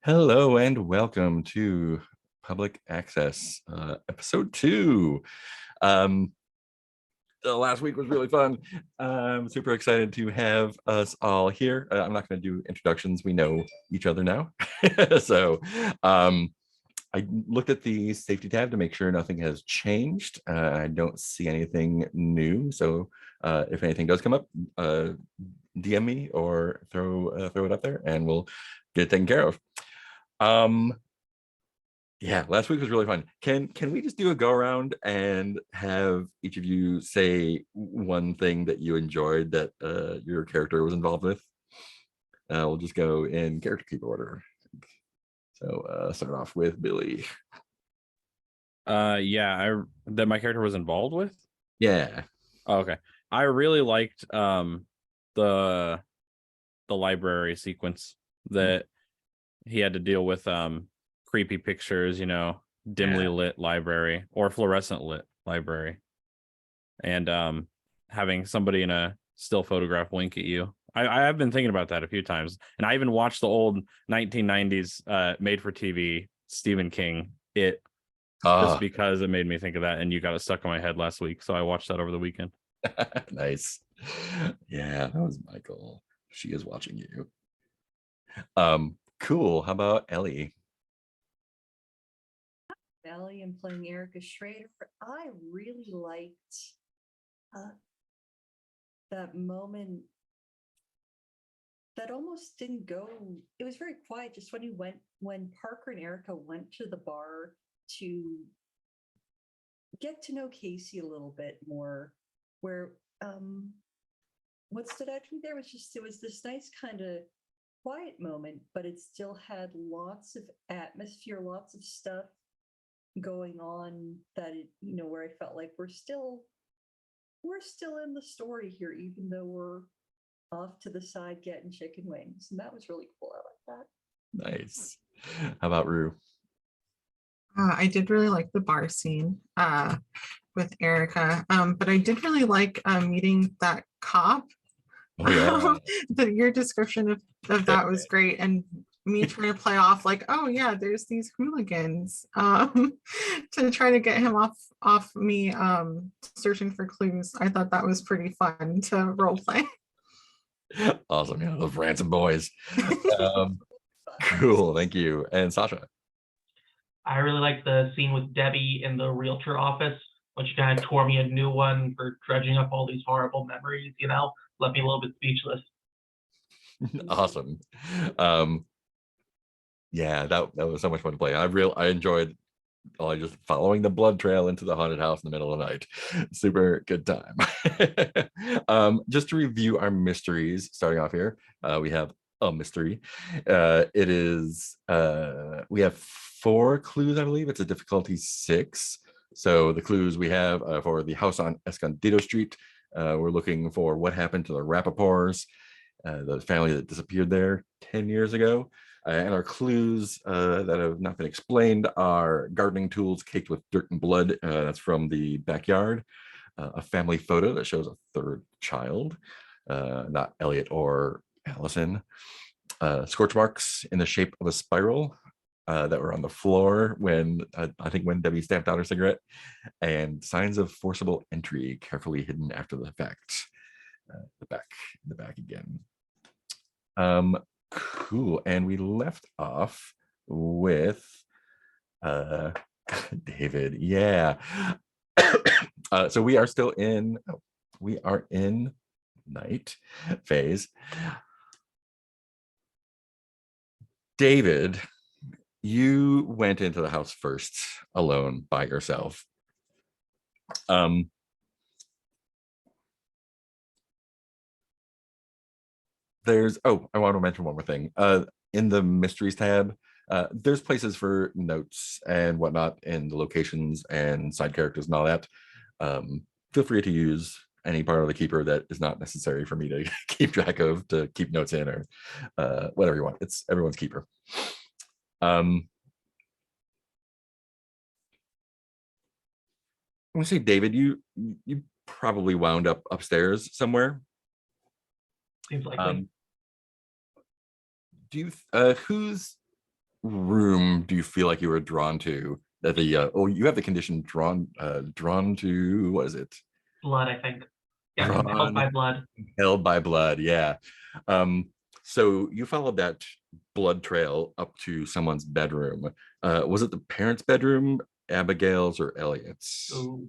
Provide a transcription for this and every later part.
Hello and welcome to Public Access, episode 2. Um, the last week was really fun. I'm super excited to have us all here. I'm not going to do introductions. We know each other now. So I looked at the safety tab to make sure nothing has changed. I don't see anything new. So if anything does come up, DM me or throw it up there and we'll get it taken care of. Yeah, last week was really fun. Can we just do a go around and have each of you say one thing that you enjoyed that your character was involved with? We'll just go in character keep order. So start off with Billy. Yeah, that my character was involved with. Yeah. Oh, okay. I really liked the library sequence that he had to deal with creepy pictures, dimly lit library or fluorescent lit library, and having somebody in a still photograph wink at you. I have been thinking about that a few times, and I even watched the old 1990s made for TV Stephen King It, just because it made me think of that, and you got it stuck in my head last week, so I watched that over the weekend. Nice. Yeah, that was Michael. She is watching you. Cool. How about Ellie? Ellie and playing Erica Schrader. I really liked that moment that almost didn't go. It was very quiet, just when Parker and Erica went to the bar to get to know Casey a little bit more, where what stood out to me there was just it was this nice kind of quiet moment, but it still had lots of atmosphere, lots of stuff going on that where I felt like we're still in the story here, even though we're off to the side getting chicken wings. And that was really cool. I like that. Nice. How about Rue? I did really like the bar scene with Erica, but I did really like meeting that cop. Oh, yeah. Your description of that was great, and me trying to play off like, oh yeah, there's these hooligans, to try to get him off me, searching for clues. I thought that was pretty fun to role play. Awesome. Yeah, those ransom boys. Cool. Thank you. And Sasha? I really like the scene with Debbie in the realtor office, when she kind of tore me a new one for dredging up all these horrible memories, left me a little bit speechless. Awesome. Yeah, that was so much fun to play. I enjoyed just following the blood trail into the haunted house in the middle of the night. Super good time. Just to review our mysteries, starting off here, we have a mystery. It is we have 4 clues, I believe. It's a difficulty 6. So the clues we have for the house on Escondido Street, we're looking for what happened to the Rappaports, the family that disappeared there 10 years ago. And our clues that have not been explained are gardening tools caked with dirt and blood. That's from the backyard. A family photo that shows a 3rd child, not Elliot or Allison. Scorch marks in the shape of a spiral that were on the floor when I think when Debbie stamped out her cigarette, and signs of forcible entry carefully hidden after the fact. The back again. Cool. And we left off with David. Yeah. So we are still in night phase. David, you went into the house first alone by yourself. I want to mention one more thing. In the mysteries tab, there's places for notes and whatnot in the locations and side characters and all that. Feel free to use any part of the keeper that is not necessary for me to keep track of, to keep notes in, or whatever you want. It's everyone's keeper. I'm gonna say, David, you probably wound up upstairs somewhere. Seems likely. Do you room do you feel like you were drawn to? That the you have the condition drawn to, what is it? Blood, I think. Yeah, compelled by blood. Held by blood, yeah. So you followed that blood trail up to someone's bedroom. Was it the parents' bedroom, Abigail's, or Elliot's? Ooh.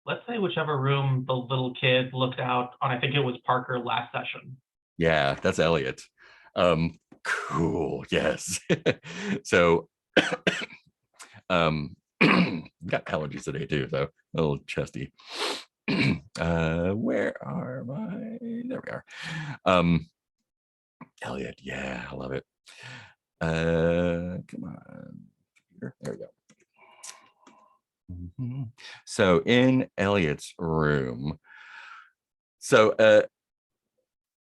Let's say whichever room the little kid looked out on. I think it was Parker last session. Yeah, that's Elliot. Cool, yes. So got allergies today too, so a little chesty. Where are my, there we are. Elliot, yeah, I love it. Come on, there we go. So in Elliot's room, so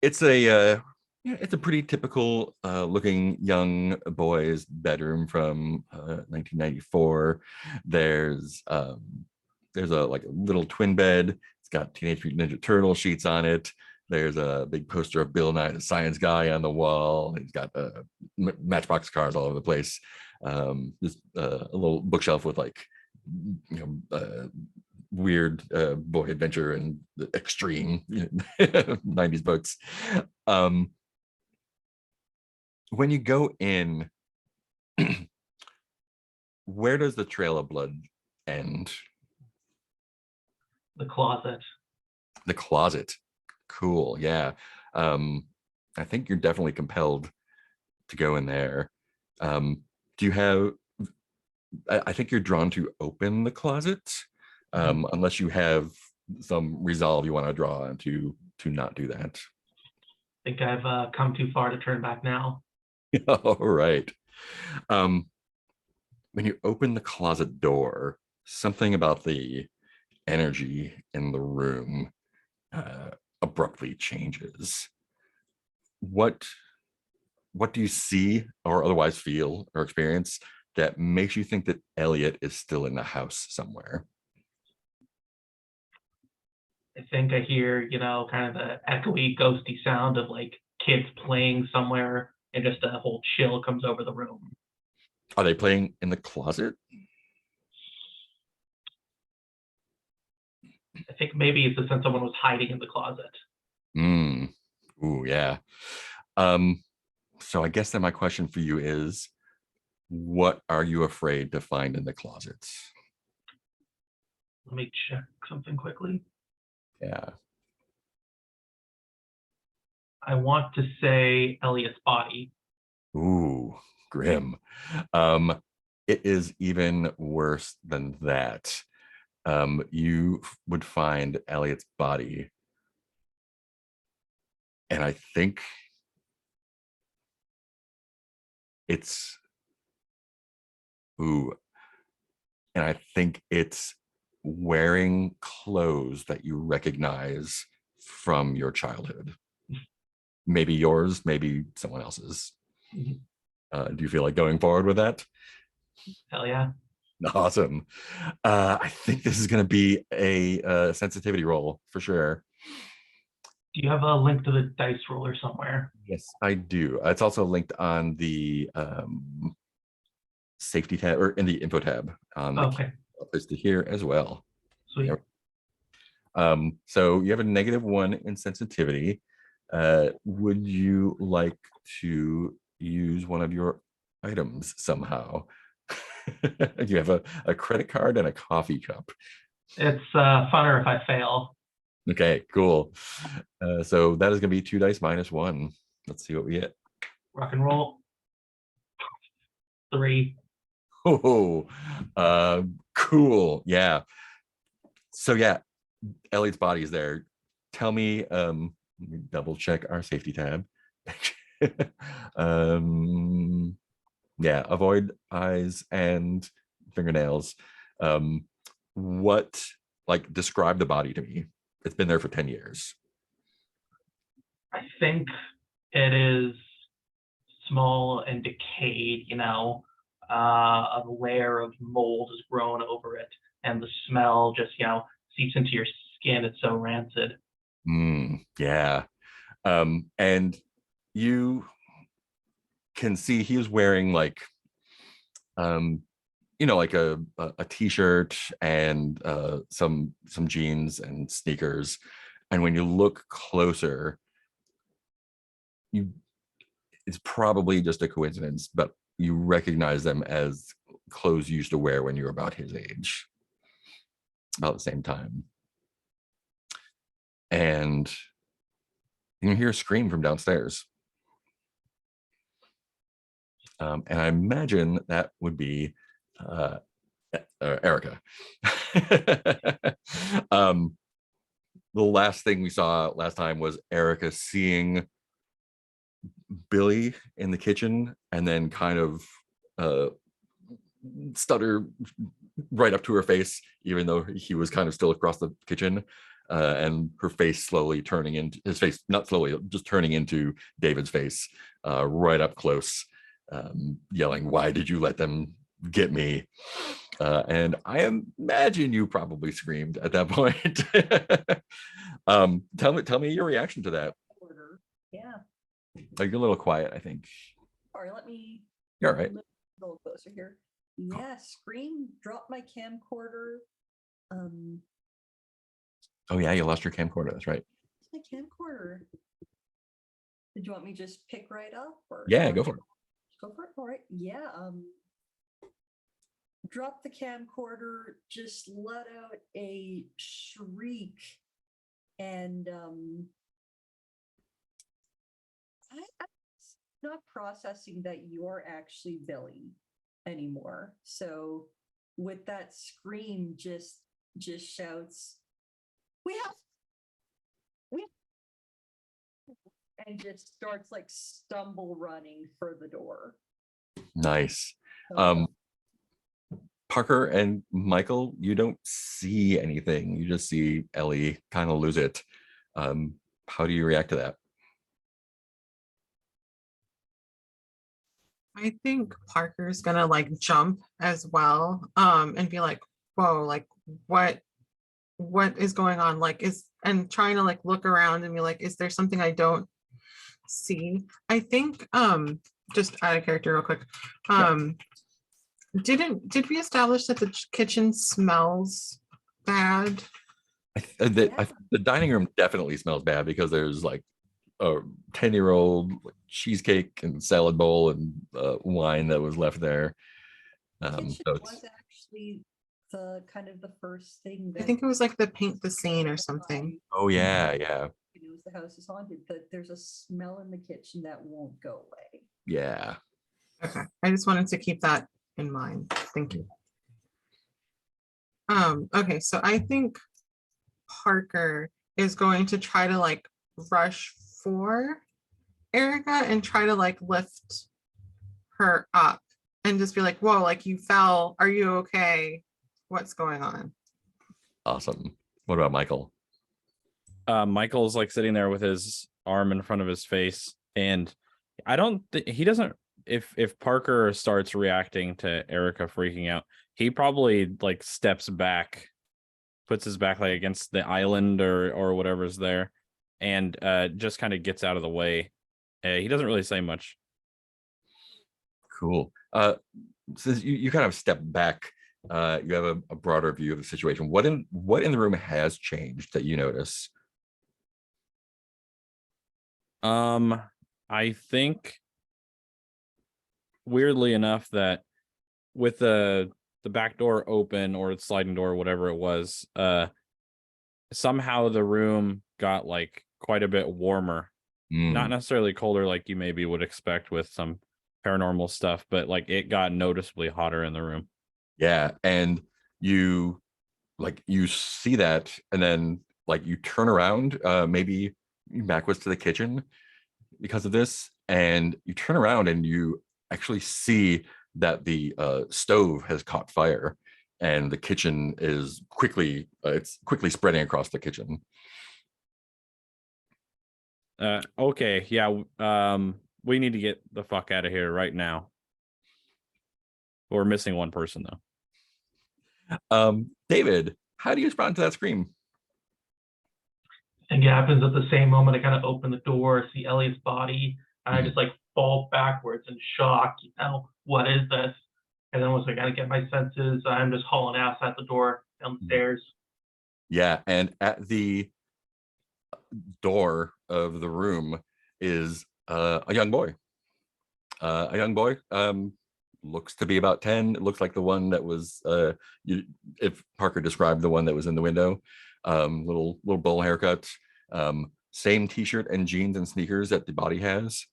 it's a it's a pretty typical looking young boy's bedroom from 1994. There's a like a little twin bed. It's got Teenage Mutant Ninja Turtle sheets on it. There's a big poster of Bill Nye the Science Guy on the wall. He's got Matchbox cars all over the place. Just a little bookshelf with like weird boy adventure and extreme 90s books. When you go in, where does the trail of blood end? The closet. The closet. Cool, yeah. I think you're definitely compelled to go in there. Do you have, I think you're drawn to open the closet, unless you have some resolve you want to draw on to not do that. I think I've come too far to turn back now. All right. When you open the closet door, something about the energy in the room abruptly changes. What do you see or otherwise feel or experience that makes you think that Elliot is still in the house somewhere? I think I hear, kind of the echoey, ghosty sound of like kids playing somewhere, and just a whole chill comes over the room. Are they playing in the closet? I think maybe it's the sense someone was hiding in the closet. Ooh, yeah. So I guess that my question for you is, what are you afraid to find in the closets? Let me check something quickly. Yeah. I want to say Elliot's body. Ooh, grim. It is even worse than that. You would find Elliot's body, and I think it's it's wearing clothes that you recognize from your childhood. Maybe yours, maybe someone else's. Do you feel like going forward with that? Hell yeah. Awesome. I think this is going to be a sensitivity roll for sure. Do you have a link to the dice roller somewhere? Yes, I do. It's also linked on the safety tab or in the info tab on the listed here as well. Sweet. So you have a -1 in sensitivity. Would you like to use one of your items somehow? You have a credit card and a coffee cup. It's funner if I fail. Okay, cool. So that is going to be 2 dice -1. Let's see what we get. Rock and roll. 3. Oh, cool. Yeah. So yeah, Elliot's body is there. Tell me, let me double check our safety tab. Yeah, avoid eyes and fingernails. What, like, describe the body to me? It's been there for 10 years. I think it is small and decayed, a layer of mold has grown over it, and the smell just, seeps into your skin. It's so rancid. Yeah. And you can see he was wearing like like a t-shirt and some jeans and sneakers. And when you look closer, it's probably just a coincidence, but you recognize them as clothes you used to wear when you were about his age, about the same time. And you can hear a scream from downstairs. And I imagine that would be Erica. The last thing we saw last time was Erica seeing Billy in the kitchen and then kind of stutter right up to her face, even though he was kind of still across the kitchen, and her face slowly turning into his face, not slowly, just turning into David's face, right up close, yelling, "Why did you let them get me?" And I imagine you probably screamed at that point. Tell me your reaction to that. Order. Yeah. Like, you're a little quiet, I think. Sorry, let me You're all right. move a little closer here. Yeah, scream, drop my camcorder. Oh yeah, you lost your camcorder. That's right. My camcorder. Did you want me to just pick right up? Or Yeah, go for it. Go for it. All right. Yeah. Drop the camcorder, just let out a shriek, and I'm not processing that you're actually Billy anymore. So with that scream, just shouts, we have, and just starts like stumble running for the door. Nice. Parker and Michael, you don't see anything. You just see Ellie kind of lose it. How do you react to that? I think Parker's gonna like jump as well, and be like, whoa, like what is going on? Like and trying to like look around and be like, is there something I don't see? I think just out of character real quick. Did we establish that the kitchen smells bad? The dining room definitely smells bad because there's like a 10-year-old cheesecake and salad bowl and wine that was left there. Kitchen So was actually the kind of the first thing I that think it was like the paint the scene or something. oh yeah. it was the house is haunted, that there's a smell in the kitchen that won't go away. Yeah. Okay, I just wanted to keep that in mind. Thank you. Okay, so I think Parker is going to try to like rush for Erica and try to like lift her up and just be like, whoa, like you fell. Are you okay? What's going on? Awesome. What about Michael? Michael's like sitting there with his arm in front of his face, and I don't he doesn't if Parker starts reacting to Erica freaking out, he probably like steps back, puts his back like against the island or whatever's there, and just kind of gets out of the way. He doesn't really say much. Cool. Since you kind of step back, you have a broader view of the situation. What in the room has changed that you notice? I think weirdly enough that with the back door open or the sliding door, whatever it was, somehow the room got like quite a bit warmer. Not necessarily colder like you maybe would expect with some paranormal stuff, but like it got noticeably hotter in the room. Yeah, and you see that, and then like you turn around, maybe backwards to the kitchen because of this, and you turn around and you actually see that the stove has caught fire, and the kitchen is quickly spreading across the kitchen. Okay, yeah. We need to get the fuck out of here right now. We're missing one person though. David, how do you respond to that scream? I think it happens at the same moment. I kind of open the door, see Elliot's body, and I just like fall backwards in shock. What is this? And then once I gotta get my senses, I'm just hauling ass out the door down the stairs. Yeah, and at the door of the room is a young boy. A young boy, looks to be about 10. It looks like the one that was if Parker described the one that was in the window. Little bowl haircut, same t-shirt and jeans and sneakers that the body has.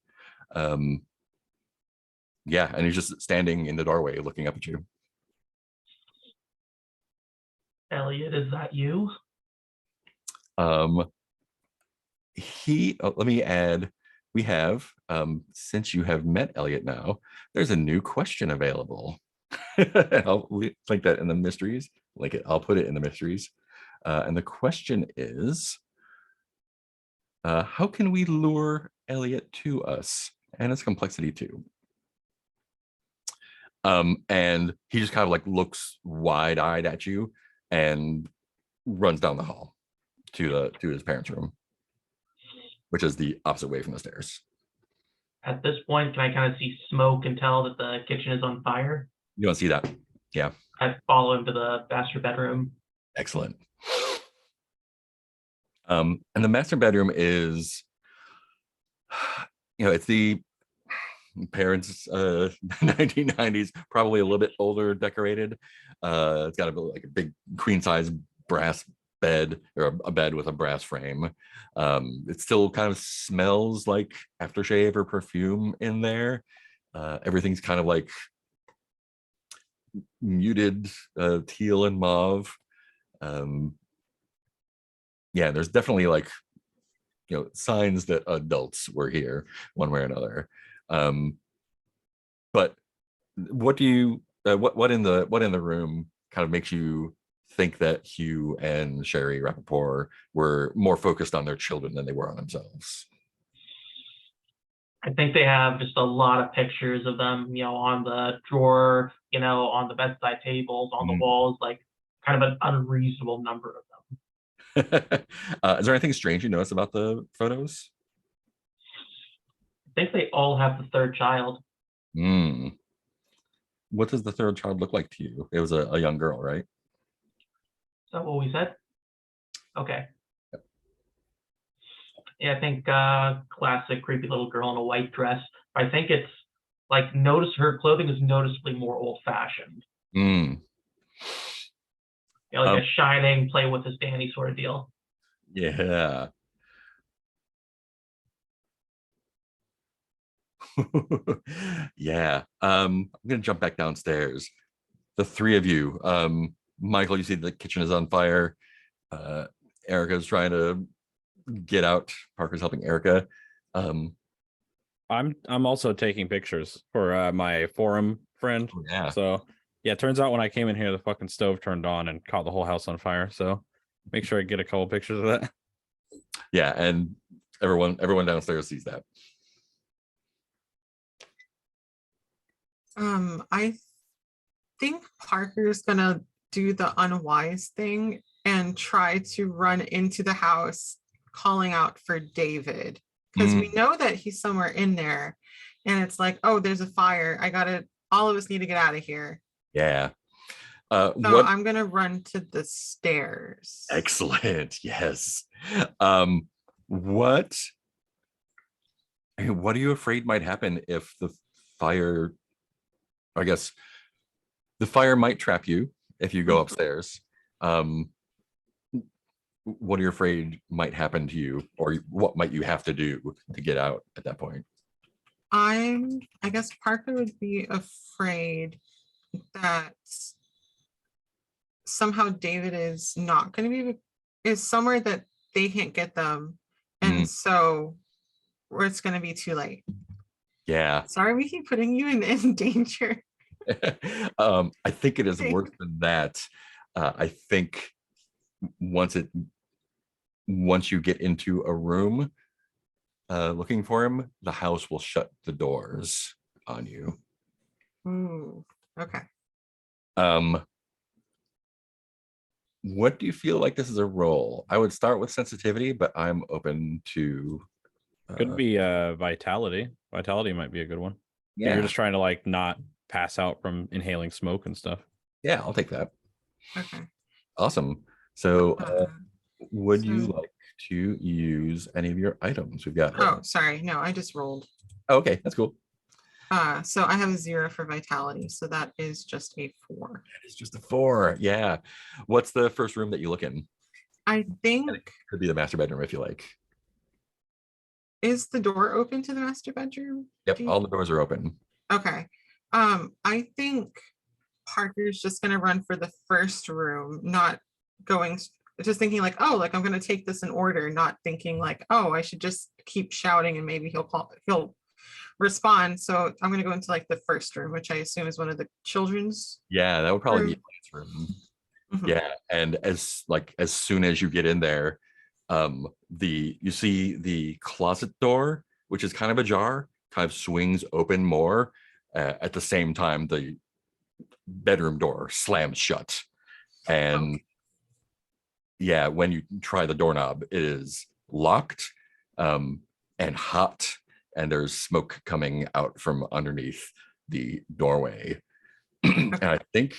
Yeah, and he's just standing in the doorway looking up at you. Elliot, is that you? Let me add, we have, since you have met Elliot now, there's a new question available. I'll link that in the mysteries. I'll put it in the mysteries. And the question is, how can we lure Elliot to us? And it's complexity too. And he just kind of like looks wide-eyed at you and runs down the hall to his parents' room, which is the opposite way from the stairs. At this point, can I kind of see smoke and tell that the kitchen is on fire? You don't see that. Yeah. I follow him to the master bedroom. Excellent. And the master bedroom is, it's the parents 1990s, probably a little bit older decorated. It's got a big queen size brass bed, or a bed with a brass frame. It still kind of smells like aftershave or perfume in there. Everything's kind of like muted teal and mauve. Yeah, there's definitely signs that adults were here one way or another. But what do you what in the room kind of makes you think that Hugh and Sherry Rappaport were more focused on their children than they were on themselves? I think they have just a lot of pictures of them, on the drawer, on the bedside tables, on the walls, like kind of an unreasonable number of them. Is there anything strange you notice about the photos? I think they all have the third child. What does the third child look like to you? It was a young girl, right? Is that what we said? Okay. Yeah, I think classic creepy little girl in a white dress. I think it's like, notice her clothing is noticeably more old-fashioned. Like a Shining, play with his Danny sort of deal. Yeah. Yeah. I'm gonna jump back downstairs. The three of you, Michael, you see the kitchen is on fire. Erica's trying to get out. Parker's helping Erica. I'm also taking pictures for my forum friend. Yeah. So yeah, it turns out when I came in here, the fucking stove turned on and caught the whole house on fire. So make sure I get a couple pictures of that. Yeah, and everyone downstairs sees that. I think Parker's gonna do the unwise thing and try to run into the house calling out for David, because we know that he's somewhere in there, and it's like, oh, there's a fire. All of us need to get out of here. Yeah. So I'm gonna run to the stairs. Excellent. Yes. What are you afraid might happen if the fire, I guess the fire might trap you if you go upstairs? What are you afraid might happen to you, or what might you have to do to get out at that point? I guess Parker would be afraid that somehow David is not going to be, is somewhere that they can't get them. And so it's going to be too late. Yeah. Sorry, we keep putting you in danger. I think it is worse than that. I think once you get into a room looking for him, the house will shut the doors on you. Ooh, okay. What do you feel like this is a roll? I would start with sensitivity, but I'm open to Could be vitality. Vitality might be a good one. Yeah, You're just trying to like not pass out from inhaling smoke and stuff. yeah, I'll take that. Okay. Awesome. So, Uh, would you so- like to use any of your items? We've got. oh, sorry. No, I just rolled. Oh, okay, that's cool. So I have a 0 for vitality, so that is just a 4. It's just a 4. Yeah. What's the first room that you look in? I think Could be the master bedroom if you like. is the door open to the master bedroom? Yep, Do you- all the doors are open. Okay. I think Parker's just gonna run for the first room, not going, just thinking like, oh, like I'm gonna take this in order, not thinking like, oh, I should just keep shouting and maybe he'll respond. So I'm gonna go into like the first room, which I assume is one of the children's. Yeah, that would probably be Room. a room. Mhm. Yeah, and as soon as you get in there, you see the closet door, which is kind of ajar, kind of swings open more. At the same time, the bedroom door slams shut, and yeah, when you try the doorknob, it is locked, and hot, and there's smoke coming out from underneath the doorway. And I think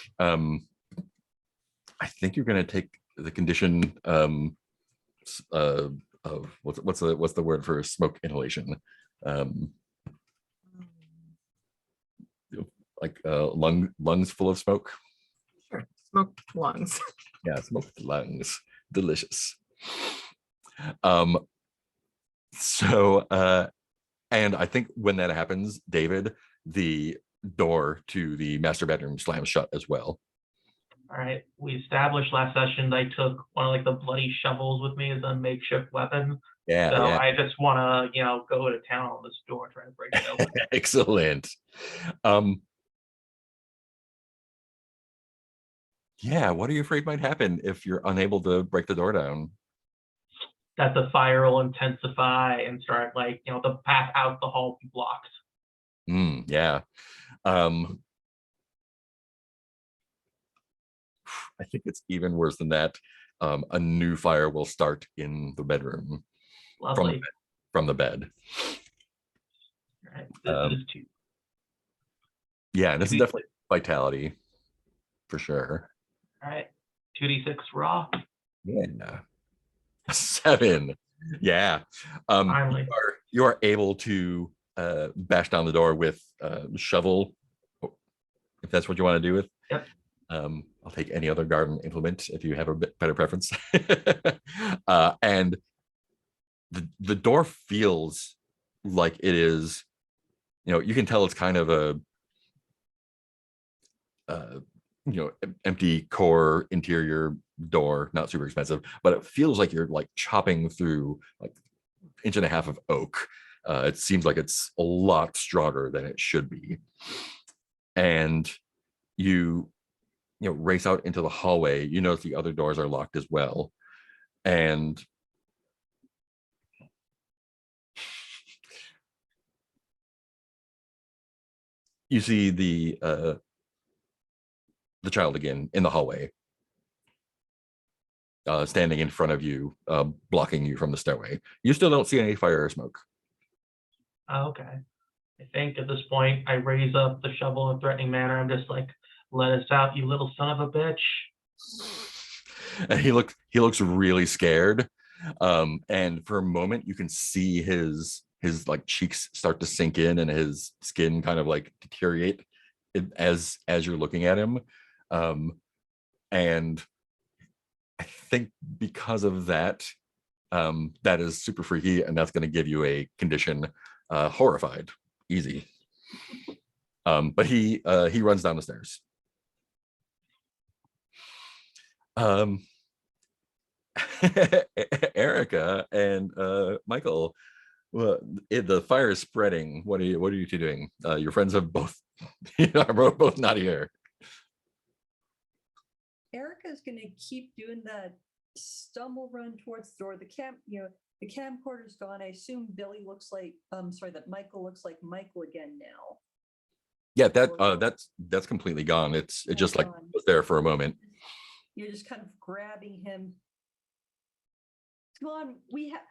you're going to take the condition of what's the word for smoke inhalation, like lungs full of smoke. Sure. Smoked lungs. Yeah, smoked lungs, delicious. So and I think when that happens, David, the door to the master bedroom slams shut as well. All right. We established last session that I took one of like the bloody shovels with me as a makeshift weapon. Yeah, So yeah. I just want to, go to town on this door, try to break it open. Excellent. Yeah, what are you afraid might happen if you're unable to break the door down? That the fire will intensify and start the path out the hall be blocked. Yeah. I think it's even worse than that. A new fire will start in the bedroom Lovely. from the bed. All right. This is 2. Yeah, this is definitely vitality for sure. All right. 2d6 raw. Yeah. 7. Yeah. Finally. You are able to bash down the door with shovel, if that's what you want to do with. Yep. I'll take any other garden implement if you have a bit better preference. And the door feels like it is, you can tell it's kind of a empty core interior door, not super expensive, but it feels like you're like chopping through like 1.5 inches of oak. It seems like it's a lot stronger than it should be. And you race out into the hallway. You notice the other doors are locked as well. And you see the child again in the hallway, standing in front of you, blocking you from the stairway. You still don't see any fire or smoke. Okay. I think at this point I raise up the shovel in a threatening manner. I'm just like, let us out, you little son of a bitch. And he looks really scared. And for a moment you can see his like cheeks start to sink in and his skin kind of like deteriorate as you're looking at him. And I think because of that, that is super freaky, and that's going to give you a condition, horrified, easy. But he runs down the stairs. Erica and Michael, well, the fire is spreading. What are you two doing? Your friends have both are both not here. Erica's gonna keep doing that stumble run towards the door. The camcorder's gone. I assume Billy looks like that Michael looks like Michael again now. Yeah, that's completely gone. It just like gone. was there for a moment. You're just kind of grabbing him. Come on, we have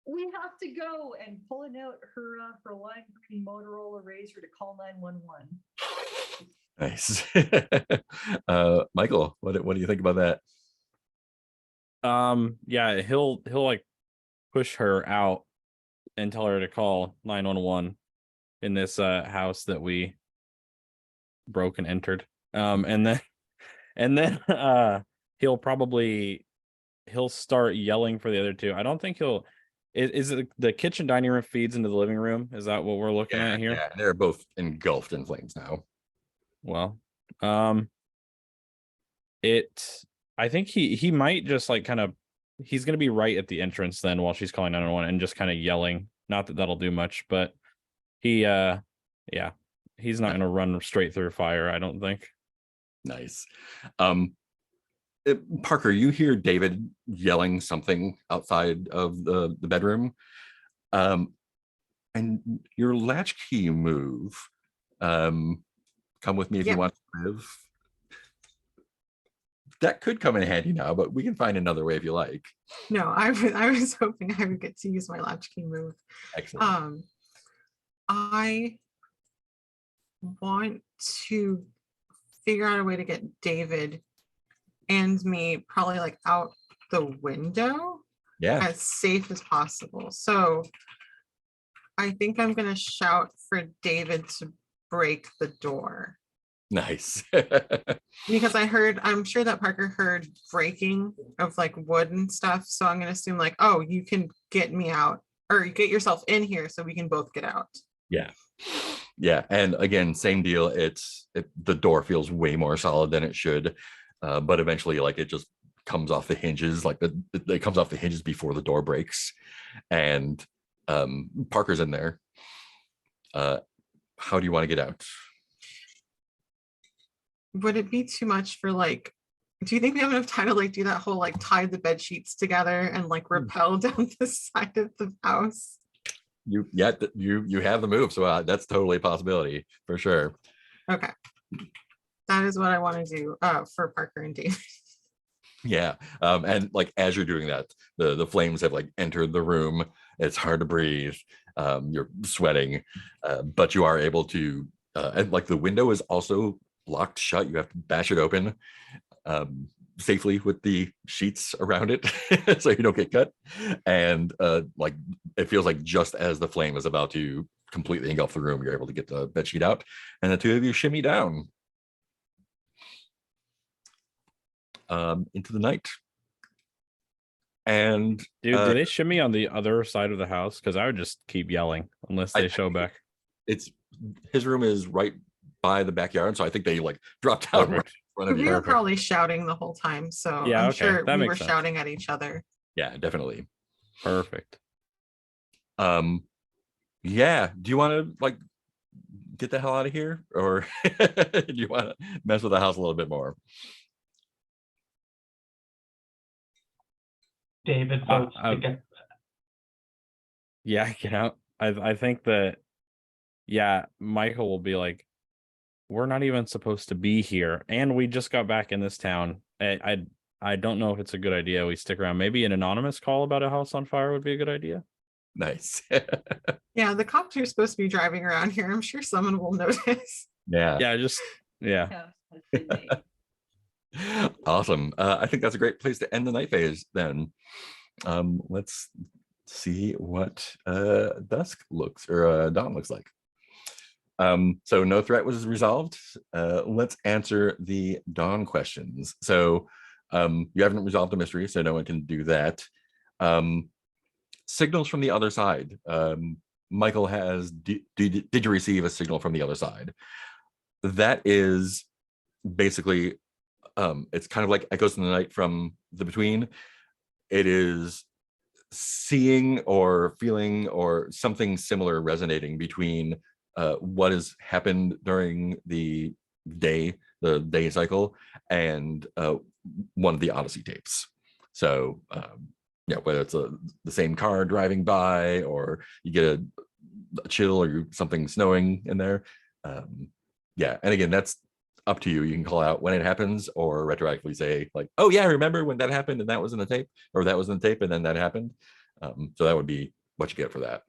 we have to go, and pulling out her lime green Motorola Razor to call 911. Nice. Michael, what do you think about that? Yeah, he'll like push her out and tell her to call 911 in this house that we broke and entered. And then he'll start yelling for the other two. I don't think he'll is it the kitchen dining room feeds into the living room? Is that what we're looking at here? Yeah, they're both engulfed in flames now. Well, I think he might just like kind of he's gonna be right at the entrance then while she's calling 911 and just kind of yelling. Not that that'll do much, but he's not gonna run straight through fire, I don't think. Nice. Parker, you hear David yelling something outside of the bedroom. And your latchkey move. Come with me if you want to live. That could come in handy now, but we can find another way if you like. No, I was hoping I would get to use my latchkey move. Excellent. I want to figure out a way to get David and me probably like out the window as safe as possible. So I think I'm going to shout for David to break the door. Nice. Because I'm sure that Parker heard breaking of like wood and stuff. So I'm going to assume like, oh, you can get me out or get yourself in here so we can both get out. Yeah. And again, same deal. The door feels way more solid than it should. But eventually like it just comes off the hinges, like it comes off the hinges before the door breaks. And Parker's in there. How do you want to get out? Would it be too much for like, do you think we have enough time to like do that whole like tie the bed sheets together and like rappel down the side of the house? You have the move, so that's totally a possibility for sure. Okay, that is what I want to do for Parker and David. Yeah, and like as you're doing that, the flames have like entered the room. It's hard to breathe. You're sweating, but you are able to. And like the window is also locked shut. You have to bash it open safely with the sheets around it, so you don't get cut. And like it feels like just as the flame is about to completely engulf the room, you're able to get the bed sheet out, and the two of you shimmy down into the night. And do they shimmy on the other side of the house? Because I would just keep yelling unless they show back. His room is right by the backyard, so I think they like dropped out right in front of you. We were probably shouting the whole time, so yeah, I'm okay. sure That we makes were sense. shouting at each other. Yeah, definitely. Perfect. Yeah. Do you want to like get the hell out of here, or do you want to mess with the house a little bit more? David votes to get. Yeah, get out. I think that Michael will be like, we're not even supposed to be here, and we just got back in this town. I don't know if it's a good idea we stick around. Maybe an anonymous call about a house on fire would be a good idea. Nice. Yeah, the cops are supposed to be driving around here. I'm sure someone will notice. Yeah. Awesome. I think that's a great place to end the night phase then. Let's see what dusk looks or dawn looks like. So no threat was resolved. Let's answer the dawn questions. So you haven't resolved the mystery, so no one can do that. Signals from the other side. Michael has, did you receive a signal from the other side? That is basically, it's kind of like echoes in the night from the between. It is seeing or feeling or something similar resonating between what has happened during the day cycle, and one of the Odyssey tapes. So whether it's the same car driving by, or you get a chill or something snowing in there. And again, that's up to you. You can call out when it happens, or retroactively say like, oh yeah, I remember when that happened and that was in the tape, or that was in the tape and then that happened. So that would be what you get for that.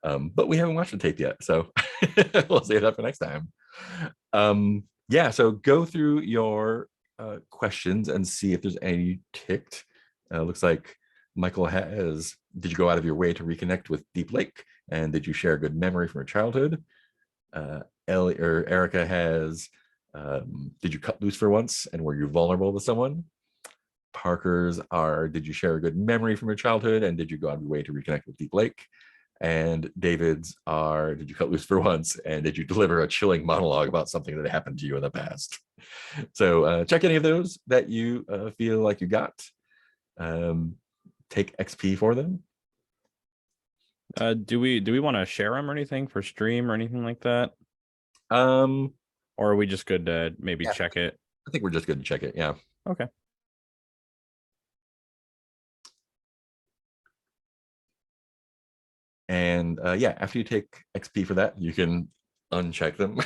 But we haven't watched the tape yet, so we'll save that for next time. Yeah, so go through your questions and see if there's any you ticked. Looks like Michael has, did you go out of your way to reconnect with Deep Lake? And did you share a good memory from your childhood? Ellie or Erica has, did you cut loose for once and were you vulnerable to someone? Parker's are, did you share a good memory from your childhood and did you go out of your way to reconnect with Deep Lake? And David's are, did you cut loose for once and did you deliver a chilling monologue about something that happened to you in the past? So check any of those that you feel like you got. Take XP for them. Do we want to share them or anything for stream or anything like that? Or are we just good to maybe check it? I think we're just good to check it. Yeah. Okay. And yeah, after you take XP for that, you can uncheck them,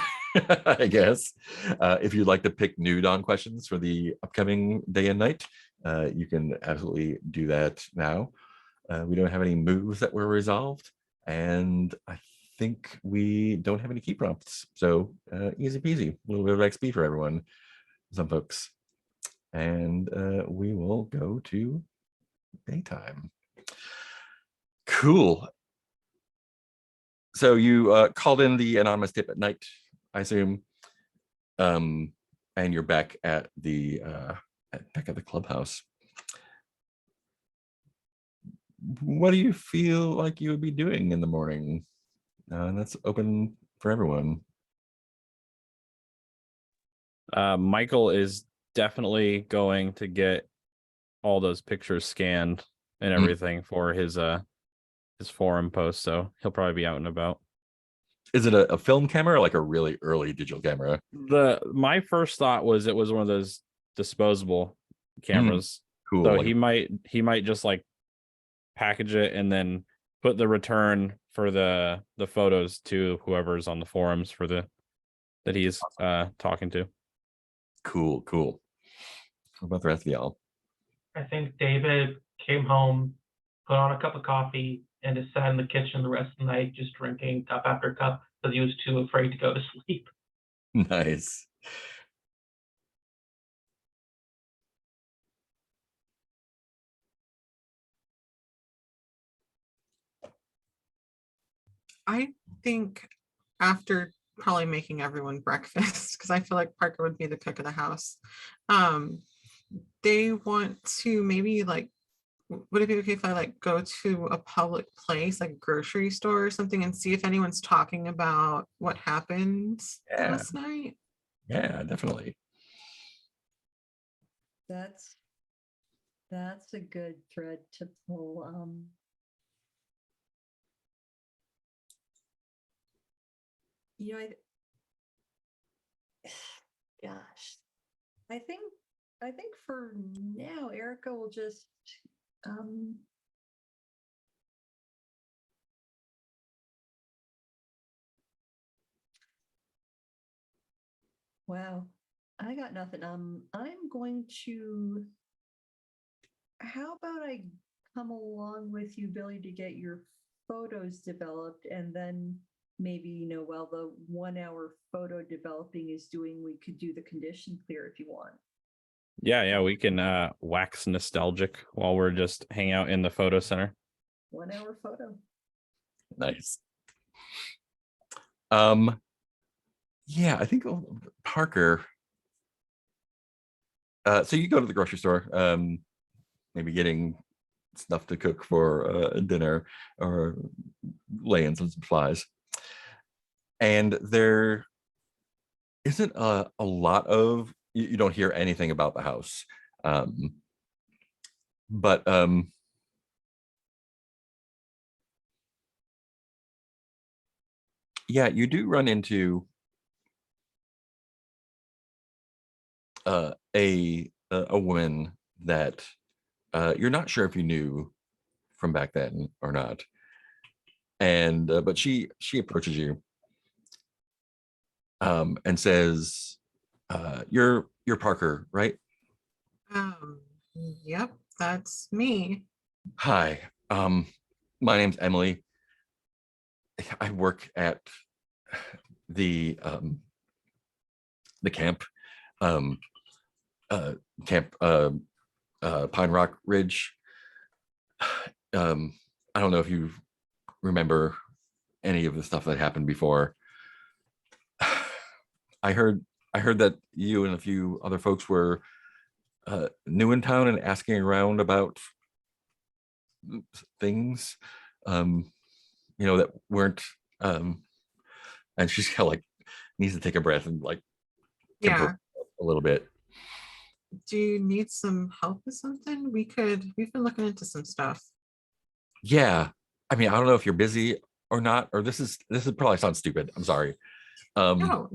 I guess. If you'd like to pick new Dawn questions for the upcoming day and night, you can absolutely do that now. We don't have any moves that were resolved, and I think we don't have any key prompts. So easy peasy, a little bit of XP for everyone, some folks. And we will go to daytime. Cool. So you called in the anonymous tip at night, I assume, and you're back at the clubhouse. What do you feel like you would be doing in the morning? That's open for everyone. Michael is definitely going to get all those pictures scanned and everything for his forum post, so he'll probably be out and about. Is it a film camera or like a really early digital camera? My first thought was it was one of those disposable cameras. Cool. So like he might just like package it and then put the return for the photos to whoever's on the forums for that he's talking to. Cool. What about the rest of y'all? I think David came home, put on a cup of coffee, and just sat in the kitchen the rest of the night, just drinking cup after cup because he was too afraid to go to sleep. Nice. I think after probably making everyone breakfast, because I feel like Parker would be the cook of the house, they want to maybe like, would it be okay if I like go to a public place, like a grocery store or something, and see if anyone's talking about what happened last night? Yeah, definitely. That's a good thread to pull. You know, gosh, I think for now, Erica will just wow, I got nothing. I'm going to, how about I come along with you, Billy, to get your photos developed, and then maybe, you know, while the 1 hour photo developing is doing, we could do the condition clear if you want. Yeah, we can wax nostalgic while we're just hang out in the photo center. 1 hour photo. Nice. Yeah, I think Parker. So you go to the grocery store, maybe getting stuff to cook for dinner or lay in some supplies. And there isn't a lot of, you don't hear anything about the house. But yeah, you do run into a woman that you're not sure if you knew from back then or not. And but she approaches you and says, you're Parker, right? Yep, that's me. Hi, My name's Emily. I work at the camp, um, camp Pine Rock Ridge. I don't know if you remember any of the stuff that happened before. I heard that you and a few other folks were new in town and asking around about things, that weren't. And she's kind of like needs to take a breath and like Yeah. compose a little bit. Do you need some help with something? We've been looking into some stuff. Yeah, I mean, I don't know if you're busy or not, or this is probably sounds stupid. I'm sorry. No,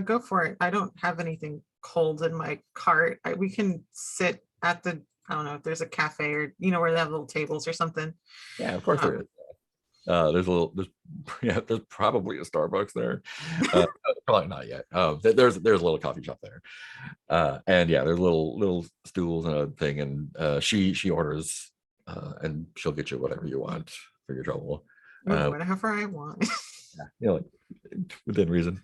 go for it. I don't have anything cold in my cart. We can sit at the, I don't know if there's a cafe or, where they have little tables or something. Yeah, of course there is. There's probably a Starbucks there. Probably not yet. There's a little coffee shop there. And yeah, there's little stools and a thing, and she orders, and she'll get you whatever you want for your trouble. Whatever I want. Like, within reason.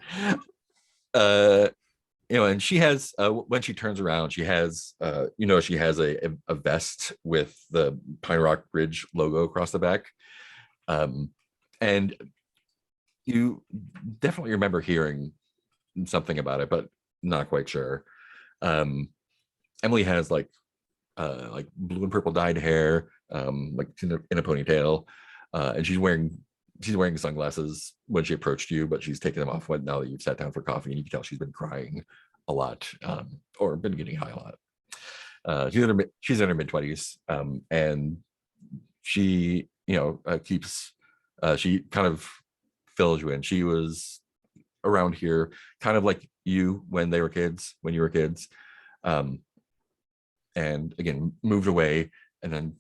And she has, when she turns around, she has she has a vest with the Pine Rock Ridge logo across the back. And you definitely remember hearing something about it, but not quite sure. Emily has like blue and purple dyed hair, like in a ponytail, and she's wearing sunglasses when she approached you, but she's taken them off now that you've sat down for coffee, and you can tell she's been crying a lot, or been getting high a lot. She's in her mid-20s, and she keeps she kind of fills you in. She was around here kind of like you when you were kids, and again moved away, and then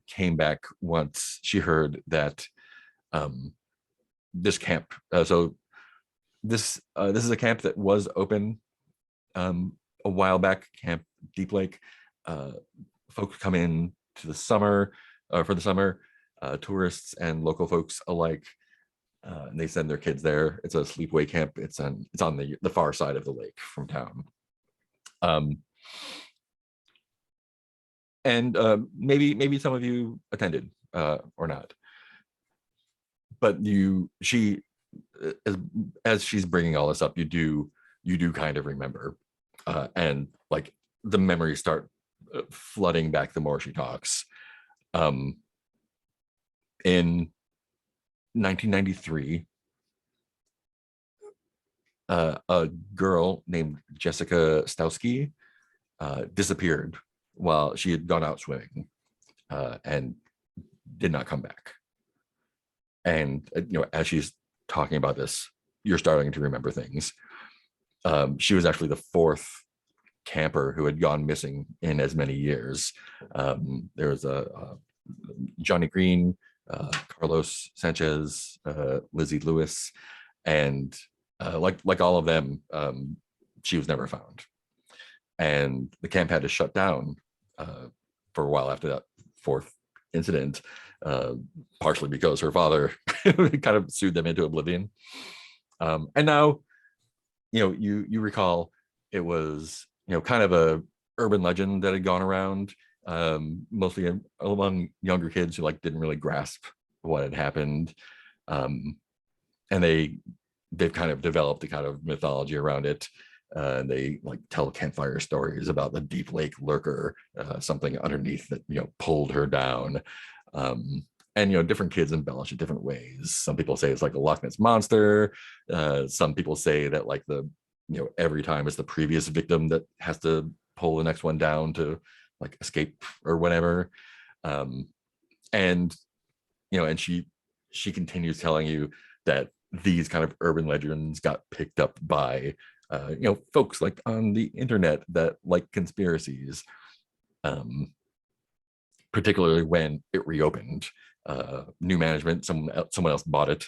came back once she heard that this camp, so this is a camp that was open a while back, Camp Deep Lake. Folks come in to the summer, for the summer, tourists and local folks alike, and they send their kids there. It's a sleepaway camp. It's on the far side of the lake from town. And maybe some of you attended, or not, but as she's bringing all this up, you do kind of remember, and like the memories start flooding back the more she talks. In 1993, a girl named Jessica Stowski disappeared while she had gone out swimming, and did not come back. And as she's talking about this, you're starting to remember things. She was actually the fourth camper who had gone missing in as many years. There was a Johnny Green, Carlos Sanchez, Lizzie Lewis, and like all of them, she was never found. And the camp had to shut down for a while after that fourth incident, partially because her father kind of sued them into oblivion. And now, you recall it was, kind of a urban legend that had gone around, mostly among younger kids who didn't really grasp what had happened. And they've kind of developed a kind of mythology around it. They tell campfire stories about the deep lake lurker, something underneath that pulled her down. And different kids embellish it different ways. Some people say it's like a Loch Ness monster. Some people say that every time it's the previous victim that has to pull the next one down to escape or whatever. And she continues telling you that these kind of urban legends got picked up by folks on the internet that like conspiracies, particularly when it reopened. New management, someone else bought it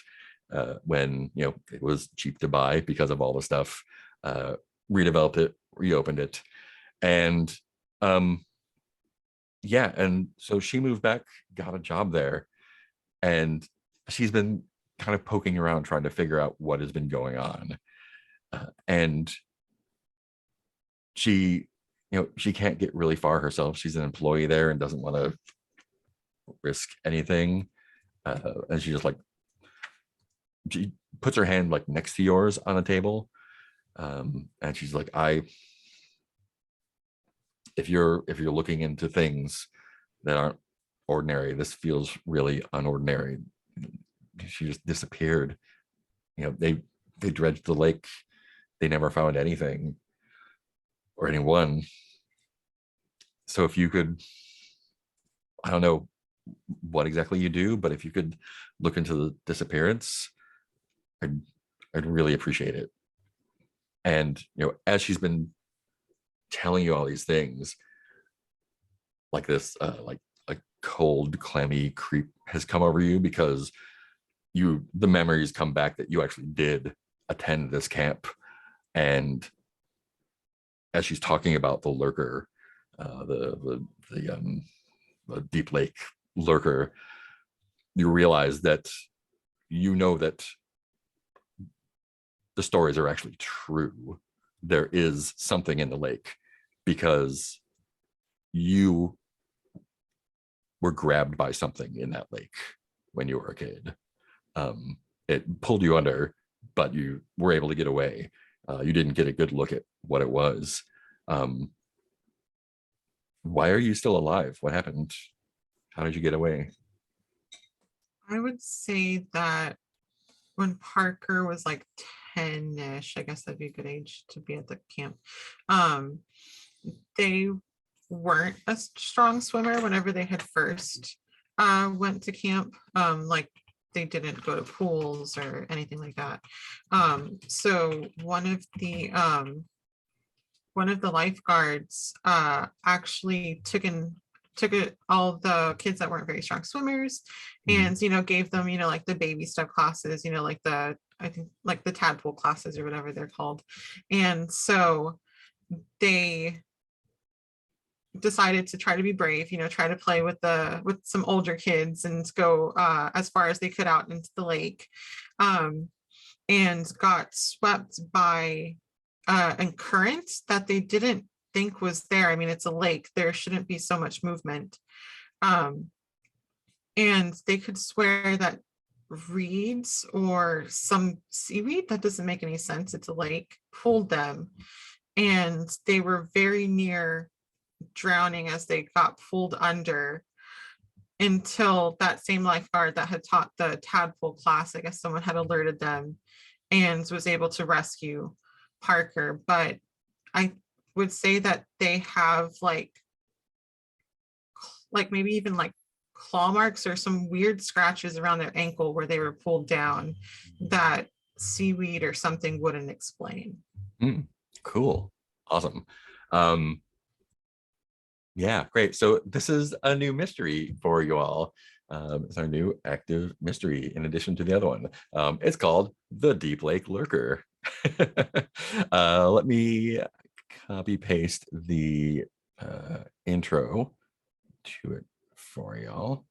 when it was cheap to buy because of all the stuff, redeveloped it, reopened it, and yeah, and so she moved back, got a job there, and she's been kind of poking around trying to figure out what has been going on. And she, she can't get really far herself. She's an employee there and doesn't want to risk anything. And she just like, she puts her hand like next to yours on a table. And she's like, if you're looking into things that aren't ordinary, this feels really unordinary. She just disappeared. They dredged the lake. They never found anything or anyone. So if you could, I don't know what exactly you do, but if you could look into the disappearance, I'd really appreciate it. And as she's been telling you all these things, like this, like a cold, clammy creep has come over you, because the memories come back that you actually did attend this camp. And as she's talking about the lurker, the deep lake lurker, you realize that that the stories are actually true. There is something in the lake, because you were grabbed by something in that lake when you were a kid. It pulled you under, but you were able to get away. You didn't get a good look at what it was. Why are you still alive? What happened? How did you get away? I would say that when Parker was like 10-ish, I guess that'd be a good age to be at the camp. They weren't a strong swimmer whenever they had first went to camp. Like they didn't go to pools or anything like that. So one of the lifeguards actually took all the kids that weren't very strong swimmers and gave them like the baby step classes, like I think like the tadpole classes or whatever they're called. And so they decided to try to be brave, try to play with some older kids and go as far as they could out into the lake, and got swept by a current that they didn't think was there. I mean, it's a lake, there shouldn't be so much movement. And they could swear that reeds or some seaweed, that doesn't make any sense, it's a lake, pulled them, and they were very near drowning as they got pulled under, until that same lifeguard that had taught the tadpole class, I guess someone had alerted them and was able to rescue Parker. But I would say that they have like maybe even like claw marks or some weird scratches around their ankle where they were pulled down, that seaweed or something wouldn't explain. Cool. Awesome. Yeah, great. So this is a new mystery for you all. It's our new active mystery in addition to the other one. It's called The Deep Lake Lurker. Let me copy paste the intro to it for y'all.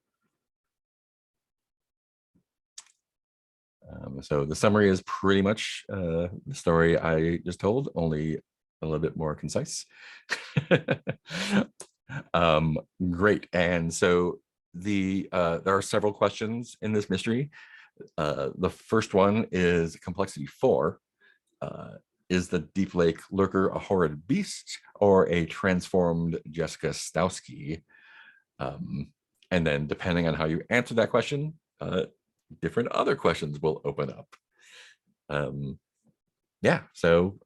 So the summary is pretty much the story I just told, only a little bit more concise. Great. And so there are several questions in this mystery. The first one is complexity 4. Is the Deep Lake Lurker a horrid beast or a transformed Jessica Stowski? And then depending on how you answer that question, different other questions will open up. Yeah, so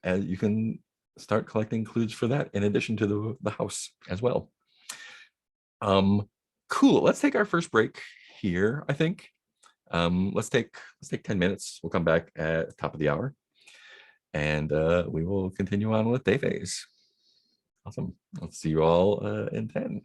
and you can start collecting clues for that in addition to the house as well. Cool. Let's take our first break here, I think. Let's take 10 minutes. We'll come back at the top of the hour, and we will continue on with day phase. Awesome. Let's see you all in 10.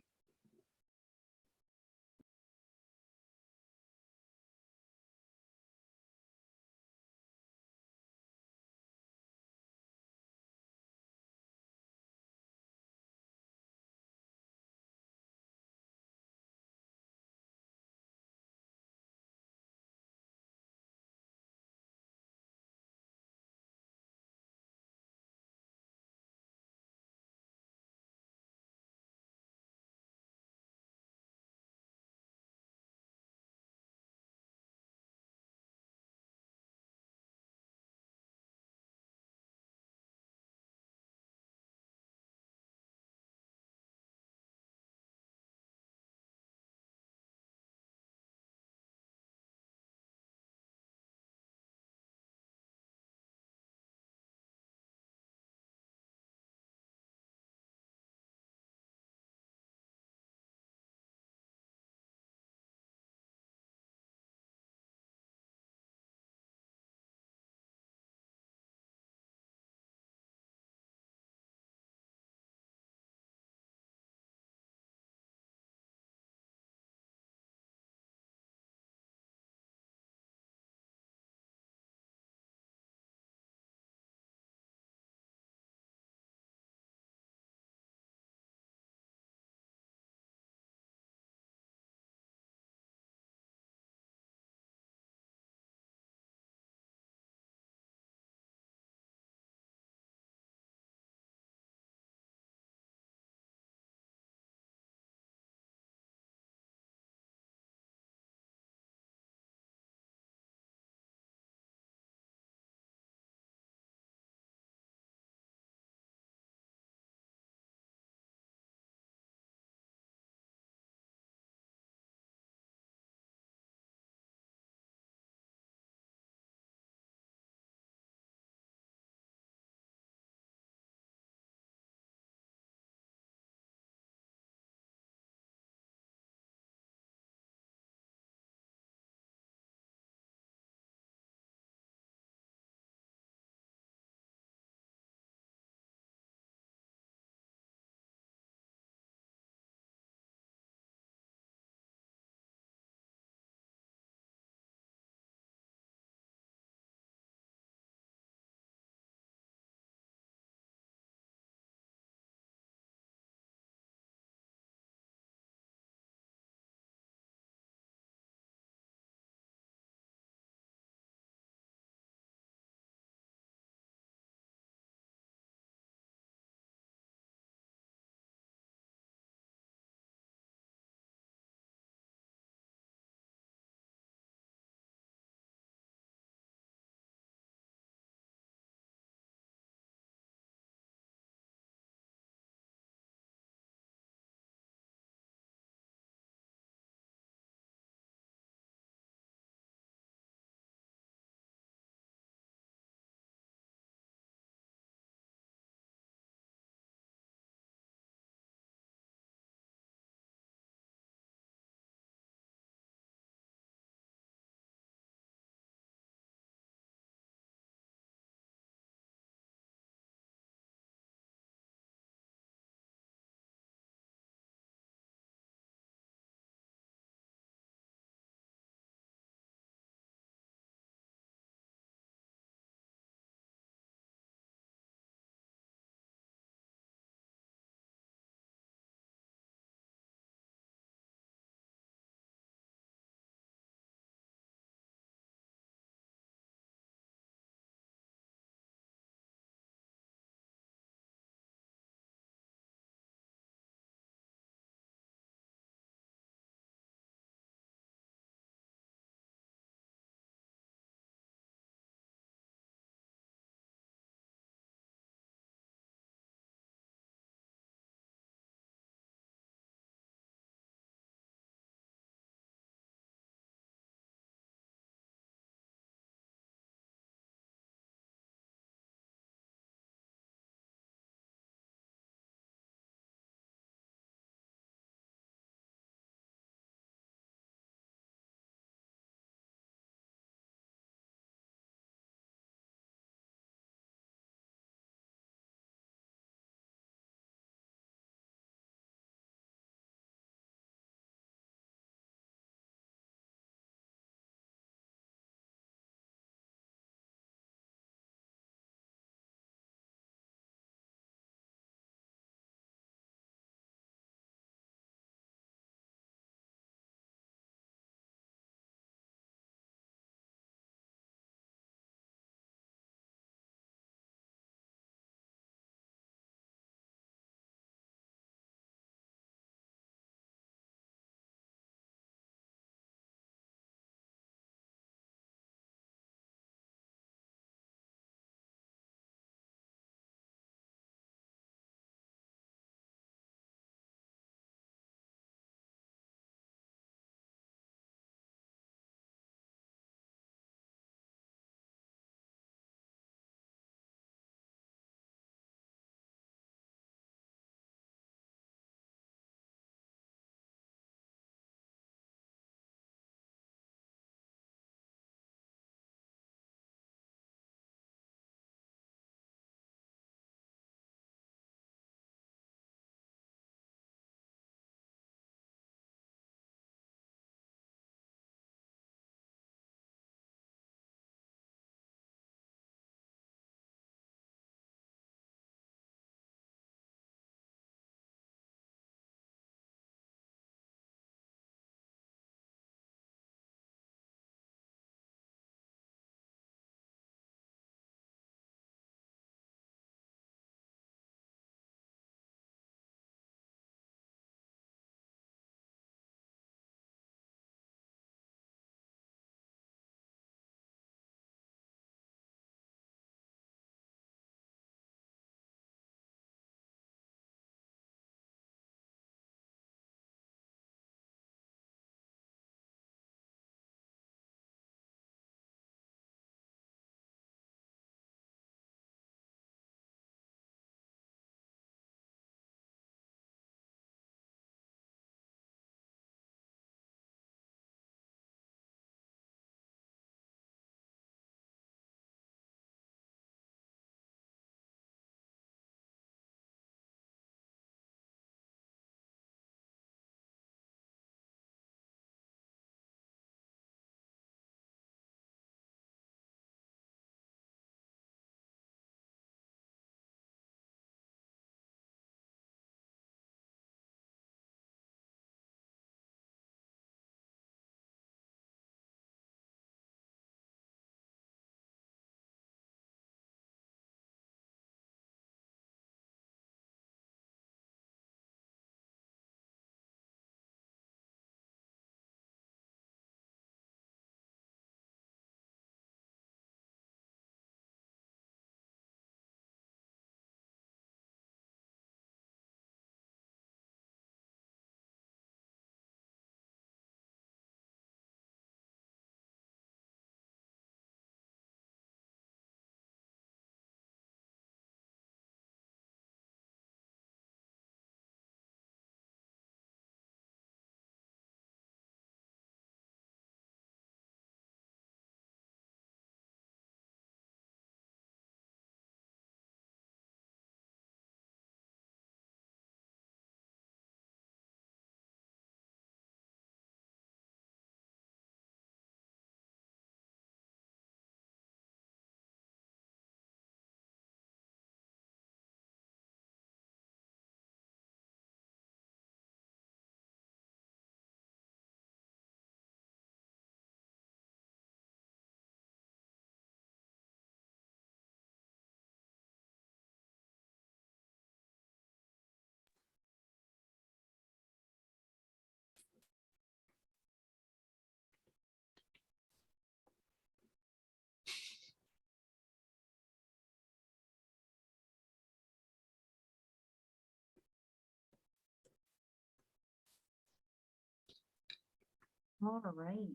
All right.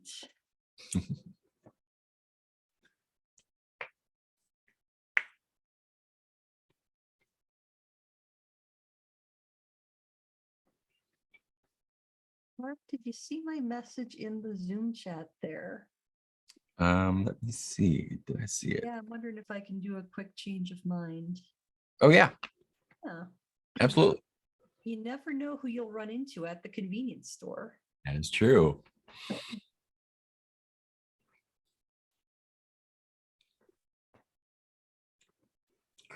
Mark, did you see my message in the Zoom chat there? Let me see. Did I see it? Yeah, I'm wondering if I can do a quick change of mind. Oh yeah, Yeah. absolutely. You never know who you'll run into at the convenience store. That is true.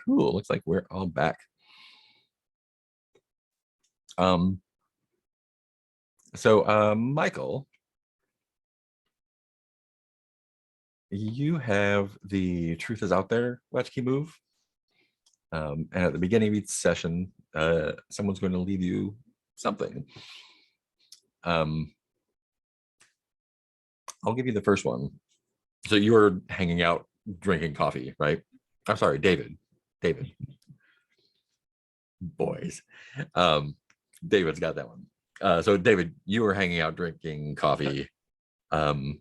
Cool. Looks like we're all back. Michael, you have the Truth is Out There latchkey move. And at the beginning of each session, someone's going to leave you something. I'll give you the first one. So you were hanging out, drinking coffee, right? I'm sorry, David. Boys. David's got that one. So David, you were hanging out, drinking coffee. And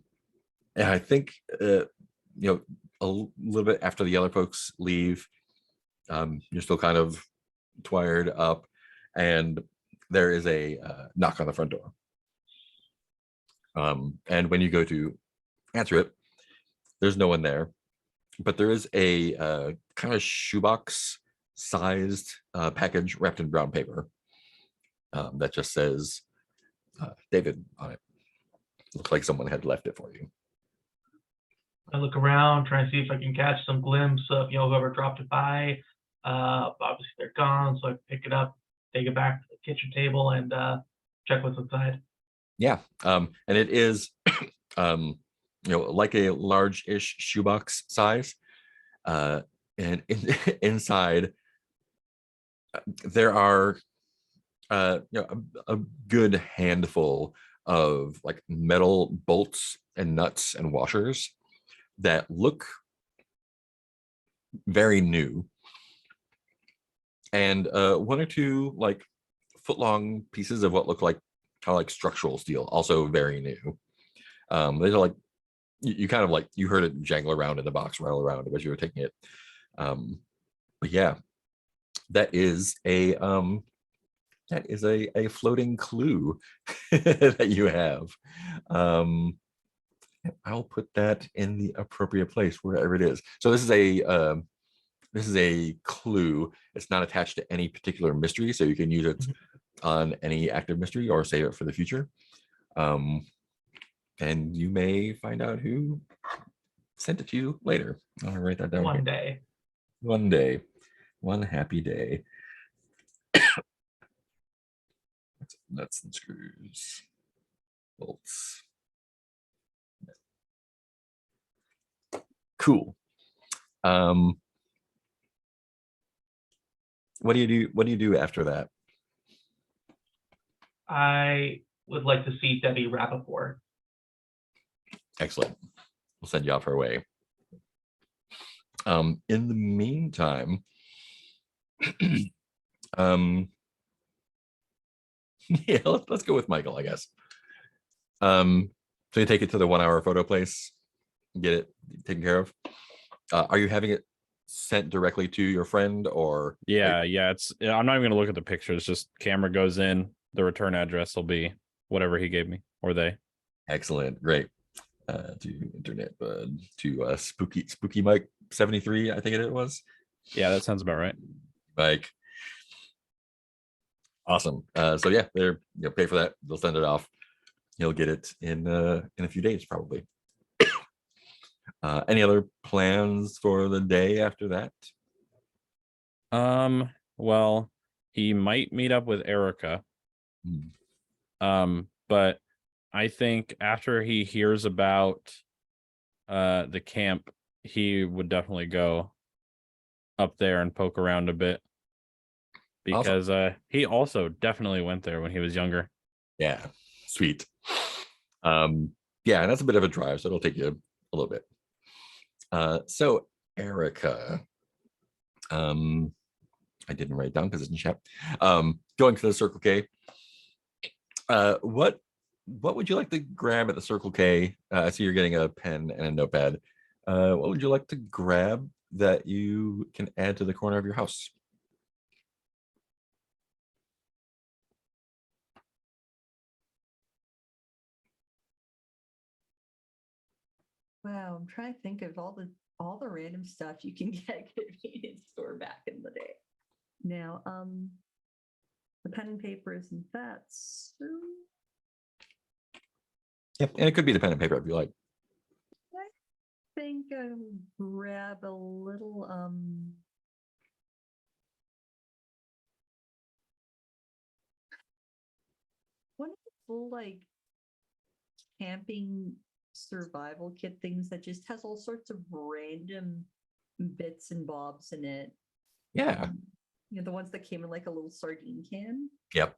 I think, a little bit after the other folks leave, you're still kind of twired up, and there is a knock on the front door. And when you go to answer it, there's no one there, but there is a kind of shoebox sized package wrapped in brown paper that just says David on it. Looks like someone had left it for you. I look around, try and see if I can catch some glimpse of, whoever dropped it by. Obviously they're gone, so I pick it up, take it back to the kitchen table, and check what's inside. Yeah, and it is, like a large-ish shoebox size, and inside there are, a good handful of like metal bolts and nuts and washers that look very new, and one or two like foot-long pieces of what look like kind of like structural steel, also very new. These are like you kind of like you heard it jangle around in the box, rattle around as you were taking it. But yeah, that is a floating clue that you have. I'll put that in the appropriate place wherever it is. So this is a clue. It's not attached to any particular mystery, so you can use it on any active mystery or save it for the future. And you may find out who sent it to you later. I'll write that down. One day. One day. One happy day. Nuts and screws. Bolts. Cool. What do you do after that? I would like to see Debbie Rappaport. Excellent. We'll send you off her way. In the meantime, yeah, let's go with Michael, I guess. So you take it to the 1 hour photo place, get it taken care of. Are you having it sent directly to your friend, or? Yeah, I'm not even gonna look at the pictures. Just camera goes in, the return address will be whatever he gave me, or they. Excellent, great. To internet bud, to spooky Mike 73, I think it was. Yeah, that sounds about right. Mike. Awesome. So yeah, they're pay for that. They'll send it off. You'll get it in a few days probably. Any other plans for the day after that? Well, he might meet up with Erica. But I think after he hears about the camp, he would definitely go up there and poke around a bit, because he also definitely went there when he was younger. Yeah, sweet. Yeah, and that's a bit of a drive, so it'll take you a little bit. So Erica, I didn't write it down because it's in chat. Going to the Circle K. What what would you like to grab at the Circle K? I see you're getting a pen and a notepad. What would you like to grab that you can add to the corner of your house? Wow, I'm trying to think of all the random stuff you can get at a convenience store back in the day. Now, the pen and paper isn't that. So Yep, and it could be the pen and paper if you like. I think I'll grab a little one of the little like camping survival kit things that just has all sorts of random bits and bobs in it. Yeah. You know, the ones that came in like a little sardine can. Yep.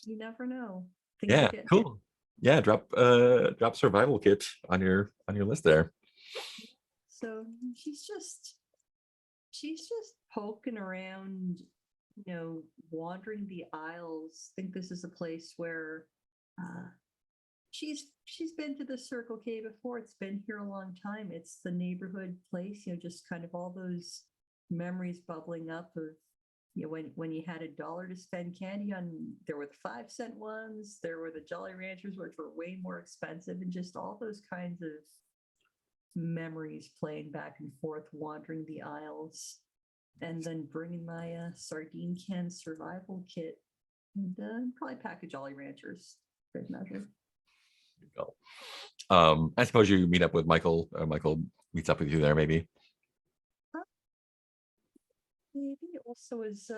You never know. Things Yeah. will get Cool. Yeah. Drop survival kit on your list there. so she's just poking around, you know, wandering the aisles. Think this is a place where she's been to the Circle K before. It's been here a long time. It's the neighborhood place, you know, just kind of all those memories bubbling up of, you know, when you had $1 to spend candy on. There were the 5-cent ones, there were the Jolly Ranchers, which were way more expensive, and just all those kinds of memories playing back and forth, wandering the aisles, and then bringing my sardine can survival kit and probably pack of Jolly Ranchers, good measure. Go. I suppose you meet up with Michael. Michael meets up with you there, maybe. Maybe also is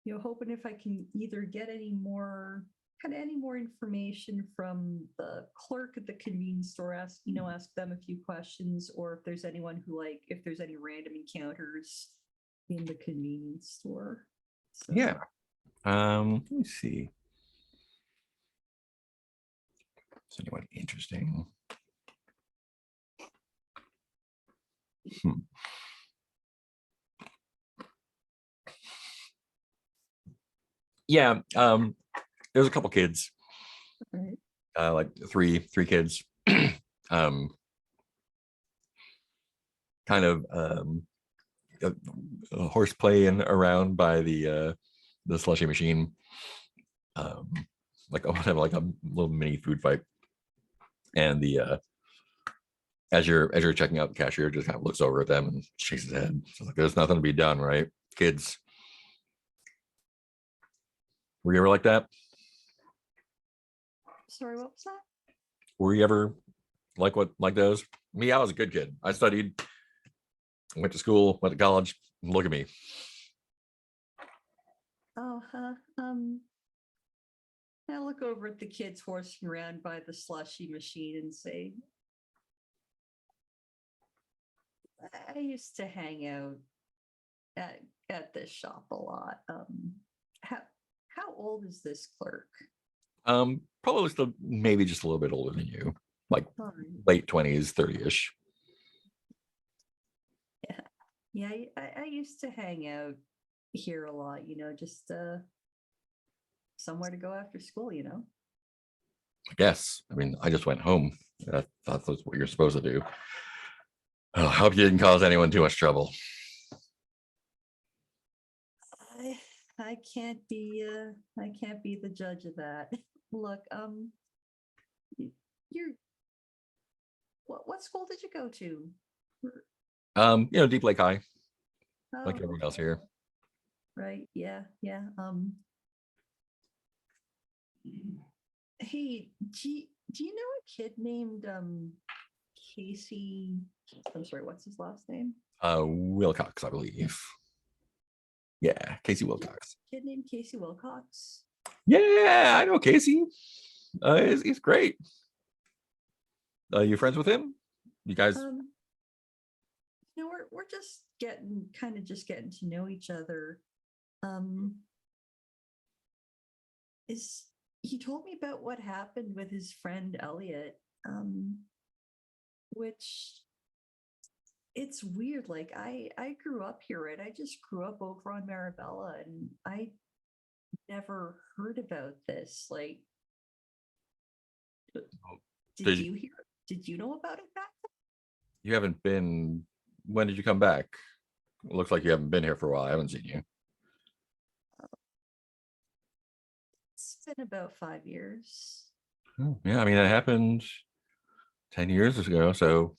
you know, hoping if I can either get any more information from the clerk at the convenience store, ask them a few questions, or if there's anyone who if there's any random encounters in the convenience store. So, Yeah. Let me see. Is anyone interesting? Yeah. There's a couple kids. right. Like three kids. um Kind of horse playing around by the slushy machine. Like have like a little mini food fight. And the as you're checking out, the cashier just kind of looks over at them and shakes his head. So like, there's nothing to be done, right? Kids. Were you ever like that? Sorry, what was that? Were you ever like those? Me, I was a good kid. I studied, went to school, went to college. Look at me. Oh, I look over at the kids horsing around by the slushy machine and say, I used to hang out at this shop a lot. How old is this clerk? Probably still maybe just a little bit older than you, like Fine. late 20s, 30-ish. Yeah, I used to hang out here a lot, you know, just somewhere to go after school, you know. I guess. I mean, I just went home. I thought that's what you're supposed to do. Oh, I hope you didn't cause anyone too much trouble. I can't be the judge of that. Look, you're what school did you go to? Deep Lake High, Oh, like everyone else okay. here. Right, yeah. Hey, do you know a kid named Casey? I'm sorry, what's his last name? Wilcox, I believe. Yeah, Casey Wilcox. Kid named Casey Wilcox. Yeah, I know Casey. He's great. You friends with him? You guys? You know, we're just getting to know each other. Is he told me about what happened with his friend Elliot, which it's weird. Like I grew up here, right? I just grew up over on Marabella, and I never heard about this. Like Did Did- you hear? Did you know about it back You haven't been. When did you come back? It looks like you haven't been here for a while. I haven't seen you. It's been about 5 years. Yeah, I mean, it happened 10 years ago. So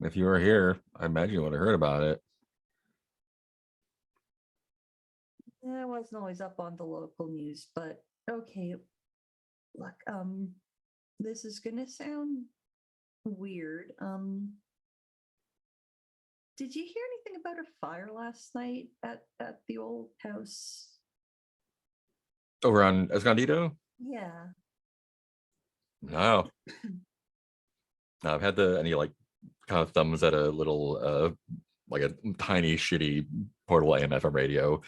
if you were here, I imagine you would have heard about it. I wasn't always up on the local news, but okay. Look, this is gonna sound weird. Did you hear anything about a fire last night at the old house? Over on Escondido? Yeah. No. No, I've had any like kind of thumbs at a little like a tiny shitty portable AM FM radio.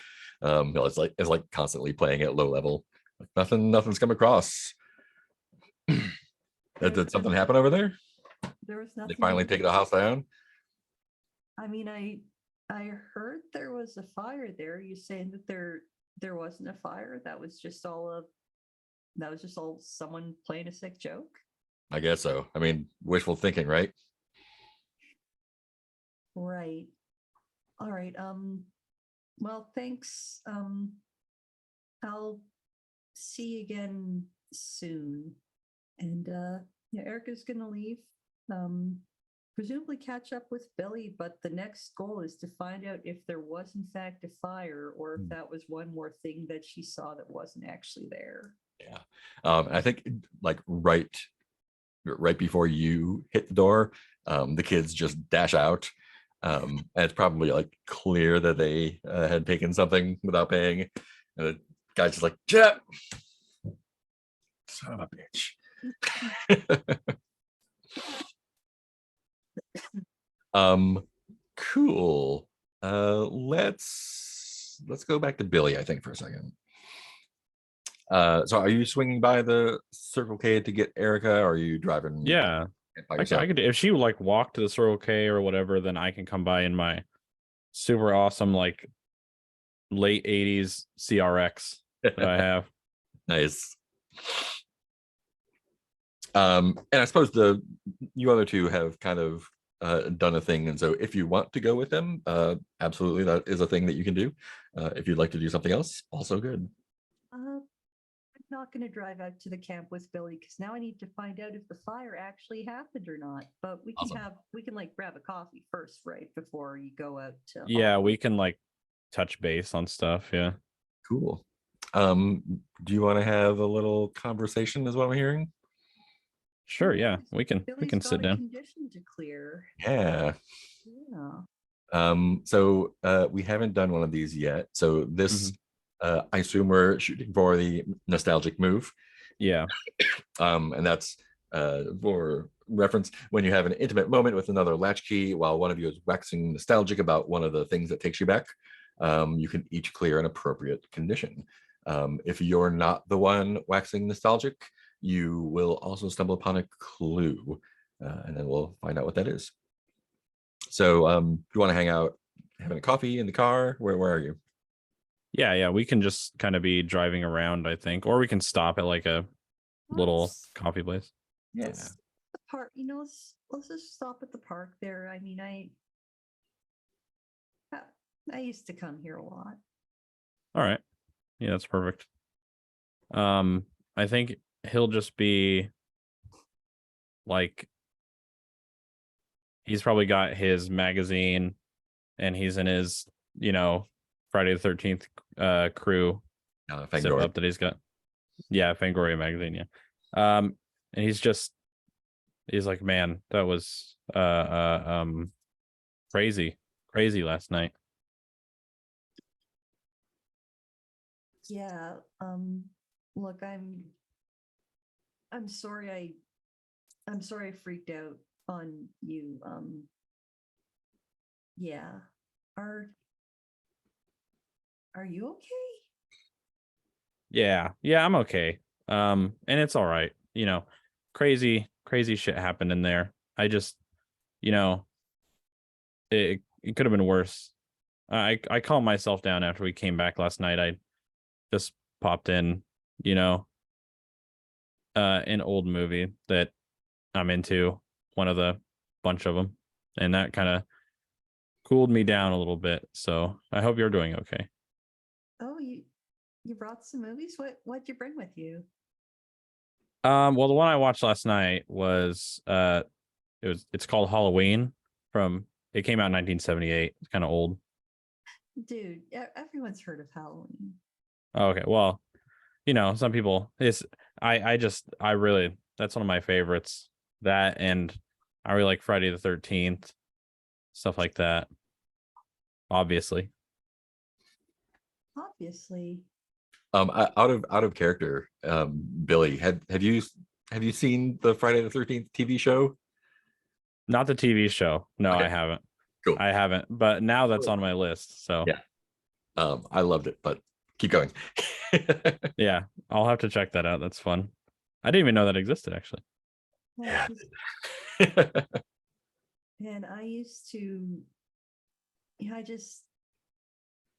It's like constantly playing at low level. Like nothing's come across. Did something happen over there? There was They nothing. finally take the house down? I mean, I heard there was a fire there. You saying that there wasn't a fire? That was just all someone playing a sick joke? I guess so. I mean, wishful thinking, right? Right. All right. Well, thanks. I'll see you again soon. And yeah, Erica's gonna leave. Presumably catch up with Billy, but the next goal is to find out if there was in fact a fire or if that was one more thing that she saw that wasn't actually there. Yeah. I think like right before you hit the door, the kids just dash out. And it's probably like clear that they had taken something without paying. And the guy's just like, Jet, son of a bitch. Cool. Let's go back to Billy, I think, for a second. So are you swinging by the Circle K to get Erica, or are you driving? Yeah. by I yourself? could, if she like walked to the Circle K or whatever, then I can come by in my super awesome like late 80s CRX that I have. Nice. And I suppose you other two have kind of done a thing, and so if you want to go with them, absolutely, that is a thing that you can do. If you'd like to do something else, also good. I'm not going to drive out to the camp with Billy because now I need to find out if the fire actually happened or not. But we can Awesome. we can like grab a coffee first, right, before you go out to. Yeah, we can like touch base on stuff. Yeah. Cool. Do you want to have a little conversation, is what I'm hearing? Sure. Yeah. We can Billy's sit got a down. condition to clear. Yeah. Yeah. So we haven't done one of these yet. So this, I assume we're shooting for the nostalgic move. Yeah. And that's for reference, when you have an intimate moment with another latchkey while one of you is waxing nostalgic about one of the things that takes you back, you can each clear an appropriate condition. If you're not the one waxing nostalgic, you will also stumble upon a clue, and then we'll find out what that is. So if you want to hang out having a coffee in the car, where are you? Yeah. We can just kind of be driving around, I think, or we can stop at like a little coffee place. Yeah. The park, let's just stop at the park there. I mean, I used to come here a lot. All right. Yeah, that's perfect. I think he'll just be like, he's probably got his magazine and he's in his, Friday the 13th crew zip Fangoria. up that he's got. Yeah, Fangoria magazine, yeah. And he's like, man, that was crazy last night. Yeah. Look, I'm sorry I freaked out on you. Yeah. Are you okay? Yeah, I'm okay. And it's all right. Crazy shit happened in there. I just, it could have been worse. I calmed myself down after we came back last night. I just popped in, an old movie that I'm into, one of the bunch of them, and that kind of cooled me down a little bit. So I hope you're doing okay. Oh, you brought some movies? What'd you bring with you? Well, the one I watched last night was it's called Halloween. It came out in 1978. It's kind of old. Dude, everyone's heard of Halloween. Oh, okay. Well, some people I really, that's one of my favorites. That, and I really like Friday the 13th, stuff like that. Obviously. Obviously. Out of character, Billy, have you seen the Friday the 13th TV show? Not the TV show. No, Okay, I haven't. cool. I haven't. But now that's on my list. So Yeah. I loved it, but keep going. yeah, I'll have to check that out. That's fun. I didn't even know that existed, actually. Yeah, and I used to, yeah,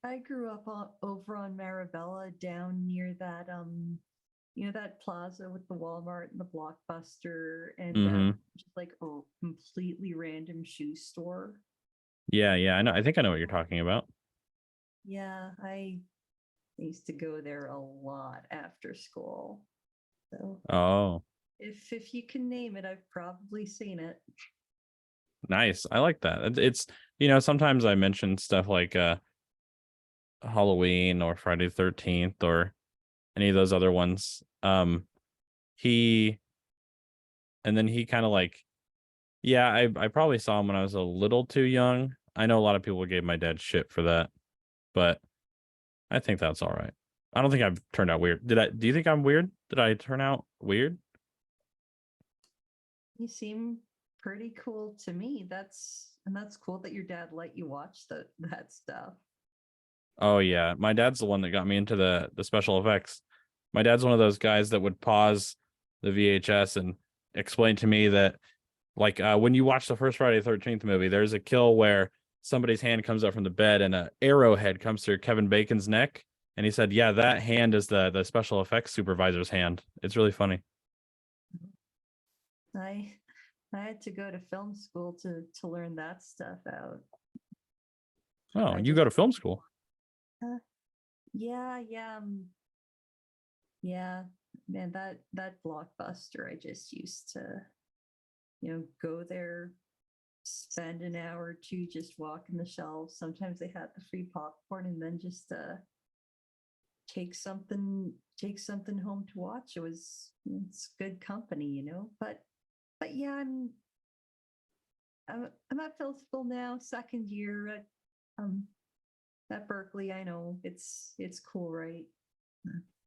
I grew up over on Marabella down near that, that plaza with the Walmart and the Blockbuster and Mm-hmm. just like a completely random shoe store. Yeah, I know. I think I know what you're talking about. Yeah, I used to go there a lot after school. So Oh, if you can name it, I've probably seen it. nice. I like that. It's sometimes I mention stuff like Halloween or Friday the 13th or any of those other ones. He and then he kind of like, yeah, I probably saw him when I was a little too young. I know a lot of people gave my dad shit for that, but I think that's all right. I don't think I've turned out weird. Do you think I'm weird? Did I turn out weird? You seem pretty cool to me. That's cool that your dad let you watch that stuff. Oh yeah, my dad's the one that got me into the special effects. My dad's one of those guys that would pause the VHS and explain to me that, like, when you watch the first Friday the 13th movie, there's a kill where somebody's hand comes up from the bed and an arrowhead comes through Kevin Bacon's neck, and he said, "Yeah, that hand is the special effects supervisor's hand." It's really funny. I I had to go to film school to learn that stuff out. Oh, I you go just to film school? yeah, yeah, man, that Blockbuster, I just used to, go there, spend an hour or two just walking the shelves. Sometimes they had the free popcorn and then just take something home to watch. It's good company. But yeah, I'm at film school now, second year at Berkeley. I know it's cool, right?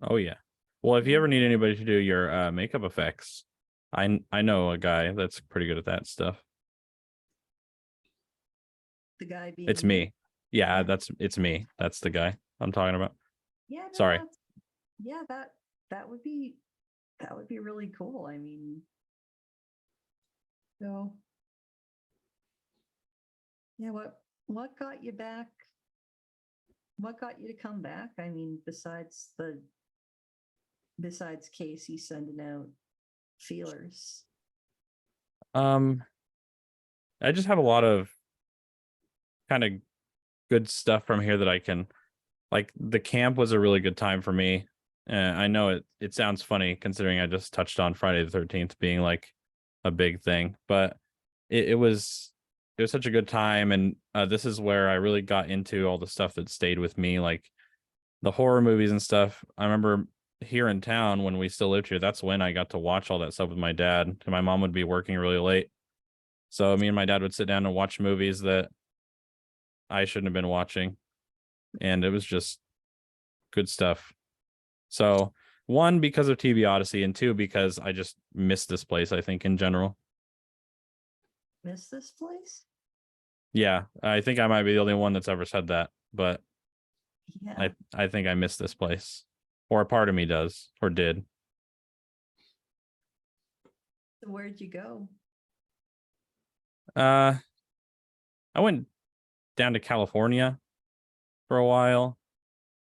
Oh yeah. Well, if you ever need anybody to do your makeup effects, I know a guy that's pretty good at that stuff. The guy being It's you. me. Yeah, Yeah. it's me. That's the guy I'm talking about. Yeah, no, Sorry. yeah, that would be really cool. I mean, so yeah, what got you back? What got you to come back? I mean, besides Casey sending out feelers. I just have a lot of kind of good stuff from here that I can, like, the camp was a really good time for me. I know it sounds funny considering I just touched on Friday the 13th being like a big thing, but it was such a good time. And this is where I really got into all the stuff that stayed with me, like the horror movies and stuff. I remember here in town when we still lived here, that's when I got to watch all that stuff with my dad. And my mom would be working really late. So me and my dad would sit down and watch movies that I shouldn't have been watching. And it was just good stuff. So, one, because of TV Odyssey, and two, because I just miss this place, I think, in general. Miss this place? Yeah, I think I might be the only one that's ever said that, but Yeah. I think I miss this place. Or a part of me does, or did. So where'd you go? I went down to California for a while.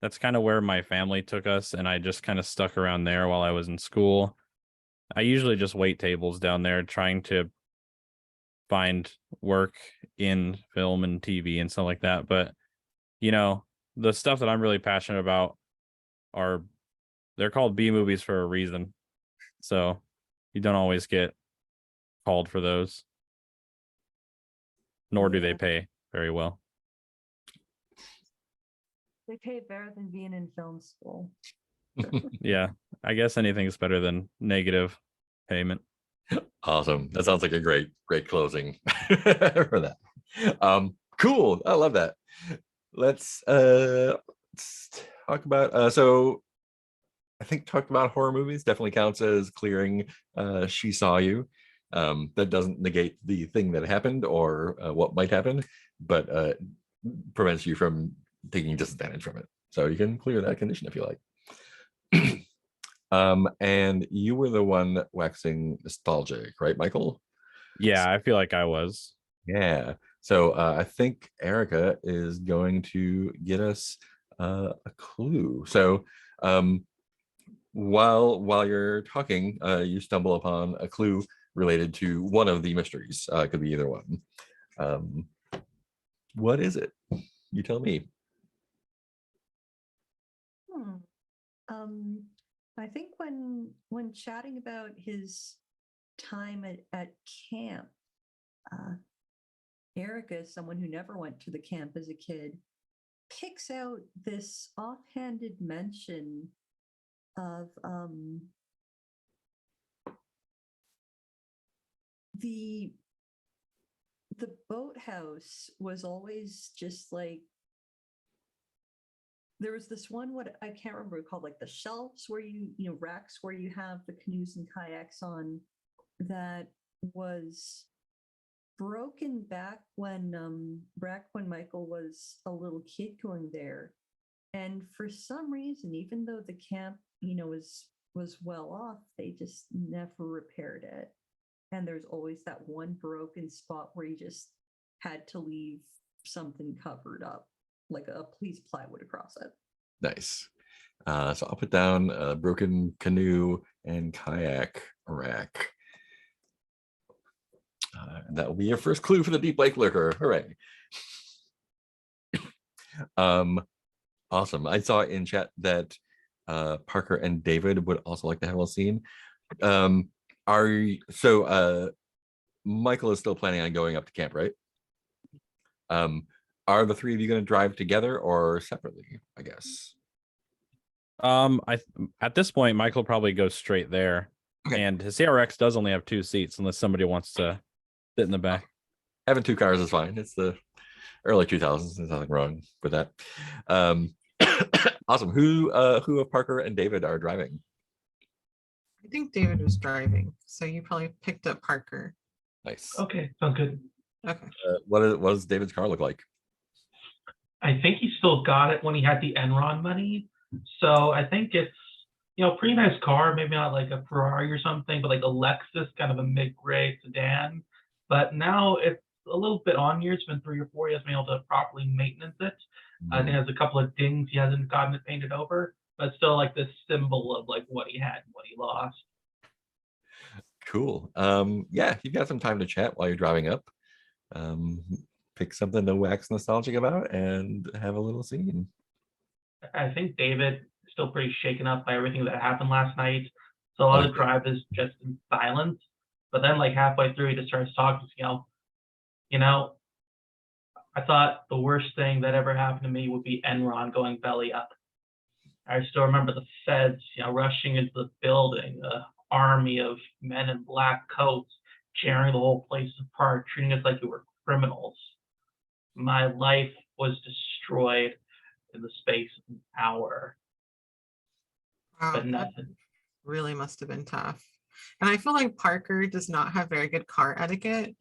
That's kind of where my family took us, and I just kind of stuck around there while I was in school. I usually just wait tables down there trying to find work in film and TV and stuff like that. But you know, the stuff that I'm really passionate about are they're called B movies for a reason. So you don't always get called for those, nor do they Yeah. pay very well. They pay better than being in film school. Yeah, I guess anything's better than negative payment. Awesome. That sounds like a great closing for that. Cool. I love that. Let's talk about so I think talked about horror movies definitely counts as clearing She Saw You. That doesn't negate the thing that happened or what might happen, but prevents you from taking disadvantage from it. So you can clear that condition if you like. And you were the one waxing nostalgic, right, Michael? Yeah, I feel like I was. Yeah. So I think Erica is going to get us a clue. So while you're talking, you stumble upon a clue related to one of the mysteries. It could be either one. What is it? You tell me. Hmm. I think when chatting about his time at camp, Erica, is someone who never went to the camp as a kid, picks out this offhanded mention of the boathouse was always just like there was this one what I can't remember called like the shelves where racks where you have the canoes and kayaks on that was broken back when Michael was a little kid going there. And for some reason, even though the camp, was well off, they just never repaired it. And there's always that one broken spot where you just had to leave something covered up, like a police plywood across it. Nice. So I'll put down a broken canoe and kayak rack. That will be your first clue for the Deep Lake Lurker. Hooray. Awesome. I saw in chat that Parker and David would also like to have a scene. Michael is still planning on going up to camp, right? Are the three of you going to drive together or separately, I guess? At this point, Michael probably goes straight there. Okay. And his CRX does only have 2 seats unless somebody wants to sit in the back. Having 2 cars is fine. It's the early 2000s. There's nothing wrong with that. Awesome. Who of Parker and David are driving? I think David was driving, so you probably picked up Parker. Nice. Okay, sounds good. Okay. What does David's car look like? I think he still got it when he had the Enron money. So I think it's, pretty nice car, maybe not like a Ferrari or something, but like a Lexus, kind of a mid-grade sedan. But now it's a little bit on years, it's been 3 or 4 years, been able to properly maintenance it. I think it has a couple of dings, he hasn't gotten it painted over, but still like this symbol of like what he had and what he lost. Cool. Yeah, you've got some time to chat while you're driving up. Pick something to wax nostalgic about and have a little scene. I think David is still pretty shaken up by everything that happened last night. So a lot of the drive is just in silence. But then like halfway through, he just starts talking, I thought the worst thing that ever happened to me would be Enron going belly up. I still remember the feds, rushing into the building, the army of men in black coats, tearing the whole place apart, treating us like we were criminals. My life was destroyed in the space of an hour. Wow, But that nothing. really must have been tough. And I feel like Parker does not have very good car etiquette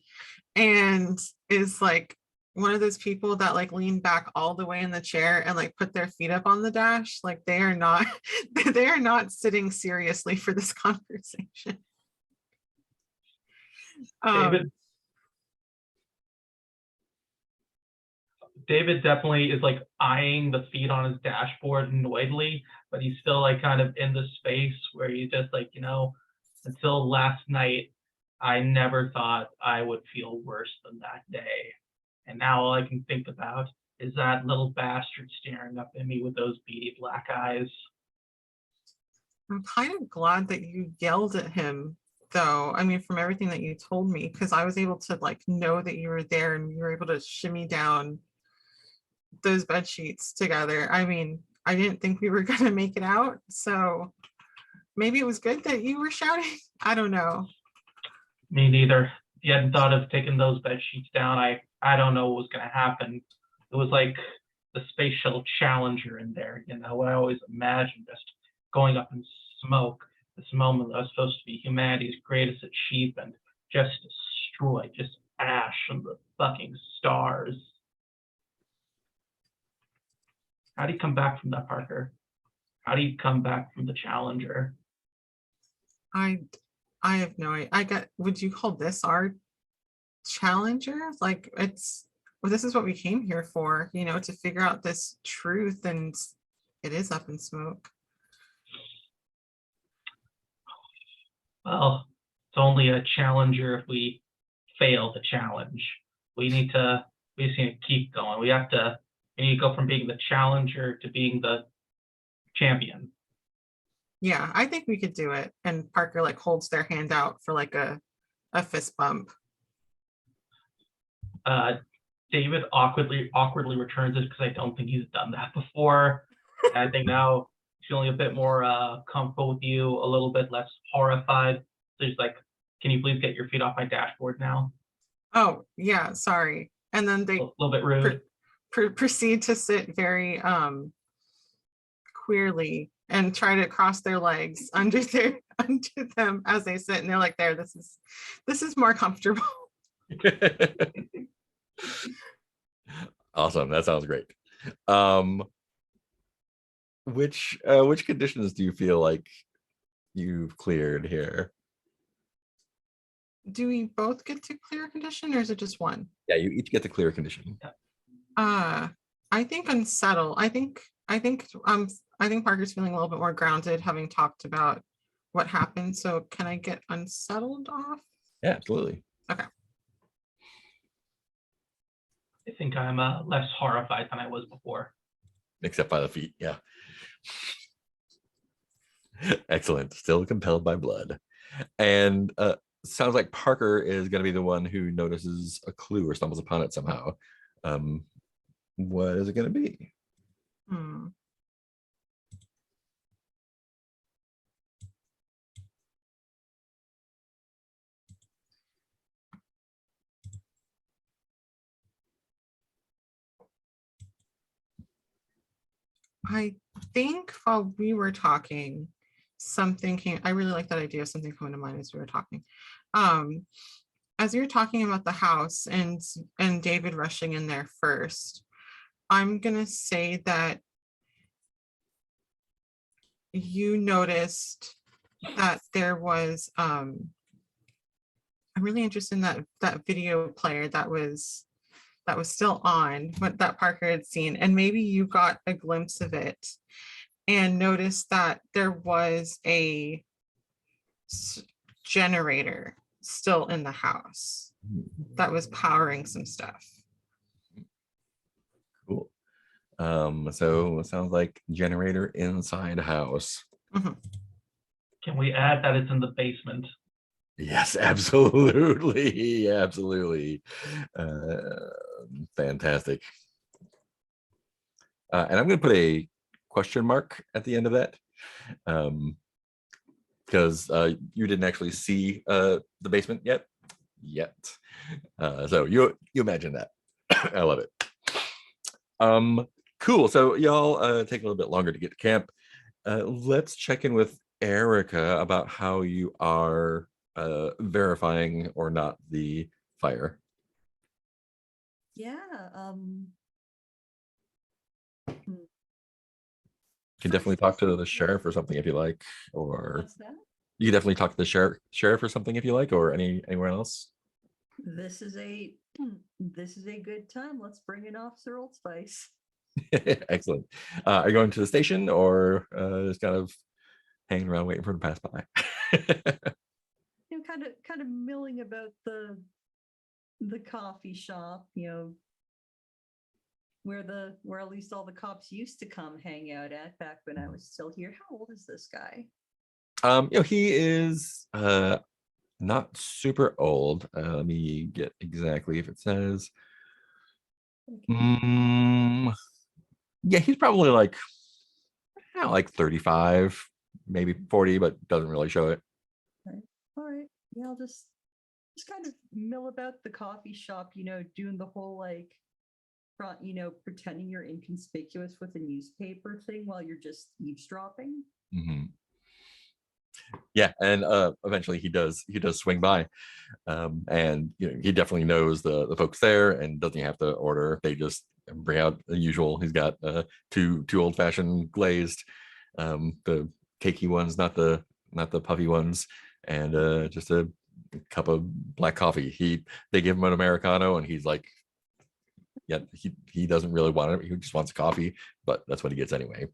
and is like one of those people that like lean back all the way in the chair and like put their feet up on the dash. Like they are not they are not sitting seriously for this conversation. David definitely is like eyeing the feet on his dashboard annoyedly, but he's still like kind of in the space where he's just like, until last night, I never thought I would feel worse than that day. And now all I can think about is that little bastard staring up at me with those beady black eyes. I'm kind of glad that you yelled at him, though. I mean, from everything that you told me, because I was able to like know that you were there and you were able to shimmy down those bed sheets together. I mean, I didn't think we were gonna make it out, so maybe it was good that you were shouting. I don't know. Me neither. If you hadn't thought of taking those bed sheets down, I don't know what was going to happen. It was like the space shuttle Challenger in there. You know, what I always imagined, just going up in smoke. This moment that was supposed to be humanity's greatest achievement, just destroyed, just ash from the fucking stars. How do you come back from that, Parker? How do you come back from the Challenger? I have no idea. Would you call this our challenger? Like well, this is what we came here for, you know, to figure out this truth, and it is up in smoke. Well, it's only a challenger if we fail the challenge. We just need to keep going. We need to go from being the challenger to being the champion. Yeah, I think we could do it. And Parker like holds their hand out for like a fist bump. David awkwardly returns it because I don't think he's done that before. And I think now he's feeling a bit more comfortable with you, a little bit less horrified. So he's like, "Can you please get your feet off my dashboard now?" Oh yeah, sorry. And then they A little bit rude. proceed to sit very queerly and try to cross their legs under them as they sit, and they're like, "There, this is more comfortable." Awesome. That sounds great. Which conditions do you feel like you've cleared here? Do we both get to clear a condition, or is it just one? Yeah, you each get the clear condition. I think unsettle. I think Parker's feeling a little bit more grounded, having talked about what happened. So can I get unsettled off? Yeah, absolutely. Okay. I think I'm less horrified than I was before. Except by the feet. Yeah. Excellent. Still compelled by blood. And sounds like Parker is going to be the one who notices a clue or stumbles upon it somehow. What is it going to be? I think while we were talking, something came. I really like that idea of something coming to mind as we were talking. As you were talking about the house and David rushing in there first, I'm gonna say that you noticed that there was I'm really interested in that video player that was still on, but that Parker had seen, and maybe you got a glimpse of it and noticed that there was a generator still in the house that was powering some stuff. Cool. So it sounds like generator inside house. Mhm. Can we add that it's in the basement? Yes, absolutely. Absolutely. Fantastic. And I'm going to put a question mark at the end of that, because you didn't actually see the basement yet. So you imagine that. I love it. Cool. So y'all take a little bit longer to get to camp. Let's check in with Erica about how you are verifying or not the fire. Yeah. You can definitely talk to the sheriff or something if you like, or What's that? you can definitely talk to the sheriff or something if you like, or anyone else. This is a good time. Let's bring in Officer Old Spice. Excellent. Are you going to the station or just kind of hanging around waiting for him to pass by? kind of milling about the coffee shop, where at least all the cops used to come hang out at back when I was still here. How old is this guy? He is not super old. Let me get exactly if it says. Yeah, he's probably like 35, maybe 40, but doesn't really show it. All right. Yeah, I'll just kind of mill about the coffee shop, doing the whole like front, pretending you're inconspicuous with a newspaper thing while you're just eavesdropping. Mhm. Yeah, and eventually he does swing by, and he definitely knows the folks there and doesn't have to order. They just bring out the usual. He's got two old-fashioned glazed, the cakey ones, not the puffy ones, and just a cup of black coffee. They give him an Americano and he's like, yeah, he doesn't really want it. He just wants a coffee, but that's what he gets anyway.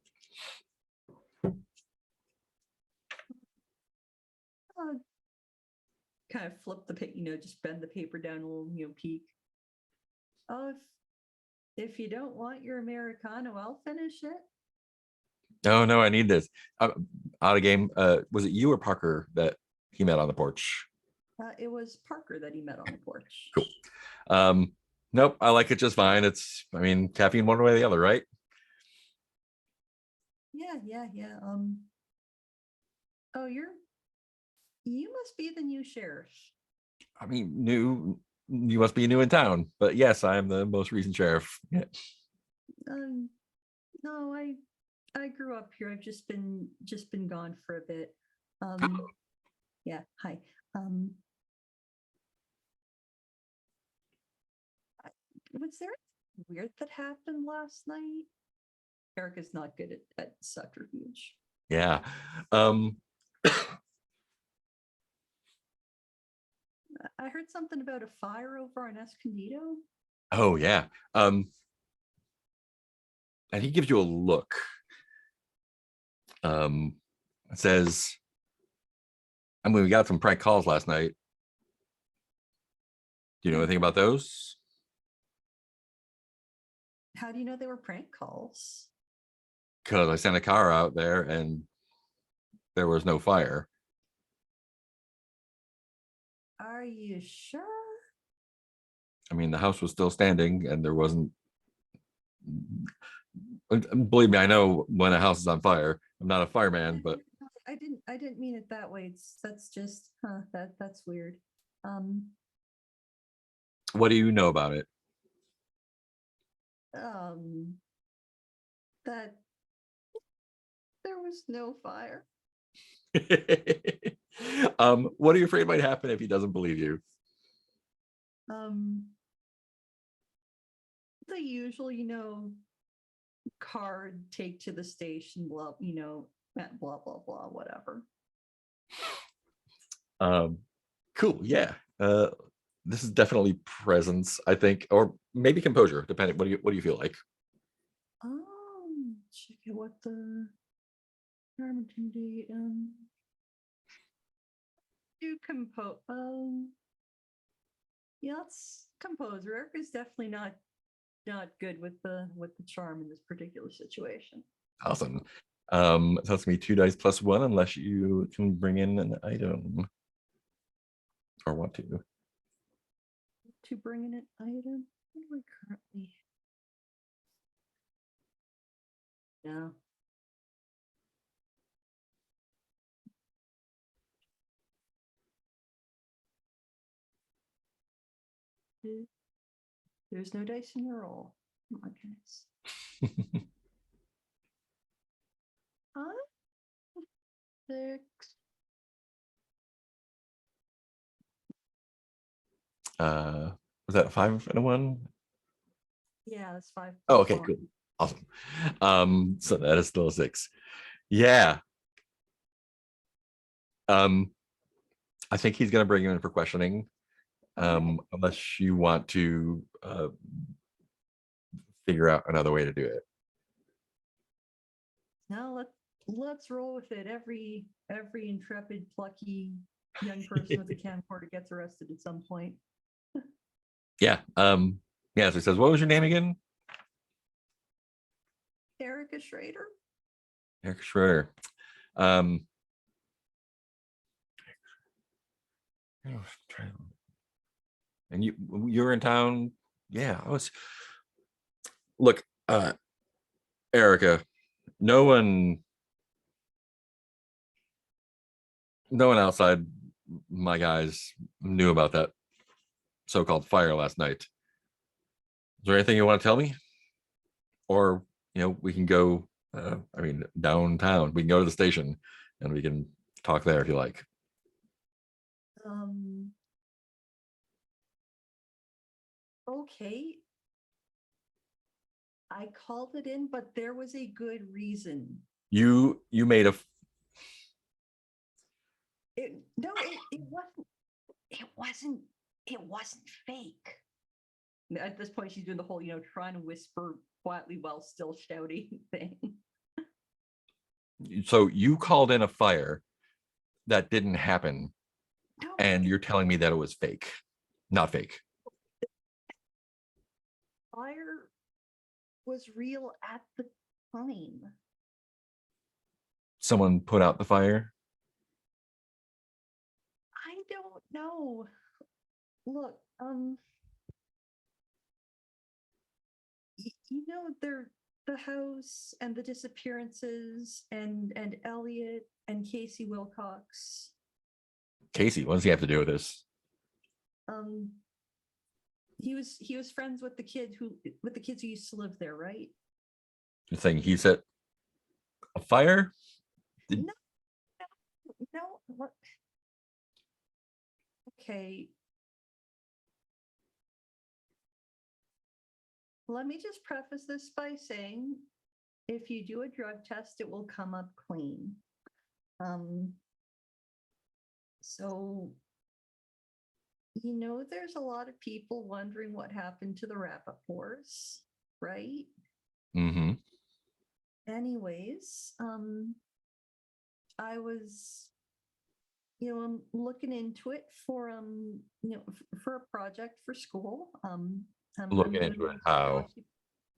Kind of flip the paper, just bend the paper down a little, peek. Oh, if you don't want your Americano, I'll finish it. No, I need this. Out of game. Was it you or Parker that he met on the porch? It was Parker that he met on the porch. Cool. Nope, I like it just fine. Caffeine one way or the other, right? Yeah. Oh, you must be the new sheriff. New. You must be new in town, but yes, I am the most recent sheriff. Yeah. No, I grew up here. I've just been gone for a bit. Yeah. Hi. Was there anything weird that happened last night? Erica's not good at subterfuge. Yeah. I heard something about a fire over on Escondido. Oh yeah. And he gives you a look. It says, we got some prank calls last night. Do you know anything about those? How do you know they were prank calls? Because I sent a car out there and there was no fire. Are you sure? The house was still standing and there wasn't. Believe me, I know when a house is on fire. I'm not a fireman, but I didn't mean it that way. That's just that's weird. What do you know about it? That there was no fire. What are you afraid might happen if he doesn't believe you? The usual, card, take to the station, blah, blah, blah, blah, whatever. Cool. Yeah. This is definitely presence, I think, or maybe composure, depending. What do you feel like? Check out what the intimidate. Do compose. Yeah, it's composer. Erica's definitely not good with the charm in this particular situation. Awesome. So that's gonna be 2 dice plus 1, unless you can bring in an item or want to. To bring in an item. What do we currently? No. There's no dice in your roll. Oh my goodness. 6. Was that 5 and a 1? Yeah, that's 5. Oh, okay, cool. Awesome. So that is still a 6. Yeah. I think he's gonna bring you in for questioning. Unless you want to figure out another way to do it. No, let's roll with it. Every intrepid, plucky young person with a camcorder gets arrested at some point. Yeah. Yeah. So he says, what was your name again? Erica Schrader. Eric Schroeder. And you're in town. Yeah, I was. Look, Erica, no one outside my guys knew about that so-called fire last night. Is there anything you want to tell me? Or, we can go, downtown. We can go to the station and we can talk there if you like. Okay. I called it in, but there was a good reason. You made a It wasn't fake. At this point, she's doing the whole, trying to whisper quietly while still shouting thing. So you called in a fire that didn't happen, No, and you're telling me that it was fake, not fake. fire was real at the time. Someone put out the fire. I don't know. Look, the house and the disappearances and Elliot and Casey Wilcox. Casey, what does he have to do with this? He was friends with the kids who used to live there, right? You're saying he set a fire? No. What? Okay. Let me just preface this by saying, if you do a drug test, it will come up clean. So, there's a lot of people wondering what happened to the Rappaports, right? Mm-hmm. Anyways, I was, I'm looking into it for, for a project for school. Looking into it, how?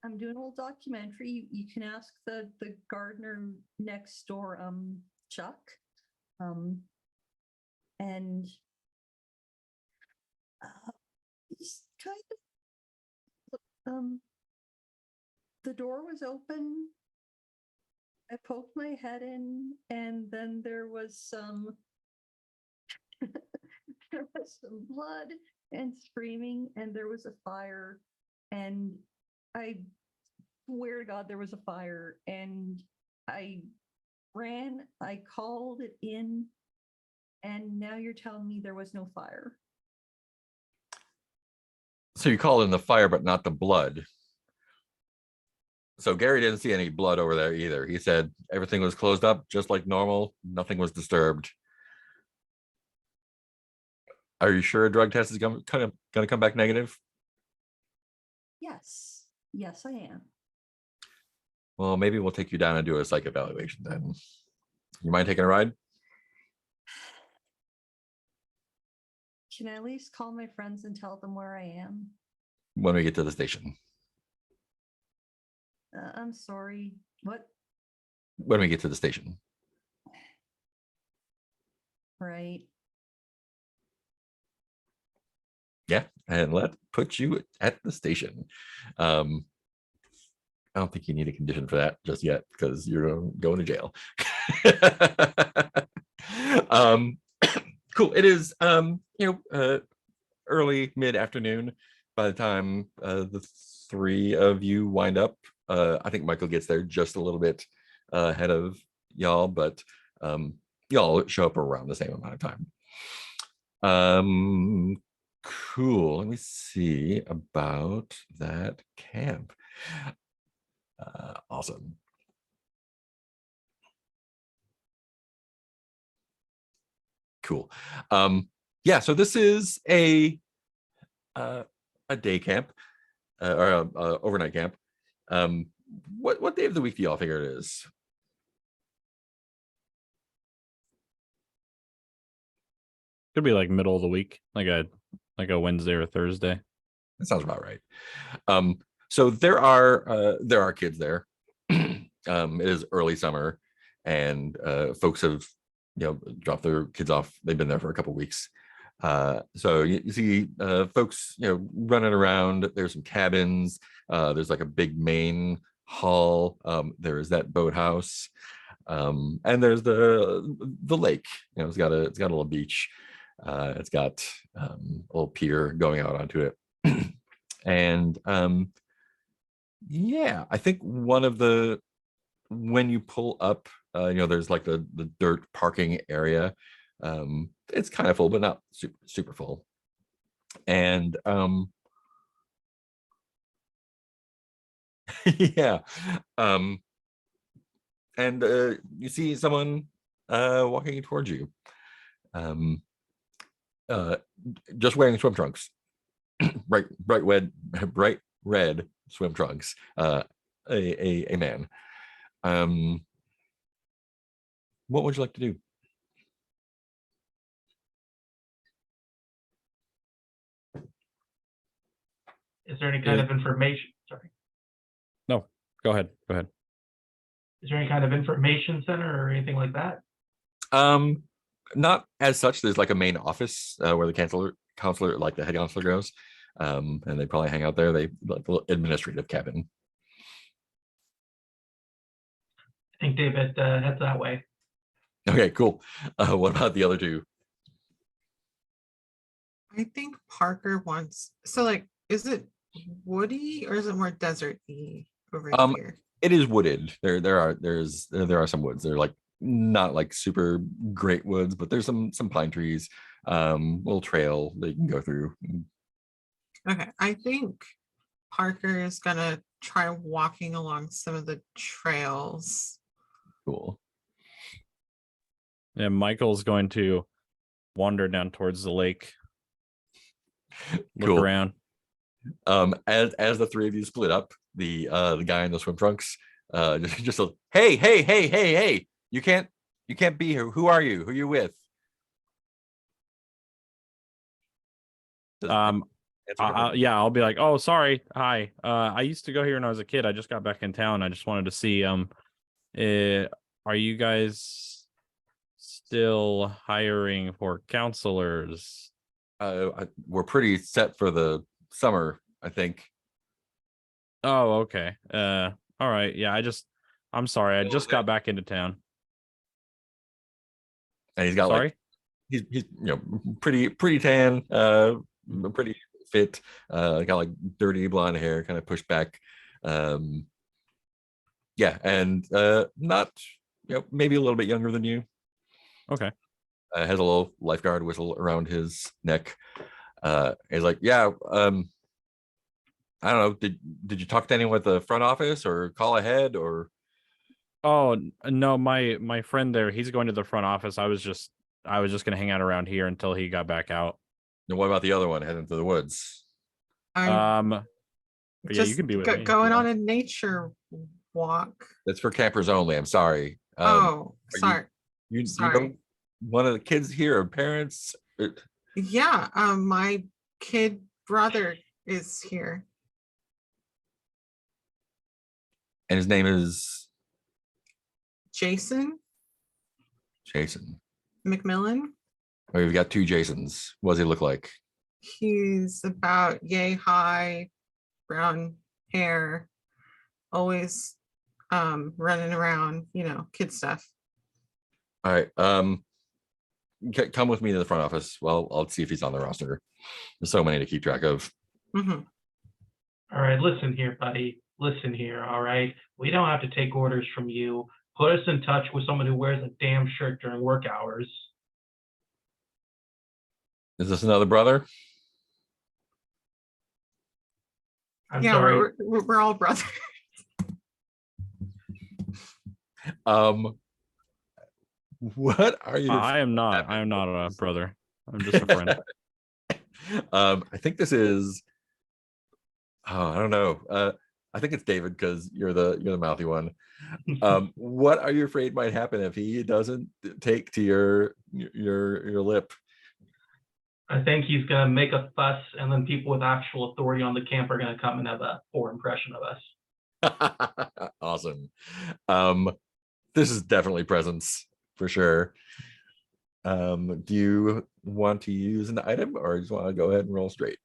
I'm doing a little documentary. You can ask the gardener next door, Chuck, and just kind of the door was open. I poked my head in, and then there was some blood and screaming, and there was a fire, and I swear to God there was a fire, and I ran, I called it in, and now you're telling me there was no fire. So you called in the fire, but not the blood. So Gary didn't see any blood over there either. He said everything was closed up just like normal. Nothing was disturbed. Are you sure a drug test is going to come back negative? Yes, I am. Well, maybe we'll take you down and do a psych evaluation then. You mind taking a ride? Can I at least call my friends and tell them where I am? When we get to the station. I'm sorry. What? When we get to the station. Right. Yeah, and let's put you at the station. I don't think you need a condition for that just yet because you're going to jail. Cool. It is early mid-afternoon by the time the three of you wind up. I think Michael gets there just a little bit ahead of y'all, but y'all show up around the same amount of time. Cool. Let me see about that camp. Awesome. Cool. Yeah, so this is a day camp or a overnight camp. What day of the week do y'all figure it is? Could be like middle of the week, like a Wednesday or Thursday. That sounds about right. So there are kids there. It is early summer, and folks have dropped their kids off. They've been there for a couple weeks. So you see folks running around. There's some cabins. There's like a big main hall. There is that boathouse, and there's the lake. It's got a little beach. It's got a little pier going out onto it. And yeah, I think when you pull up, there's like the dirt parking area. It's kind of full, but not super full. And yeah, and you see someone walking towards you, just wearing swim trunks. bright red swim trunks. A man. What would you like to do? Is there any kind of information? Sorry. No, go ahead. Is there any kind of information center or anything like that? Not as such. There's like a main office where the counselor, like the head counselor goes, and they probably hang out there. They like a little administrative cabin. I think David heads that way. Okay, cool. What about the other two? I think Parker wants. So, like, is it woody or is it more desert-y over here? It is wooded. There are some woods. They're like not like super great woods, but there's some pine trees, little trail that you can go through. Okay, I think Parker is gonna try walking along some of the trails. Cool. Yeah, Michael's going to wander down towards the lake. Look Cool. around. As the three of you split up, the guy in the swim trunks just a, hey, you can't be here. Who are you? Who are you with? Yeah, I'll be like, oh, sorry, hi. I used to go here when I was a kid. I just got back in town. I just wanted to see. Are you guys still hiring for counselors? We're pretty set for the summer, I think. Oh, okay. All right. Yeah, I'm sorry. I just got back into town. And he's got Sorry? like he's pretty tan, pretty fit, got like dirty blonde hair, kind of pushed back. Yeah, and not maybe a little bit younger than you. Okay. Has a little lifeguard whistle around his neck. He's like, yeah, I don't know. Did you talk to anyone at the front office or call ahead or? Oh no, my friend there, he's going to the front office. I was just gonna hang out around here until he got back out. And what about the other one heading to the woods? I'm Yeah, you just can be with me. going on a nature walk. That's for campers only. I'm sorry. Oh, sorry. You Sorry. know one of the kids here or parents? Yeah, my kid brother is here. And his name is Jason Jason. McMillan. Oh, we've got two Jasons. What does he look like? He's about yay high, brown hair, always running around, kid stuff. All right. Come with me to the front office. Well, I'll see if he's on the roster. There's so many to keep track of. Mm-hmm. All right, listen here, buddy. Listen here, all right? We don't have to take orders from you. Put us in touch with someone who wears a damn shirt during work hours. Is this another brother? I'm Yeah, sorry. we're all brothers. What are you? I am not a brother. I'm just a friend. I think this is. Oh, I don't know. I think it's David because you're the mouthy one. What are you afraid might happen if he doesn't take to your lip? I think he's gonna make a fuss, and then people with actual authority on the camp are gonna come and have a poor impression of us. Awesome. This is definitely presence for sure. Do you want to use an item or just want to go ahead and roll straight?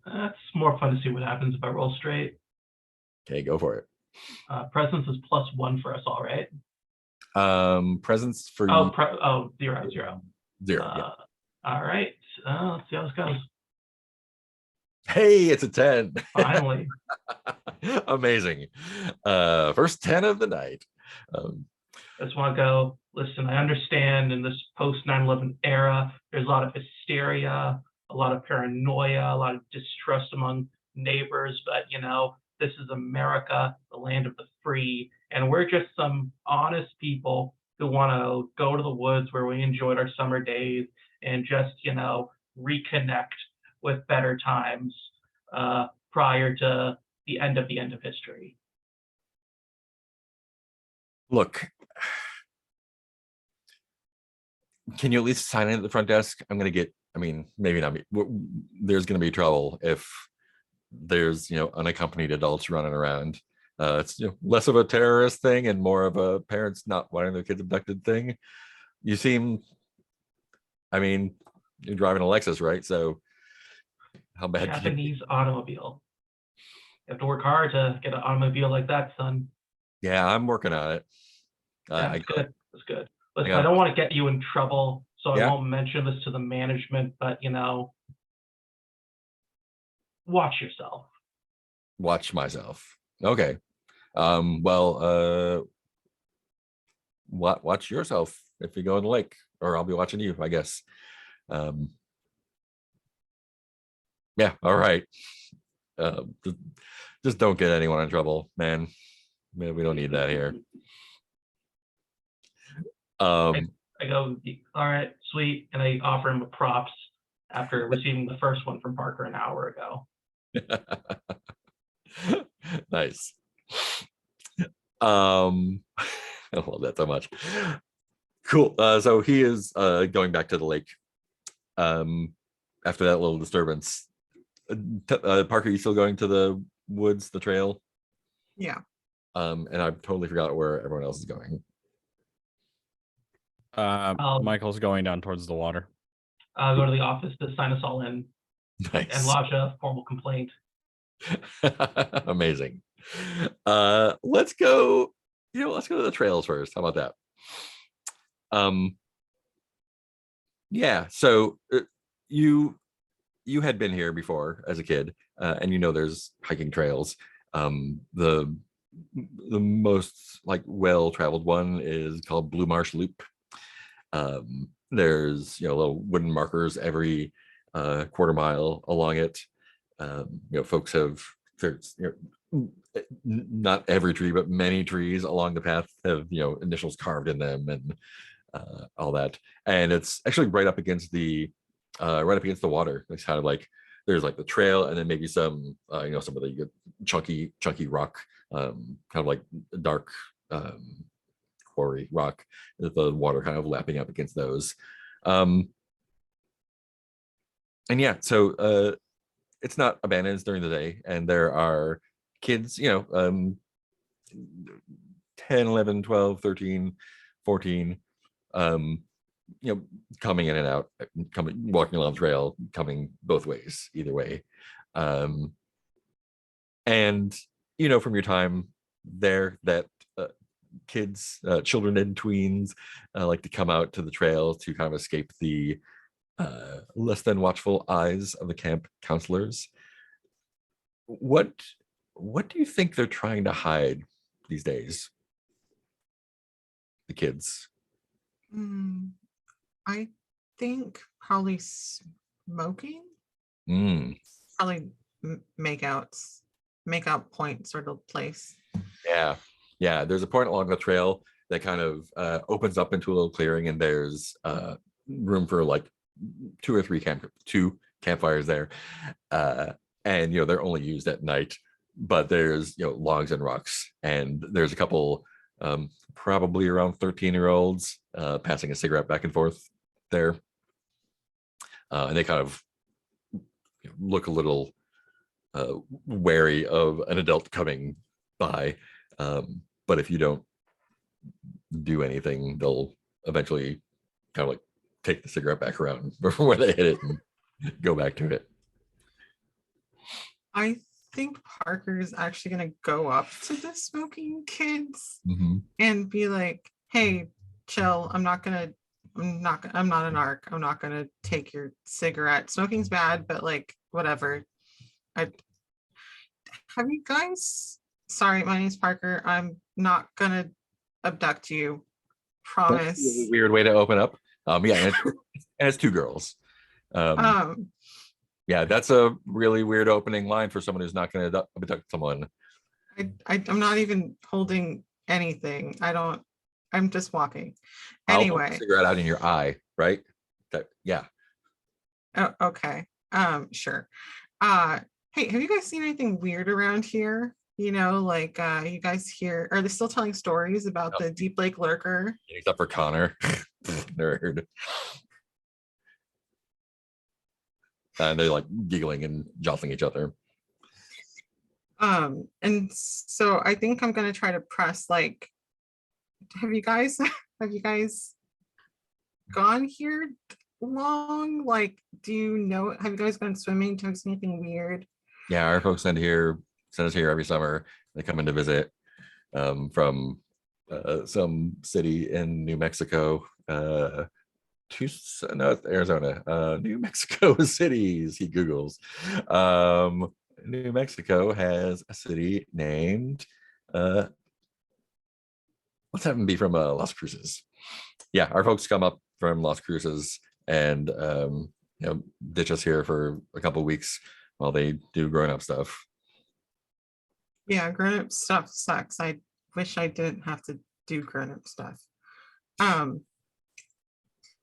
It's more fun to see what happens if I roll straight. Okay, go for it. Presence is +1 for us all, right? Presence for Oh, you. 0, 0. 0. Yeah. All right. Let's see how this goes. Hey, it's a 10. Finally. Amazing. First 10 of the night. I just want to go, listen, I understand in this post 9/11 era, there's a lot of hysteria, a lot of paranoia, a lot of distrust among neighbors, but this is America, the land of the free, and we're just some honest people who want to go to the woods where we enjoyed our summer days and just, reconnect with better times prior to the end of history. Look, can you at least sign in at the front desk? I'm going to get, maybe not me. There's going to be trouble if there's, unaccompanied adults running around. It's less of a terrorist thing and more of a parents not wanting their kids abducted thing. You seem, you're driving a Lexus, right? So how bad can you Japanese automobile. You have to work hard to get an automobile like that, son. Yeah, I'm working on it. That's good. That's good. Listen, got- I don't want to get you in trouble, so Yeah. I won't mention this to the management, but watch yourself. Watch myself. Okay. Well, watch yourself if you go in the lake, or I'll be watching you, I guess. Yeah, all right. Just don't get anyone in trouble, man. We don't need that here. I go, all right, sweet, and I offer him props after receiving the first one from Parker an hour ago. Nice. I love that so much. Cool. So he is going back to the lake after that little disturbance. Parker, you still going to the woods, the trail? Yeah. And I totally forgot where everyone else is going. Michael's going down towards the water. I'll go to the office to sign us all in and Nice. lodge a formal complaint. Amazing. Let's go. Let's go to the trails first. How about that? Yeah. So you had been here before as a kid, and there's hiking trails. The most well-traveled one is called Blue Marsh Loop. There's little wooden markers every quarter mile along it. Folks have, there's not every tree, but many trees along the path have initials carved in them and all that. And it's actually right up against the water. It's kind of like there's the trail and then maybe some some of the chunky rock, kind of like dark quarry rock, the water kind of lapping up against those. And yeah, so it's not abandoned during the day, and there are kids 10, 11, 12, 13, 14 coming in and out, walking along the trail, coming both ways, either way. And from your time there that kids, children and tweens like to come out to the trail to kind of escape the less than watchful eyes of the camp counselors. What do you think they're trying to hide these days, the kids? I think probably smoking. Probably make out point sort of place. Yeah, there's a point along the trail that kind of opens up into a little clearing, and there's room for 2 or 3 campfires there, and they're only used at night, but there's logs and rocks, and there's a couple probably around 13-year-olds passing a cigarette back and forth there. and they kind of look a little wary of an adult coming by. But if you don't do anything, they'll eventually kind of like take the cigarette back around from where they hit it and go back to it. I think Parker is actually going to go up to the smoking kids and be like, "Hey, chill. I'm not an narc. I'm not going to take your cigarette. Smoking's bad, but like, whatever. Have you guys, sorry, my name's Parker. I'm not going to abduct you. Promise." That's a really weird way to open up. Yeah, and it's two girls. Yeah, that's a really weird opening line for someone who's not going to abduct someone. I'm not even holding anything. I'm just walking. I'll Anyway. put the cigarette out in your eye, right? Yeah. Oh, okay. Sure. Hey, have you guys seen anything weird around here? You guys here, are they still telling stories about the Deep Lake Lurker? Except for Connor. Nerd. And they're like giggling and jostling each other. And so I think I'm gonna try to press like, have you guys gone here long? Like, have you guys gone swimming? Do you see anything weird? Yeah, our folks send us here every summer. They come in to visit from some city in New Mexico. Arizona, New Mexico cities. He Googles. New Mexico has a city named let's have him be from Las Cruces. Yeah, our folks come up from Las Cruces and ditch us here for a couple of weeks while they do grown-up stuff. Yeah, grown-up stuff sucks. I wish I didn't have to do grown-up stuff.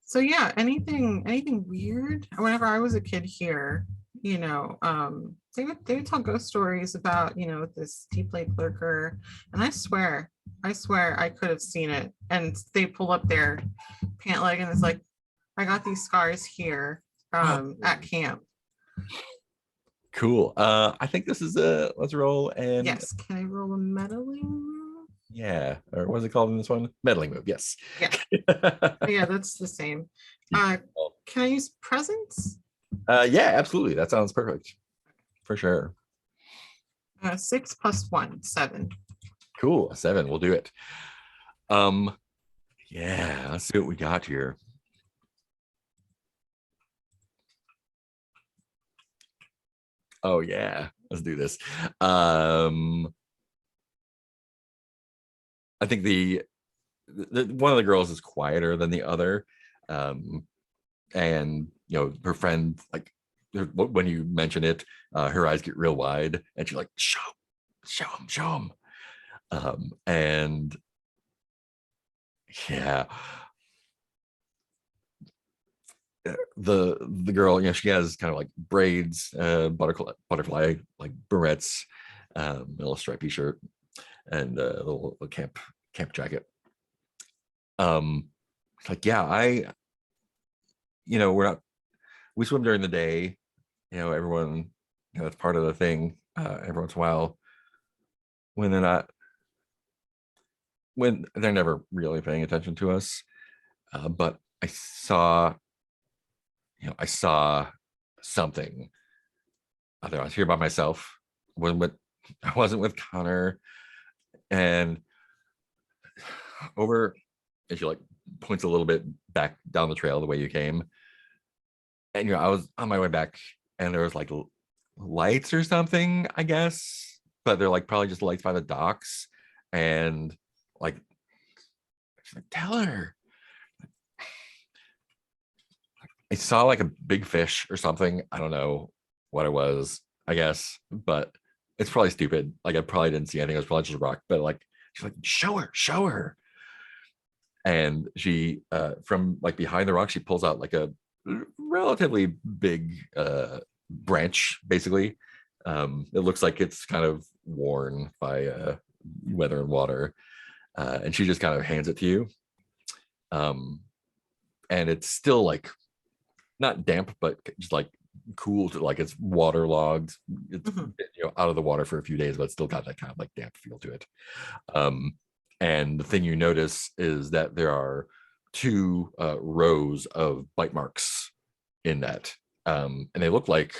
So yeah, anything weird? Whenever I was a kid here, they would tell ghost stories about, this Deep Lake Lurker, and I swear I could have seen it. And they pull up their pant leg and it's like, I got these scars here at camp. Cool. I think this is let's roll and yes. Can I roll a meddling? Yeah, or what is it called in this one? Meddling move, yes. Yeah. Yeah, that's the same. Can I use presence? Yeah, absolutely. That sounds perfect. For sure. 6 + 1, 7. Cool. 7, we'll do it. Yeah, let's see what we got here. Oh yeah, let's do this. I think the one of the girls is quieter than the other, and her friend, like when you mention it, her eyes get real wide, and she's like, show him, and yeah, the girl, she has kind of like braids, butterfly like barrettes, a little stripy shirt, and a little camp jacket. It's like, yeah, we swim during the day, everyone, that's part of the thing. Every once in a while, when they're never really paying attention to us, but I saw something. I was here by myself. I wasn't with Connor. And she like points a little bit back down the trail the way you came. And I was on my way back, and there was like lights or something, I guess, but they're like probably just lights by the docks. And like, she's like, tell her. I saw like a big fish or something. I don't know what it was, I guess, but it's probably stupid. Like, I probably didn't see anything. It was probably just a rock, but like, she's like, show her. And she, from like behind the rock, she pulls out like a relatively big branch, basically. It looks like it's kind of worn by weather and water. And she just kind of hands it to you. And it's still like not damp, but just like cool to like it's waterlogged. It's Mhm. out of the water for a few days, but it's still got that kind of like damp feel to it. And the thing you notice is that there are two rows of bite marks in that, and they look like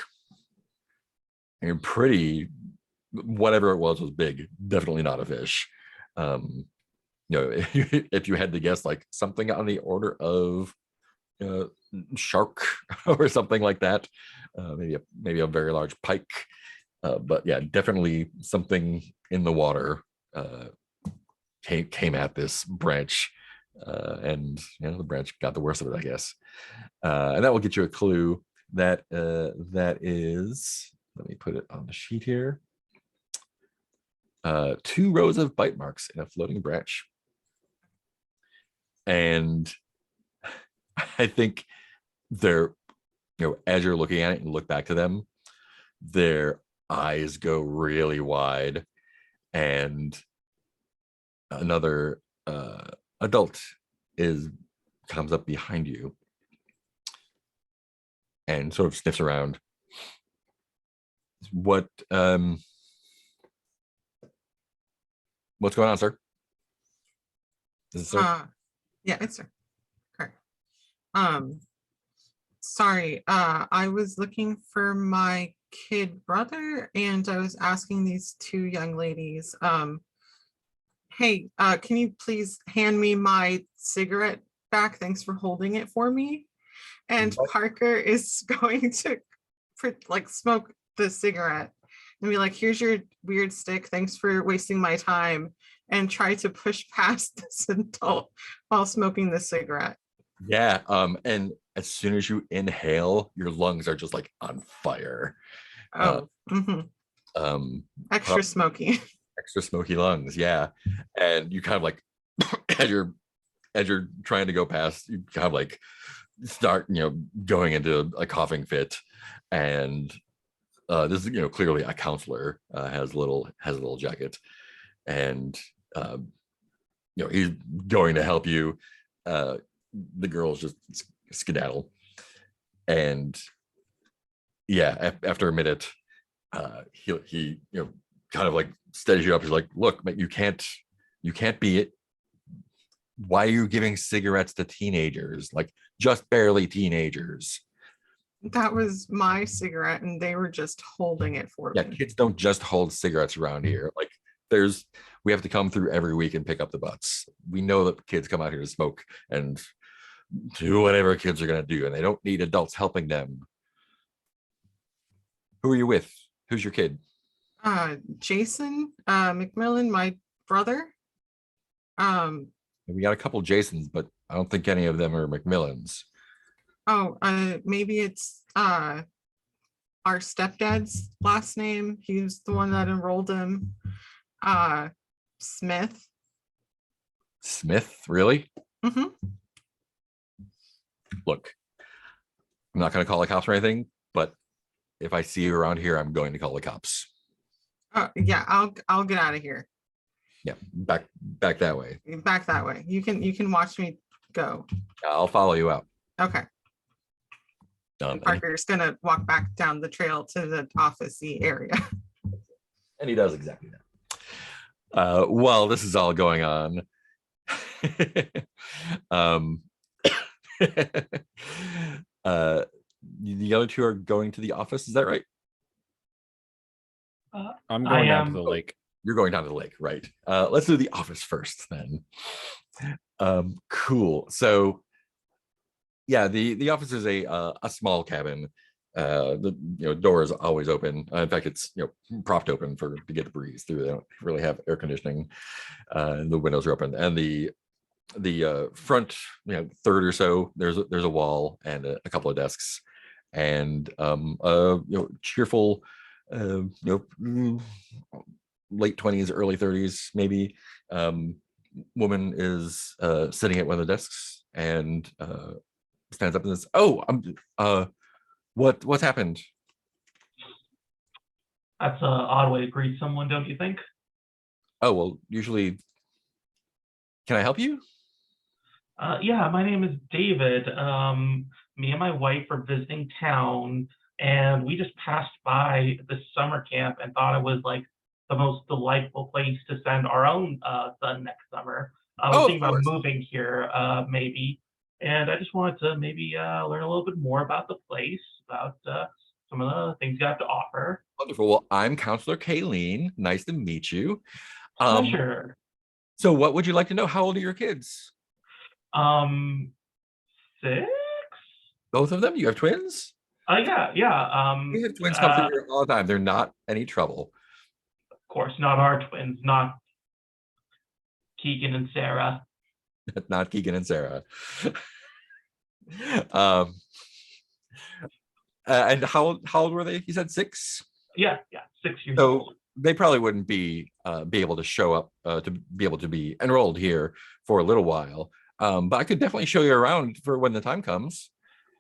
pretty. Whatever it was big. Definitely not a fish. If you had to guess, like something on the order of uh, shark or something like that, maybe a very large pike. But yeah, definitely something in the water came at this branch, and the branch got the worst of it, I guess. And that will get you a clue. That is. Let me put it on the sheet here. 2 rows of bite marks in a floating branch. And I think they're, as you're looking at it and look back to them, their eyes go really wide, and another adult comes up behind you and sort of sniffs around. What's going on, sir? Is it sir? Yeah, it's sir. Correct. Sorry, I was looking for my kid brother, and I was asking these 2 young ladies, hey, can you please hand me my cigarette back? Thanks for holding it for me. And What? Parker is going to like smoke the cigarette and be like, here's your weird stick. Thanks for wasting my time. And try to push past this adult while smoking the cigarette. Yeah. And as soon as you inhale, your lungs are just like on fire. Oh, mhm. Extra smoky. Extra smoky lungs. Yeah. And you kind of like, as you're trying to go past, you kind of like start, going into a coughing fit. And this is, clearly a counselor, has a little jacket, and he's going to help you. The girls just skedaddle, and yeah, after a minute, he kind of like steadies you up. He's like, look, you can't be it. Why are you giving cigarettes to teenagers? Like, just barely teenagers. That was my cigarette, and they were just holding it for Yeah, me. kids don't just hold cigarettes around here. Like, we have to come through every week and pick up the butts. We know that kids come out here to smoke and do whatever kids are going to do, and they don't need adults helping them. Who are you with? Who's your kid? Jason McMillan, my brother. We got a couple Jasons, but I don't think any of them are McMillans. Maybe it's our stepdad's last name. He was the one that enrolled him. Smith. Smith, really? Mhm. Look, I'm not going to call the cops or anything, but if I see you around here, I'm going to call the cops. Yeah, I'll get out of here. Yeah, back that way. Back that way. You can watch me go. I'll follow you out. Okay. Done. Parker's gonna walk back down the trail to the office-y area. And he does exactly that. While this is all going on, the other 2 are going to the office. Is that right? I'm going down to am. the lake. You're going down to the lake, right? Let's do the office first, then. Cool. So, yeah, the office is a small cabin. The door is always open. In fact, it's propped open to get the breeze through. They don't really have air conditioning. The windows are open, and the front third or so, there's a wall and a couple of desks, and cheerful late 20s, early 30s, maybe, woman is sitting at one of the desks and stands up and says, "Oh, what's happened?" That's an odd way to greet someone, don't you think? Oh, well, usually, can I help you? Yeah, my name is David. me and my wife were visiting town, and we just passed by this summer camp and thought it was like the most delightful place to send our own son next summer. We're Oh, of thinking about course. moving here, maybe, and I just wanted to maybe learn a little bit more about the place, about some of the things you have to offer. Wonderful. Well, I'm Counselor Kayleen. Nice to meet you. Um, Pleasure. so what would you like to know? How old are your kids? Um, 6? Both of them? You have twins? Yeah, yeah. We have twins come through here all the time. They're not any trouble. Of course, not our twins, not Keegan and Sarah. Not Keegan and Sarah. um, and how old were they? You said 6? Yeah, 6 years So old. they probably wouldn't be able to show up to be able to be enrolled here for a little while. But I could definitely show you around for when the time comes.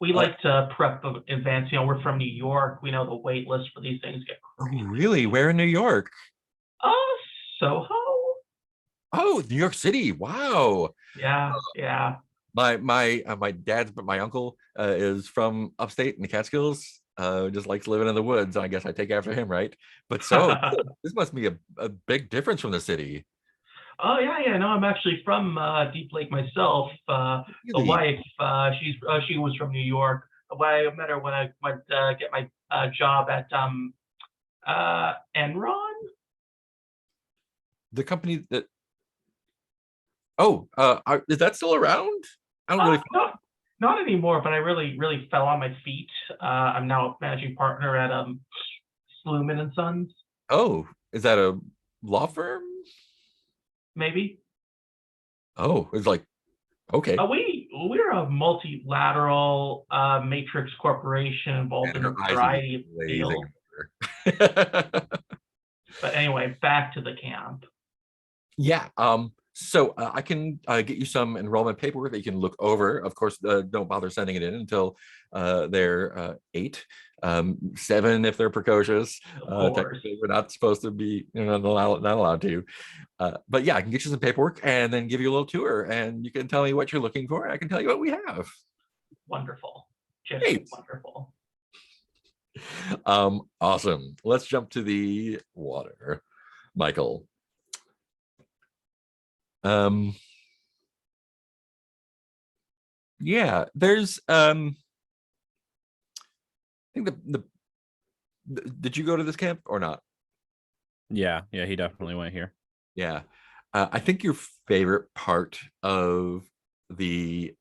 We like to prep in advance. You know, we're from New York. We know the wait list for these things get Oh, crazy. really? Where in New York? Soho? Oh, New York City. Wow. Yeah. My dad's, but my uncle is from upstate in the Catskills. Just likes living in the woods. I guess I take after him, right? But so this must be a big difference from the city. Oh yeah. No, I'm actually from Deep Lake myself. The Really? wife, she was from New York. I met her when I went get my job at Enron. The company that is that still around? I don't really. Not anymore, but I really fell on my feet. I'm now a managing partner at Sluman and Sons, Oh, is that a law firm? maybe. Oh, it's like okay. We're a multilateral matrix corporation involved in a Her eyes are variety of blazing fields. over. But anyway, back to the camp. Yeah. So I can get you some enrollment paperwork that you can look over. Of course, don't bother sending it in until they're 8, 7 if they're precocious. Of course. Technically, we're not supposed to be, not allowed to. But yeah, I can get you some paperwork and then give you a little tour, and you can tell me what you're looking for. And I can tell you what we have. Wonderful. Just Great. wonderful. Awesome. Let's jump to the water, Michael. Yeah, there's I think the did you go to this camp or not? Yeah, he definitely went here. Yeah. I think your favorite part of the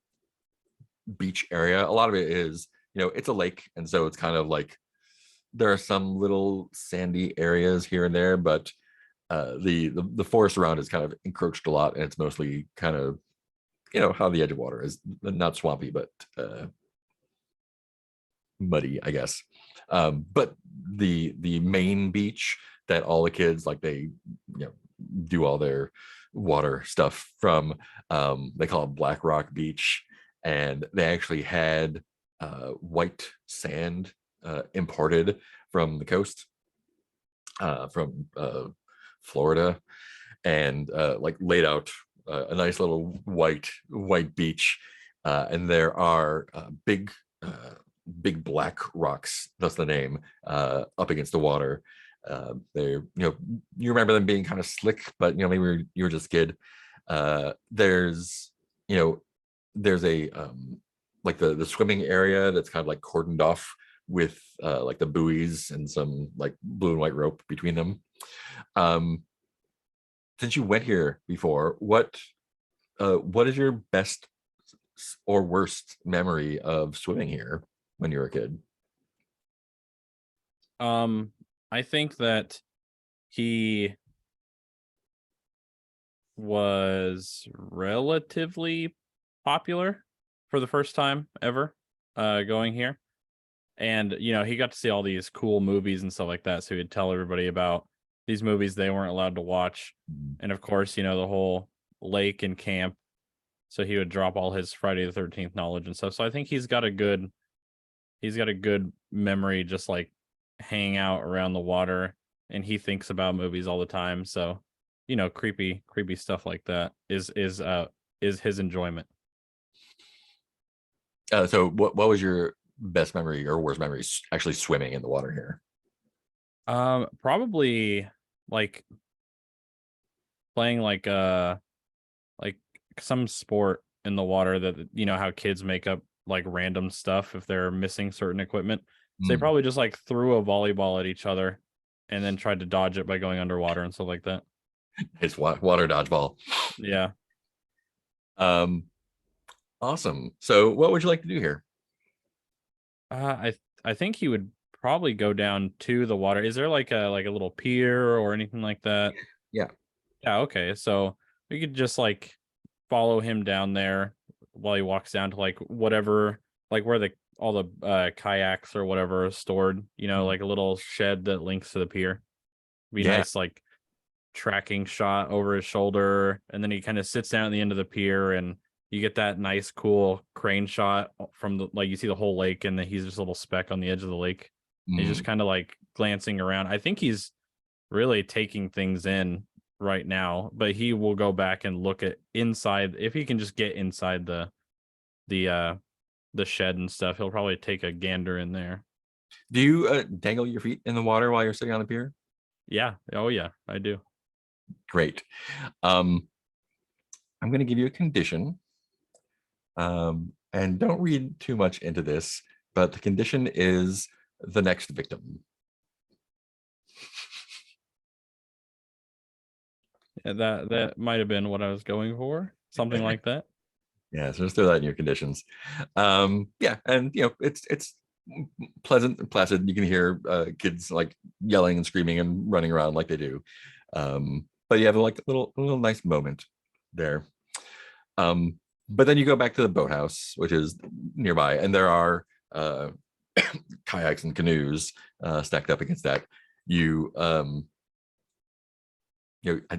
beach area, a lot of it is, it's a lake, and so it's kind of like there are some little sandy areas here and there, but the forest around is kind of encroached a lot, and it's mostly kind of how the edge of water is, not swampy but muddy, I guess. But the main beach that all the kids like, they do all their water stuff from, they call it Black Rock Beach, and they actually had white sand imported from the coast, from Florida, and like laid out a nice little white beach, and there are big black rocks, that's the name, up against the water. They're, you remember them being kind of slick, but maybe you were just a kid. There's a like the swimming area that's kind of like cordoned off with like the buoys and some like blue and white rope between them. Since you went here before, what is your best or worst memory of swimming here when you were a kid? I think that he was relatively popular for the first time ever going here. And, he got to see all these cool movies and stuff like that. So he'd tell everybody about these movies they weren't allowed to watch. And of course, the whole lake and camp. So he would drop all his Friday the 13th knowledge and stuff. So I think he's got a good memory, just like hanging out around the water, and he thinks about movies all the time. So, creepy stuff like that is his enjoyment. So what was your best memory or worst memory actually swimming in the water here? Probably like playing like some sport in the water that you know how kids make up like random stuff if they're missing certain equipment. So they Mm, probably just like threw a volleyball at each other and then tried to dodge it by going underwater and stuff like that. it's water dodgeball. Yeah. Um, awesome. So what would you like to do here? I think he would probably go down to the water. Is there like a little pier or anything like that? Yeah. Yeah, okay. So we could just like follow him down there while he walks down to like whatever, like where the all the kayaks or whatever are stored, you know, like a little shed that links to the pier. Be Yeah. nice like tracking shot over his shoulder, and then he kind of sits down at the end of the pier and you get that nice cool crane shot from the like you see the whole lake and then he's just a little speck on the edge of the lake. He's just Mm. kind of like glancing around. I think he's really taking things in right now, but he will go back and look at inside if he can just get inside the uh the shed and stuff. He'll probably take a gander in there. Do you dangle your feet in the water while you're sitting on the pier? Yeah. Oh yeah, I do. Great. Um, I'm going to give you a condition. And don't read too much into this, but the condition is the next victim. Yeah, that might have been what I was going for. Something like that. Yeah, so just throw that in your conditions. Yeah, and it's pleasant and placid. You can hear kids like yelling and screaming and running around like they do. But you have like a little nice moment there. But then you go back to the boathouse, which is nearby, and there are kayaks and canoes stacked up against that. You I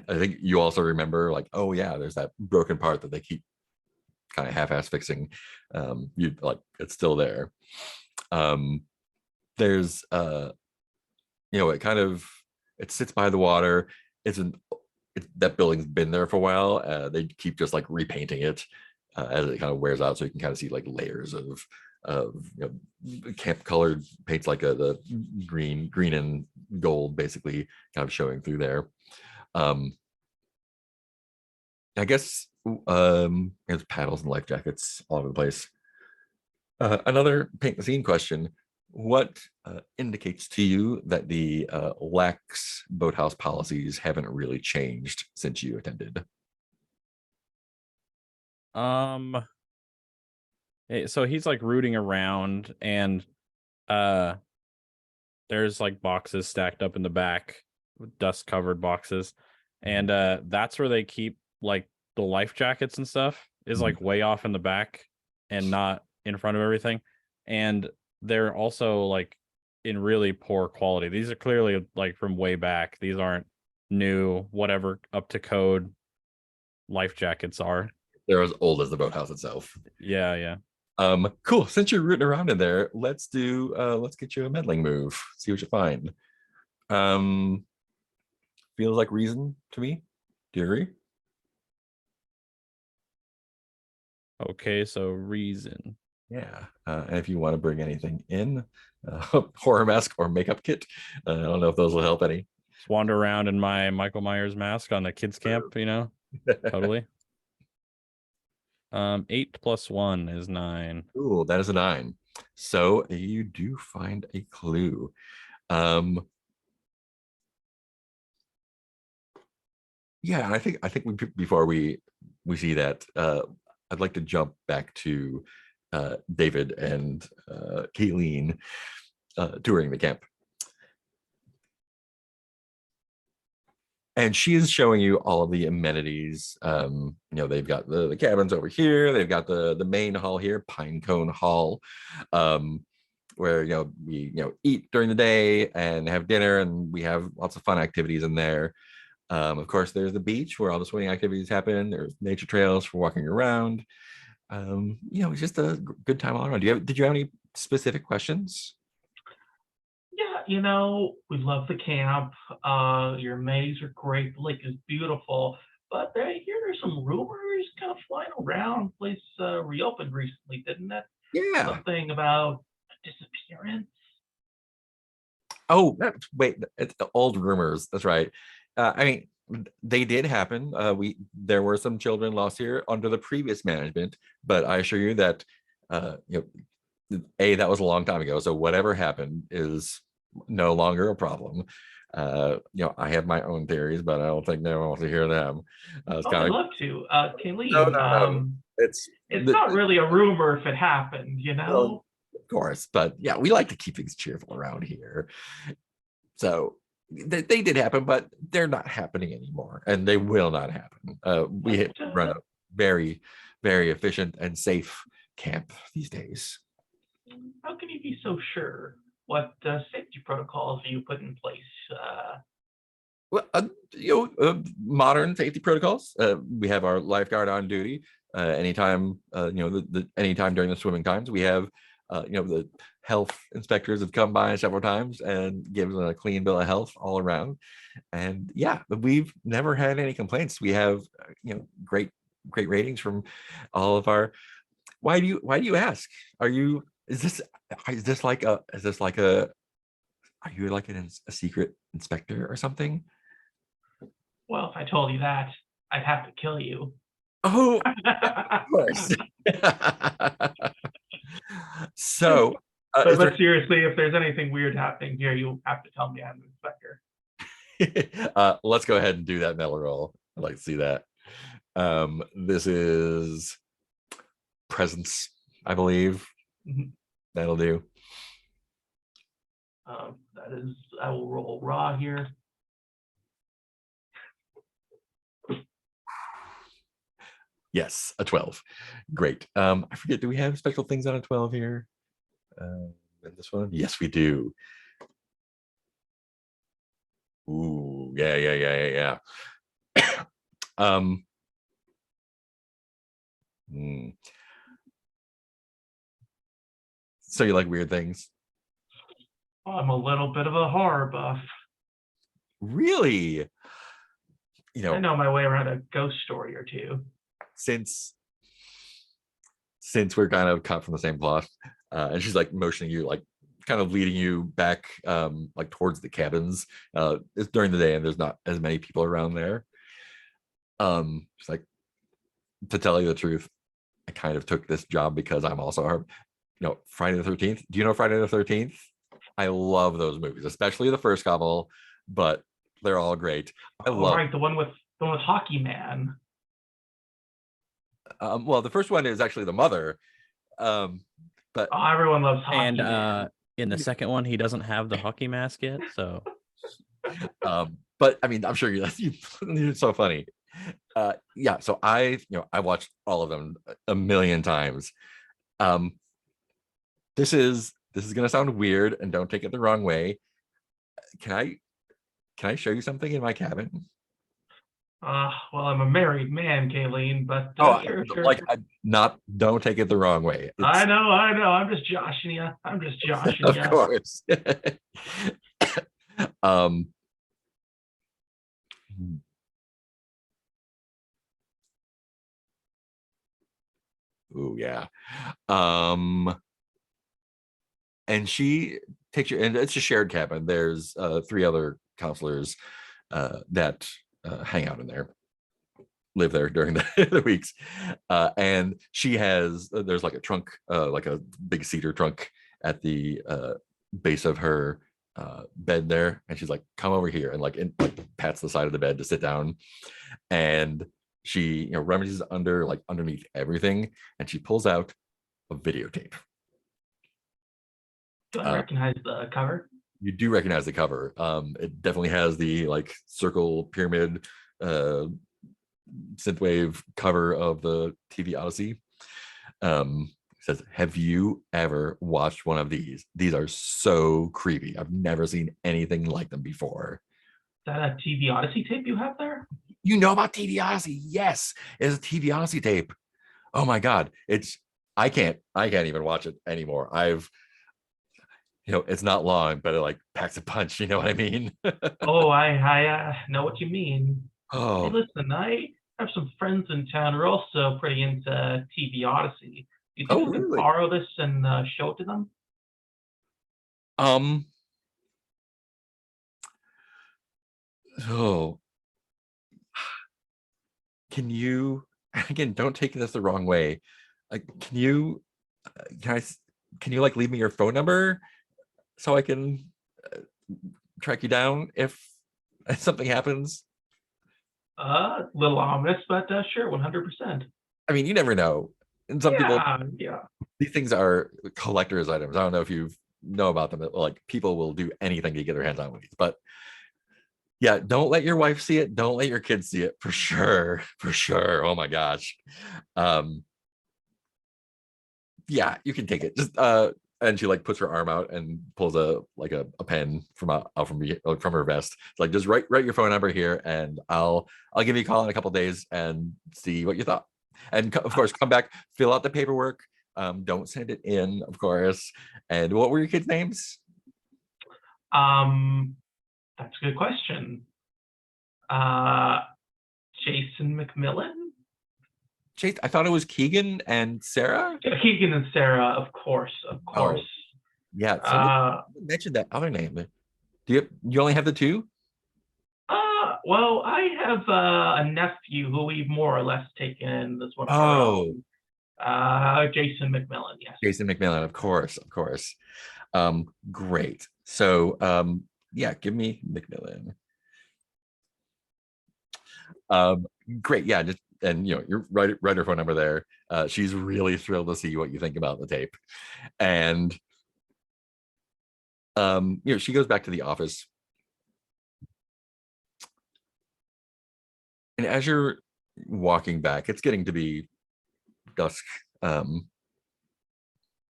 think you also remember like, oh yeah, there's that broken part that they keep kind of half-ass fixing. You like it's still there. Um, there's it kind of it sits by the water. It's an that building's been there for a while. They keep just like repainting it as it kind of wears out, so you can kind of see like layers of camp colored paints, like the green and gold, basically kind of showing through there. Um, I guess there's paddles and life jackets all over the place. Another paint the scene question. What indicates to you that the lax boathouse policies haven't really changed since you attended? Um so he's like rooting around and uh there's like boxes stacked up in the back, dust covered boxes. And that's where they keep like the life jackets and stuff is like way off in the back and not in front of everything. And they're also like in really poor quality. These are clearly like from way back. These aren't new, whatever up to code life jackets are. They're as old as the boathouse itself. Yeah, yeah. Cool. Since you're rooting around in there, let's get you a meddling move. See what you find. Um, feels like reason to me. Do you agree? Okay, so reason. Yeah. And if you want to bring anything in, horror mask or makeup kit, I don't know if those will help any. Just wander around in my Michael Myers mask on the kids camp, you know? Totally. 8 + 1 is 9. Ooh, that is a 9. So you do find a clue. Um, yeah, I think before we see that, I'd like to jump back to David and Kayleen touring the camp. And she is showing you all of the amenities. They've got the cabins over here. They've got the main hall here, Pinecone Hall, where we eat during the day and have dinner, and we have lots of fun activities in there. Of course, there's the beach where all the swimming activities happen. There's nature trails for walking around. It's just a good time all around. Did you have any specific questions? Yeah, we love the camp. Your amenities are great. The lake is beautiful. But I hear there's some rumors stories kind of flying around. Place reopened recently, didn't it? Yeah. Something about a disappearance. Oh, wait, it's old rumors. That's right. I mean, they did happen. There were some children lost here under the previous management, but I assure you that that was a long time ago. So whatever happened is no longer a problem. I have my own theories, but I don't think no one wants to hear them. It's I'd kind of love to. Kayleen, no. It's not really a rumor if it happened, well, of course, but yeah, we like to keep things cheerful around here. So they did happen, but they're not happening anymore, and they will not happen. We run a very, very efficient and safe camp these days. How can you be so sure? What safety protocols do you put in place? Well, modern safety protocols. We have our lifeguard on duty anytime. Anytime during the swimming times, we have the health inspectors have come by several times and given a clean bill of health all around. And yeah, we've never had any complaints. We have great ratings from all of our. Why do you ask? Is this like a are you like a secret inspector or something? Well, if I told you that, I'd have to kill you. Oh, of course. So, but seriously, if there's anything weird happening here, you have to tell me I'm an inspector. Let's go ahead and do that metal roll. I'd like to see that. This is presence, I believe. Mhm. That'll do. That is, I will roll raw here. Yes, a 12. Great. I forget, do we have special things on a 12 here? In this one? Yes, we do. Ooh, yeah. So you like weird things? I'm a little bit of a horror buff. Really? I know my way around a ghost story or two. Since we're kind of cut from the same cloth, and she's like motioning you, like kind of leading you back like towards the cabins. It's during the day and there's not as many people around there. It's like, to tell you the truth, I kind of took this job because I'm also Friday the 13th. Do you know Friday the 13th? I love those movies, especially the first couple, but they're all great. Right, the one with Hockey Man. Well, the first one is actually the mother, but everyone loves Hockey And Man. in the second one, he doesn't have the hockey mask yet, so. But I mean, I'm sure you're so funny. Yeah, so I watched all of them a million times. This is gonna sound weird, and don't take it the wrong way. Can I show you something in my cabin? Well, I'm a married man, Kayleen, but sure. Like, don't take it the wrong way. I know. I'm just joshing you. Of course. Oh yeah. And she takes you, and it's a shared cabin. There's 3 other counselors that hang out in there, live there during the weeks. And she there's like a trunk, like a big cedar trunk at the base of her bed there. And she's like, come over here, and like pats the side of the bed to sit down. And she rummages underneath everything, and she pulls out a videotape. Do I recognize the cover? You do recognize the cover. It definitely has the like circle pyramid synthwave cover of the TV Odyssey. It says, have you ever watched one of these? These are so creepy. I've never seen anything like them before. Is that a TV Odyssey tape you have there? You know about TV Odyssey? Yes, it's a TV Odyssey tape. Oh my God. I can't even watch it anymore. It's not long, but it like packs a punch. You know what I mean? Oh, I know what you mean. Oh, Hey, listen, I have some friends in town who are also pretty into TV Odyssey. Do you think Oh, we could really? borrow this and show it to them? Um, oh, can you, again, don't take this the wrong way. Like, can I, can you like leave me your phone number so I can track you down if something happens? Little ominous, but sure, 100%. I mean, you never know. And some people, Yeah. these things are collector's items. I don't know if you know about them. Like people will do anything to get their hands on these, but yeah, don't let your wife see it. Don't let your kids see it for sure. For sure. Oh my gosh. Um, yeah, you can take it. Just and she like puts her arm out and pulls a pen from out from her vest. It's like just write your phone number here, and I'll give you a call in a couple days and see what you thought. And of course, come back, fill out the paperwork. Don't send it in, of course. And what were your kids' names? That's a good question. Jason McMillan? Chase, I thought it was Keegan and Sarah. Yeah, Keegan and Sarah, of course. Yeah, somebody mentioned that other name. Do you only have the two? Well, I have a nephew who we've more or less taken as one of our own. Jason McMillan, yes. Jason McMillan, of course. Great. So yeah, give me McMillan. Great. Yeah, just and you write her phone number there. She's really thrilled to see what you think about the tape. And she goes back to the office. And as you're walking back, it's getting to be dusk. And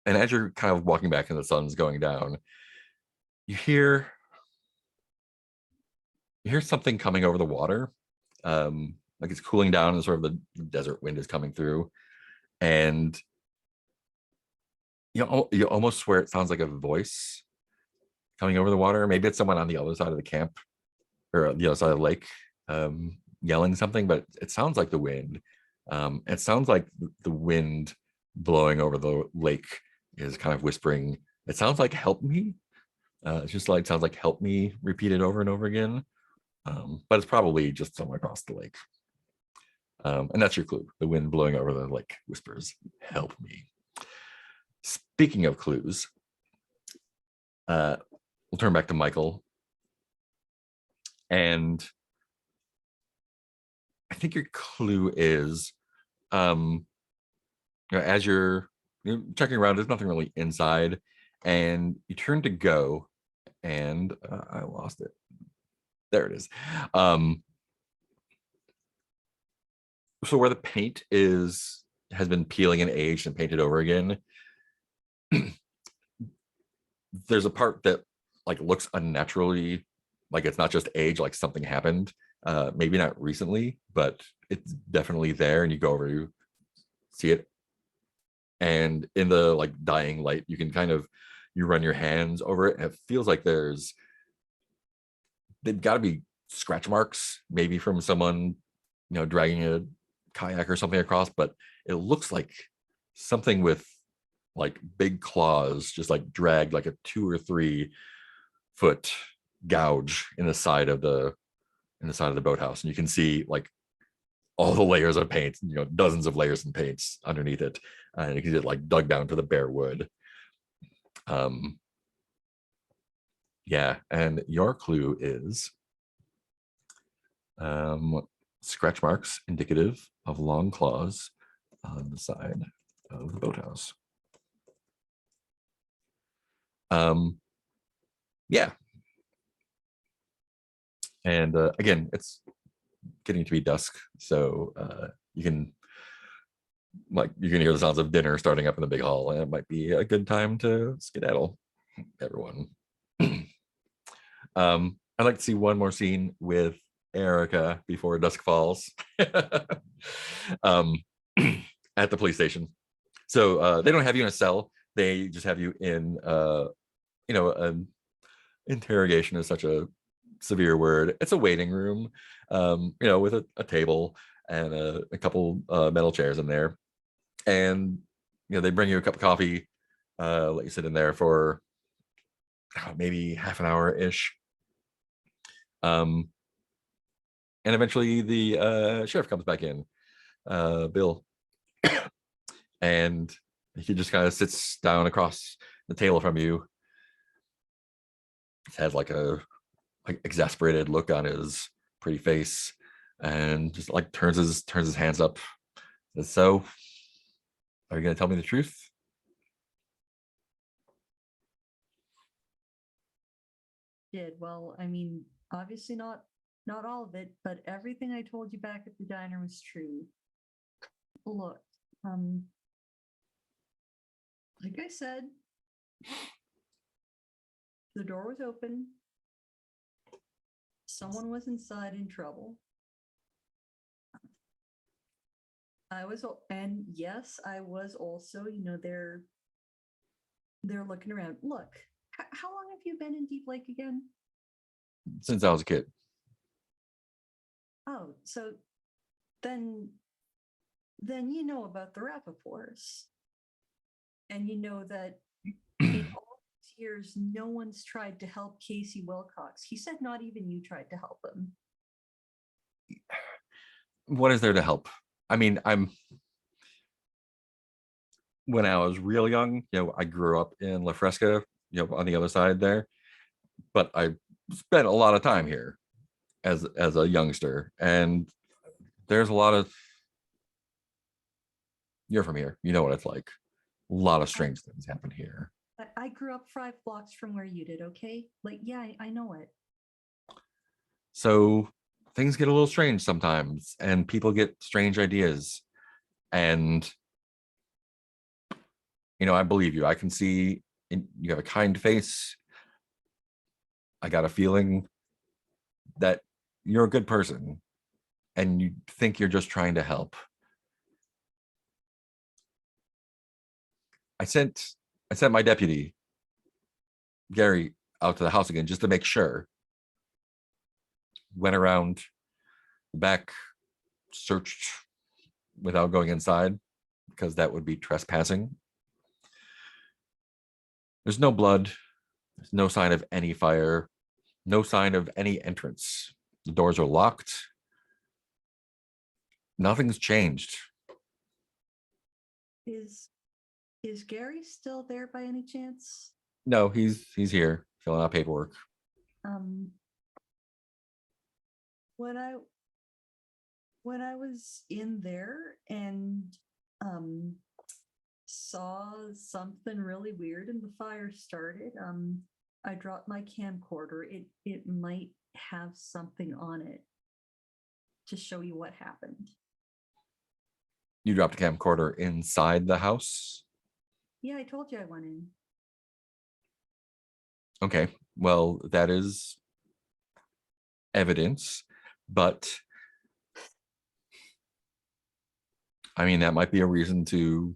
as you're kind of walking back and the sun's going down, you hear something coming over the water. Like it's cooling down and sort of the desert wind is coming through. And you almost swear it sounds like a voice coming over the water. Maybe it's someone on the other side of the camp or the other side of the lake yelling something, but it sounds like the wind. It sounds like the wind blowing over the lake is kind of whispering. It sounds like "help me." It's just like sounds like "help me" repeated over and over again. But it's probably just someone across the lake. And that's your clue. The wind blowing over the lake whispers, "Help me." Speaking of clues, we'll turn back to Michael. And I think your clue is, as you're checking around, there's nothing really inside, and you turn to go, and I lost it. There it is. So where the paint has been peeling and aged and painted over again, there's a part that like looks unnaturally, like it's not just age, like something happened. Maybe not recently, but it's definitely there. And you go over, you see it, and in the like dying light, you can you run your hands over it, and it feels like they've got to be scratch marks, maybe from someone dragging a kayak or something across, but it looks like something with like big claws just like dragged like a 2 or 3 foot gouge in the side of the boathouse, and you can see like all the layers of paint, dozens of layers of paints underneath it, and you can see it like dug down to the bare wood. Yeah, and your clue is scratch marks indicative of long claws on the side of the boathouse. Yeah. And again, it's getting to be dusk, so you can hear the sounds of dinner starting up in the big hall, and it might be a good time to skedaddle, everyone. I'd like to see one more scene with Erica before dusk falls. At the police station. So they don't have you in a cell, they just have you in an interrogation is such a severe word. It's a waiting room, with a table, and a couple metal chairs in there. And they bring you a cup of coffee, let you sit in there for maybe half an hour ish. And eventually the sheriff comes back in, Bill, and he just kind of sits down across the table from you. He has like a exasperated look on his pretty face, and just like turns his hands up. Says, so, are you going to tell me the truth? Well, I mean, obviously not all of it, but everything I told you back at the diner was true. Look, like I said, the door was open. Someone was inside in trouble. And yes, I was also, they're looking around. Look, how long have you been in Deep Lake again? Since I was a kid. Oh, so then you know about the Rappaports. And you know that in all these years, no one's tried to help Casey Wilcox. He said not even you tried to help him. What is there to help? I mean, when I was real young, I grew up in La Fresca, on the other side there, but I spent a lot of time here as a youngster, and there's a lot of, you're from here, you know what it's like. A lot of strange things happen here. I grew up 5 blocks from where you did, okay? Like, yeah, I know it. So things get a little strange sometimes, and people get strange ideas. And, I believe you. I can see you have a kind face. I got a feeling that you're a good person, and you think you're just trying to help. I sent my deputy, Gary, out to the house again just to make sure. Went around the back, searched without going inside, because that would be trespassing. There's no blood. There's no sign of any fire. No sign of any entrance. The doors are locked. Nothing's changed. Is Gary still there by any chance? No, he's here filling out paperwork. When I was in there and saw something really weird and the fire started, I dropped my camcorder. It might have something on it to show you what happened. You dropped a camcorder inside the house? Yeah, I told you I went in. Okay, well, that is evidence, but I mean, that might be a reason to,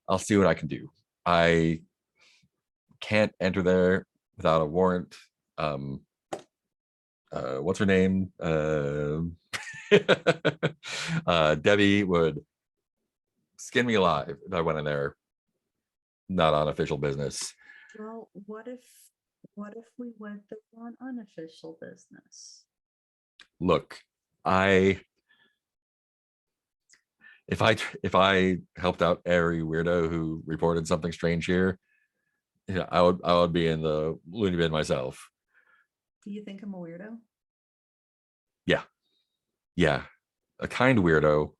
I'll see what I can do. I can't enter there without a warrant. What's her name? Debbie would skin me alive if I went in there not on official business. Well, what if we went there on unofficial business? Look, if I helped out every weirdo who reported something strange here, I would be in the loony bin myself. Do you think I'm a weirdo? Yeah, a kind weirdo.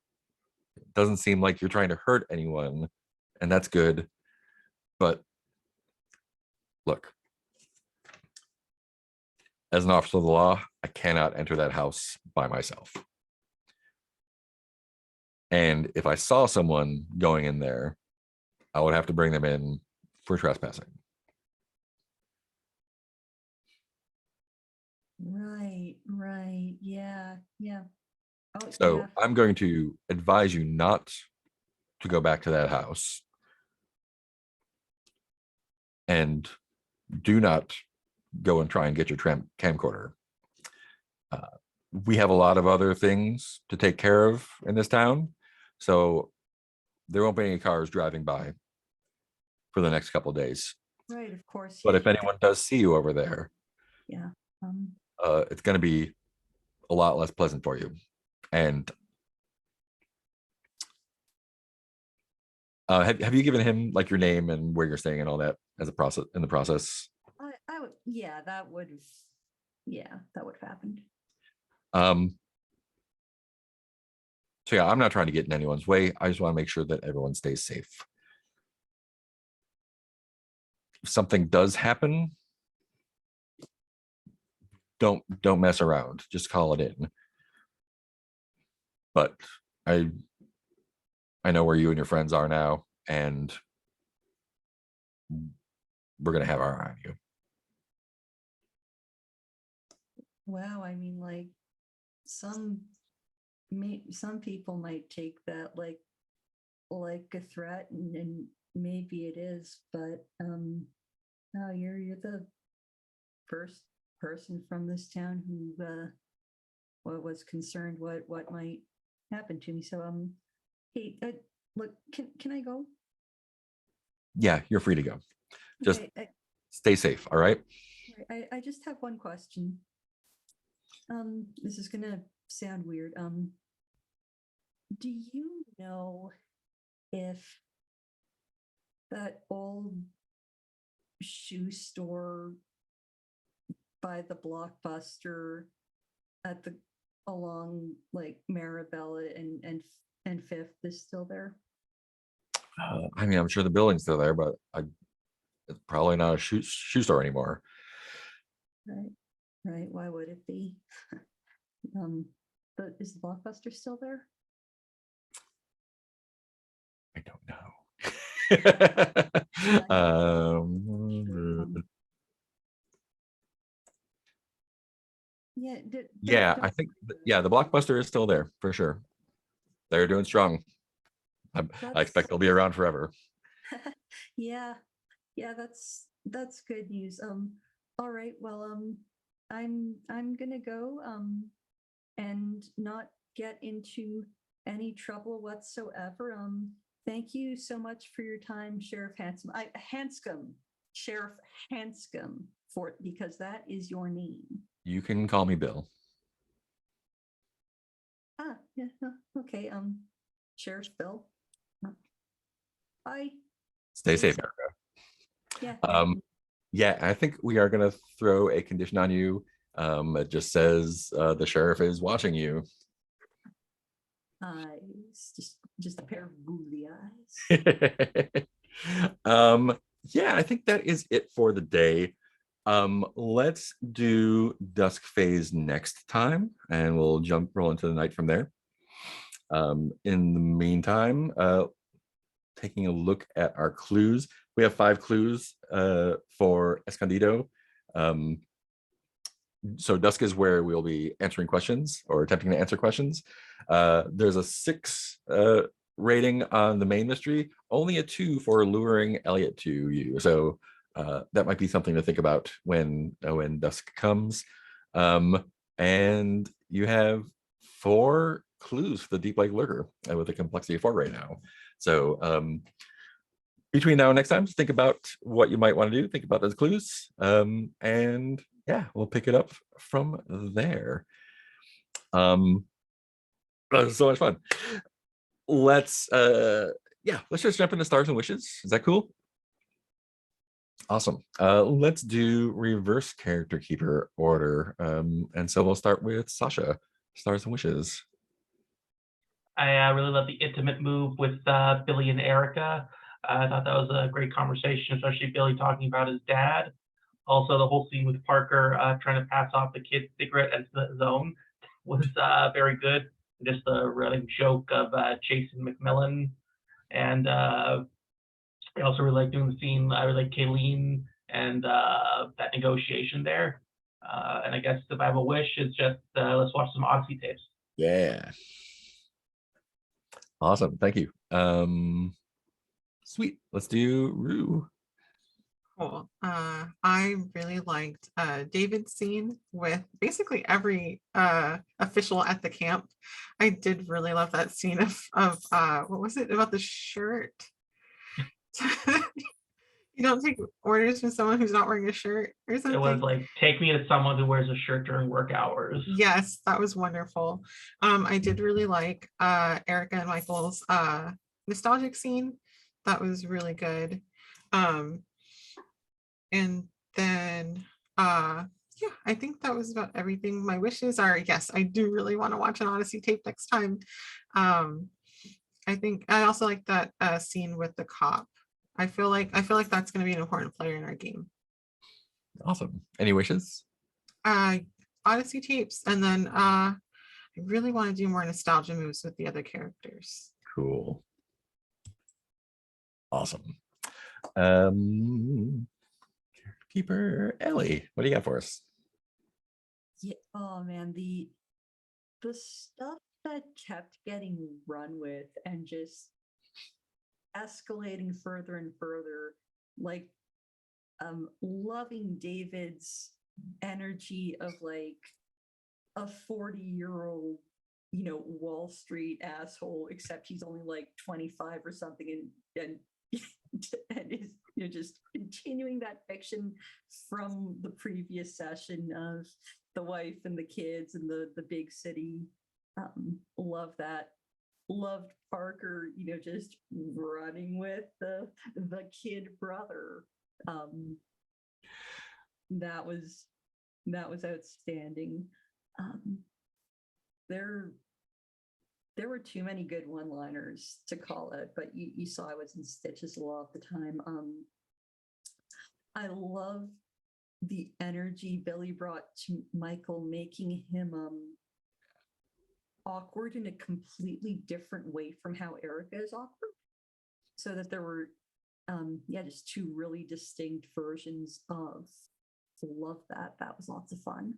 Doesn't seem like you're trying to hurt anyone, and that's good. But look, as an officer of the law, I cannot enter that house by myself. And if I saw someone going in there, I would have to bring them in for trespassing. Right. Yeah. Oh, So yeah. I'm going to advise you not to go back to that house. And do not go and try and get your camcorder. we have a lot of other things to take care of in this town, so there won't be any cars driving by for the next couple of days. Right, of course. But yeah, if anyone does see you over there, Yeah. it's going to be a lot less pleasant for you. And have you given him like your name and where you're staying and all that as a process in the process? I would, yeah, that would have happened. So yeah, I'm not trying to get in anyone's way. I just want to make sure that everyone stays safe. If something does happen, don't mess around. Just call it in. But I know where you and your friends are now, and we're gonna have our eye on you. Wow, I mean, like some people might take that like a threat, and maybe it is, but no, you're the first person from this town who was concerned what might happen to me. So hey, look, can I go? Yeah, you're free to go. Just Okay, stay safe. All right. I just have one question. This is gonna sound weird. Do you know if that old shoe store by the Blockbuster at the along like Marabella and Fifth is still there? I mean, I'm sure the building's still there, but it's probably not a shoe store anymore. Right. Why would it be? But is the Blockbuster still there? I don't know. Yeah. Yeah, I think yeah, the Blockbuster is still there for sure. They're doing strong. I expect they'll be around forever. Yeah, that's good news. All right. Well, I'm gonna go and not get into any trouble whatsoever. Thank you so much for your time, Sheriff Hanscom, because that is your name. You can call me Bill. Yeah. Okay. Sheriff Bill. Bye. Stay safe, Erica. Yeah. Yeah, I think we are gonna throw a condition on you. It just says the sheriff is watching you. Eyes, just a pair of googly eyes. Yeah, I think that is it for the day. Let's do dusk phase next time, and we'll roll into the night from there. In the meantime, taking a look at our clues, we have 5 clues for Escondido. So dusk is where we'll be answering questions or attempting to answer questions. There's a 6 rating on the main mystery, only a 2 for luring Elliot to you. So that might be something to think about when dusk comes. And you have 4 clues for the Deep Lake Lurker with a complexity of 4 right now. So between now and next time, think about what you might want to do. Think about those clues. And yeah, we'll pick it up from there. That was so much fun. Let's just jump into stars and wishes. Is that cool? Awesome. Let's do reverse character keeper order. And so we'll start with Sasha, stars and wishes. I really love the intimate move with Billy and Erica. I thought that was a great conversation, especially Billy talking about his dad. Also, the whole scene with Parker trying to pass off the kid's cigarette as his own was very good. Just the running joke of Jason McMillan. And I also really like doing the scene. I really like Kayleen and that negotiation there. And I guess if I have a wish, it's just let's watch some Odyssey tapes. Yeah. Awesome. Thank you. Sweet. Let's do Rue. Cool. I really liked David's scene with basically every official at the camp. I did really love that scene of what was it about the shirt? You don't take orders from someone who's not wearing a shirt or It something. was like, take me to someone who wears a shirt during work hours. Yes, that was wonderful. I did really like Erica and Michael's nostalgic scene. That was really good. And then yeah, I think that was about everything. My wishes are, yes, I do really want to watch an Odyssey tape next time. I think I also like that scene with the cop. I feel like that's going to be an important player in our game. Awesome. Any wishes? Odyssey tapes, and then I really want to do more nostalgia moves with the other characters. Cool. Awesome. Keeper Ellie, what do you got for us? Yeah, oh man, the stuff that kept getting run with and just escalating further and further, like loving David's energy of like a 40-year-old, Wall Street asshole, except he's only like 25 or something, and and is just continuing that fiction from the previous session of the wife and the kids and the big city. Love that. Loved Parker, just running with the kid brother. That was outstanding. There were too many good one-liners to call it, but you saw I was in stitches a lot of the time. I love the energy Billy brought to Michael, making him awkward in a completely different way from how Erica is awkward. So that there were, just two really distinct versions of. Love that. That was lots of fun.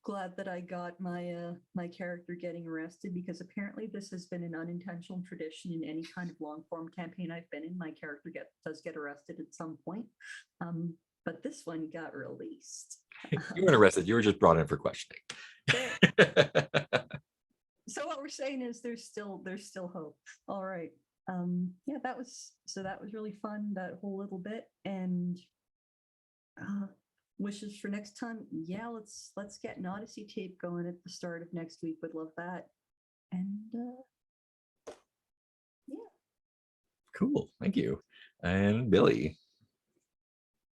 Glad that I got my my character getting arrested, because apparently this has been an unintentional tradition in any kind of long form campaign I've been in. My character does get arrested at some point, but this one got released. You weren't arrested. You were just brought in for questioning. So what we're saying is there's still hope. All right. That was really fun, that whole little bit. And wishes for next time. Yeah, let's get an Odyssey tape going at the start of next week. Would love that. And Cool. Thank you. And Billy.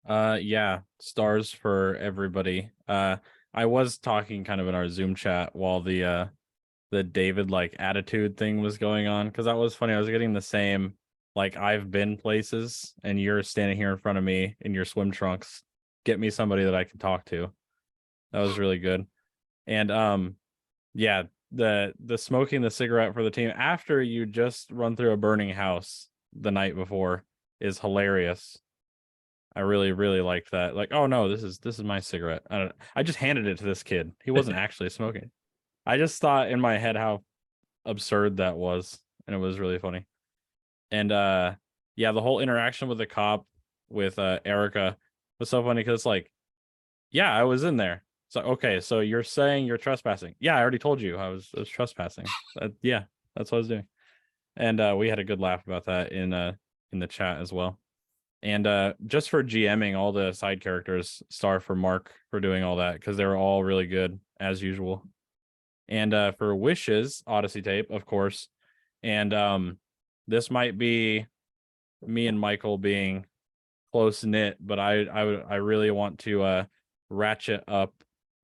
Yeah, stars for everybody. I was talking kind of in our Zoom chat while the David like attitude thing was going on, because that was funny. I was getting the same, like, I've been places and you're standing here in front of me in your swim trunks. Get me somebody that I can talk to. That was really good. And yeah, the smoking the cigarette for the team after you just run through a burning house the night before is hilarious. I really, really liked that. Like, oh no, this is my cigarette. I just handed it to this kid. He wasn't actually smoking. I just thought in my head how absurd that was, and it was really funny. And yeah, the whole interaction with the cop with Erica was so funny, because like, yeah, I was in there. So okay, so you're saying you're trespassing? Yeah, I already told you I was trespassing. Yeah, that's what I was doing. And we had a good laugh about that in the chat as well. And just for GMing all the side characters, star for Mark for doing all that, because they were all really good as usual. And for wishes, Odyssey tape, of course. And this might be me and Michael being close knit, but I really want to ratchet up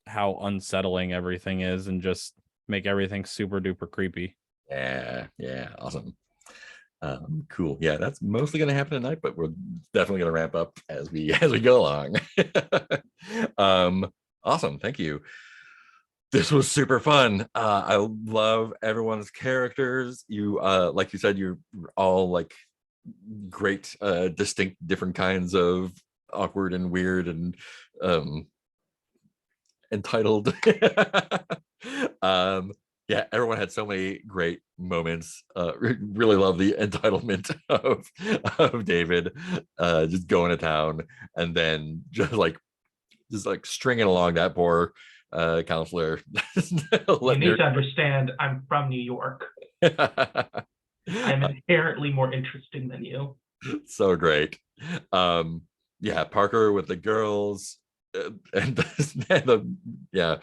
how unsettling everything is and just make everything super duper creepy. Yeah, awesome. Cool. Yeah, that's mostly going to happen tonight, but we're definitely going to ramp up as we go along. Awesome. Thank you. This was super fun. I love everyone's characters. You like you said, you're all like great, distinct, different kinds of awkward and weird and entitled. yeah, everyone had so many great moments. Really love the entitlement of David, just going to town, and then just like stringing along that poor counselor. You need to understand, I'm from New York. I'm inherently more interesting than you. So great. Yeah, Parker with the girls, and yeah,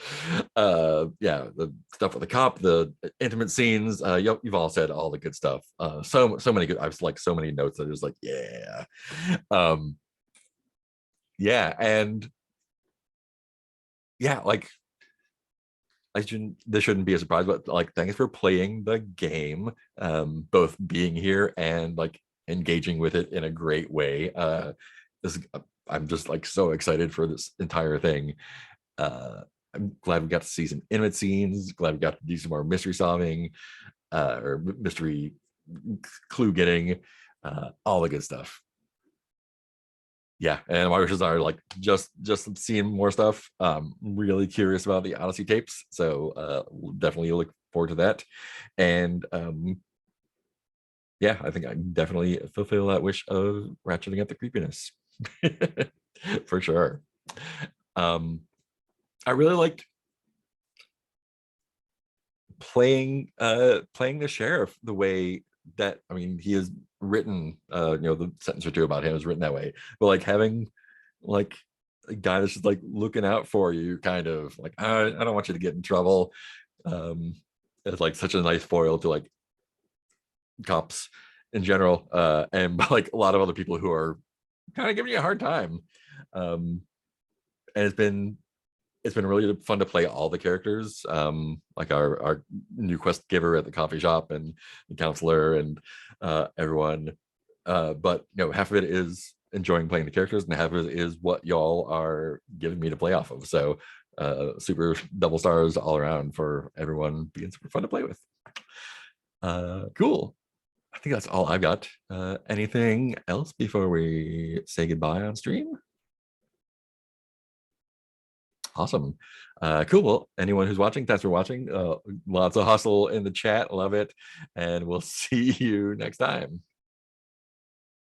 yeah, the stuff with the cop, the intimate scenes. You've all said all the good stuff. So many good. I was like so many notes that are just like, yeah, yeah, and yeah, like this shouldn't be a surprise, but like thanks for playing the game, both being here and like engaging with it in a great way. This I'm just like so excited for this entire thing. I'm glad we got to see some intimate scenes, glad we got to do some more mystery solving, or mystery clue getting, all the good stuff. Yeah, and my wishes are like just seeing more stuff. Really curious about the Odyssey tapes, so definitely look forward to that. And yeah, I think I definitely fulfill that wish of ratcheting up the creepiness for sure. I really liked playing the sheriff the way that, I mean, he is written, the sentence or two about him is written that way, but like having like a guy that's just like looking out for you, kind of like, I don't want you to get in trouble. It's like such a nice foil to like cops in general, and like a lot of other people who are kind of giving you a hard time. And it's been really fun to play all the characters, like our new quest giver at the coffee shop and the counselor and everyone. But half of it is enjoying playing the characters, and half of it is what y'all are giving me to play off of. So super double stars all around for everyone being super fun to play with. Cool. I think that's all I've got. Anything else before we say goodbye on stream? Awesome. Cool. Well, anyone who's watching, thanks for watching. Lots of hustle in the chat. Love it. And we'll see you next time.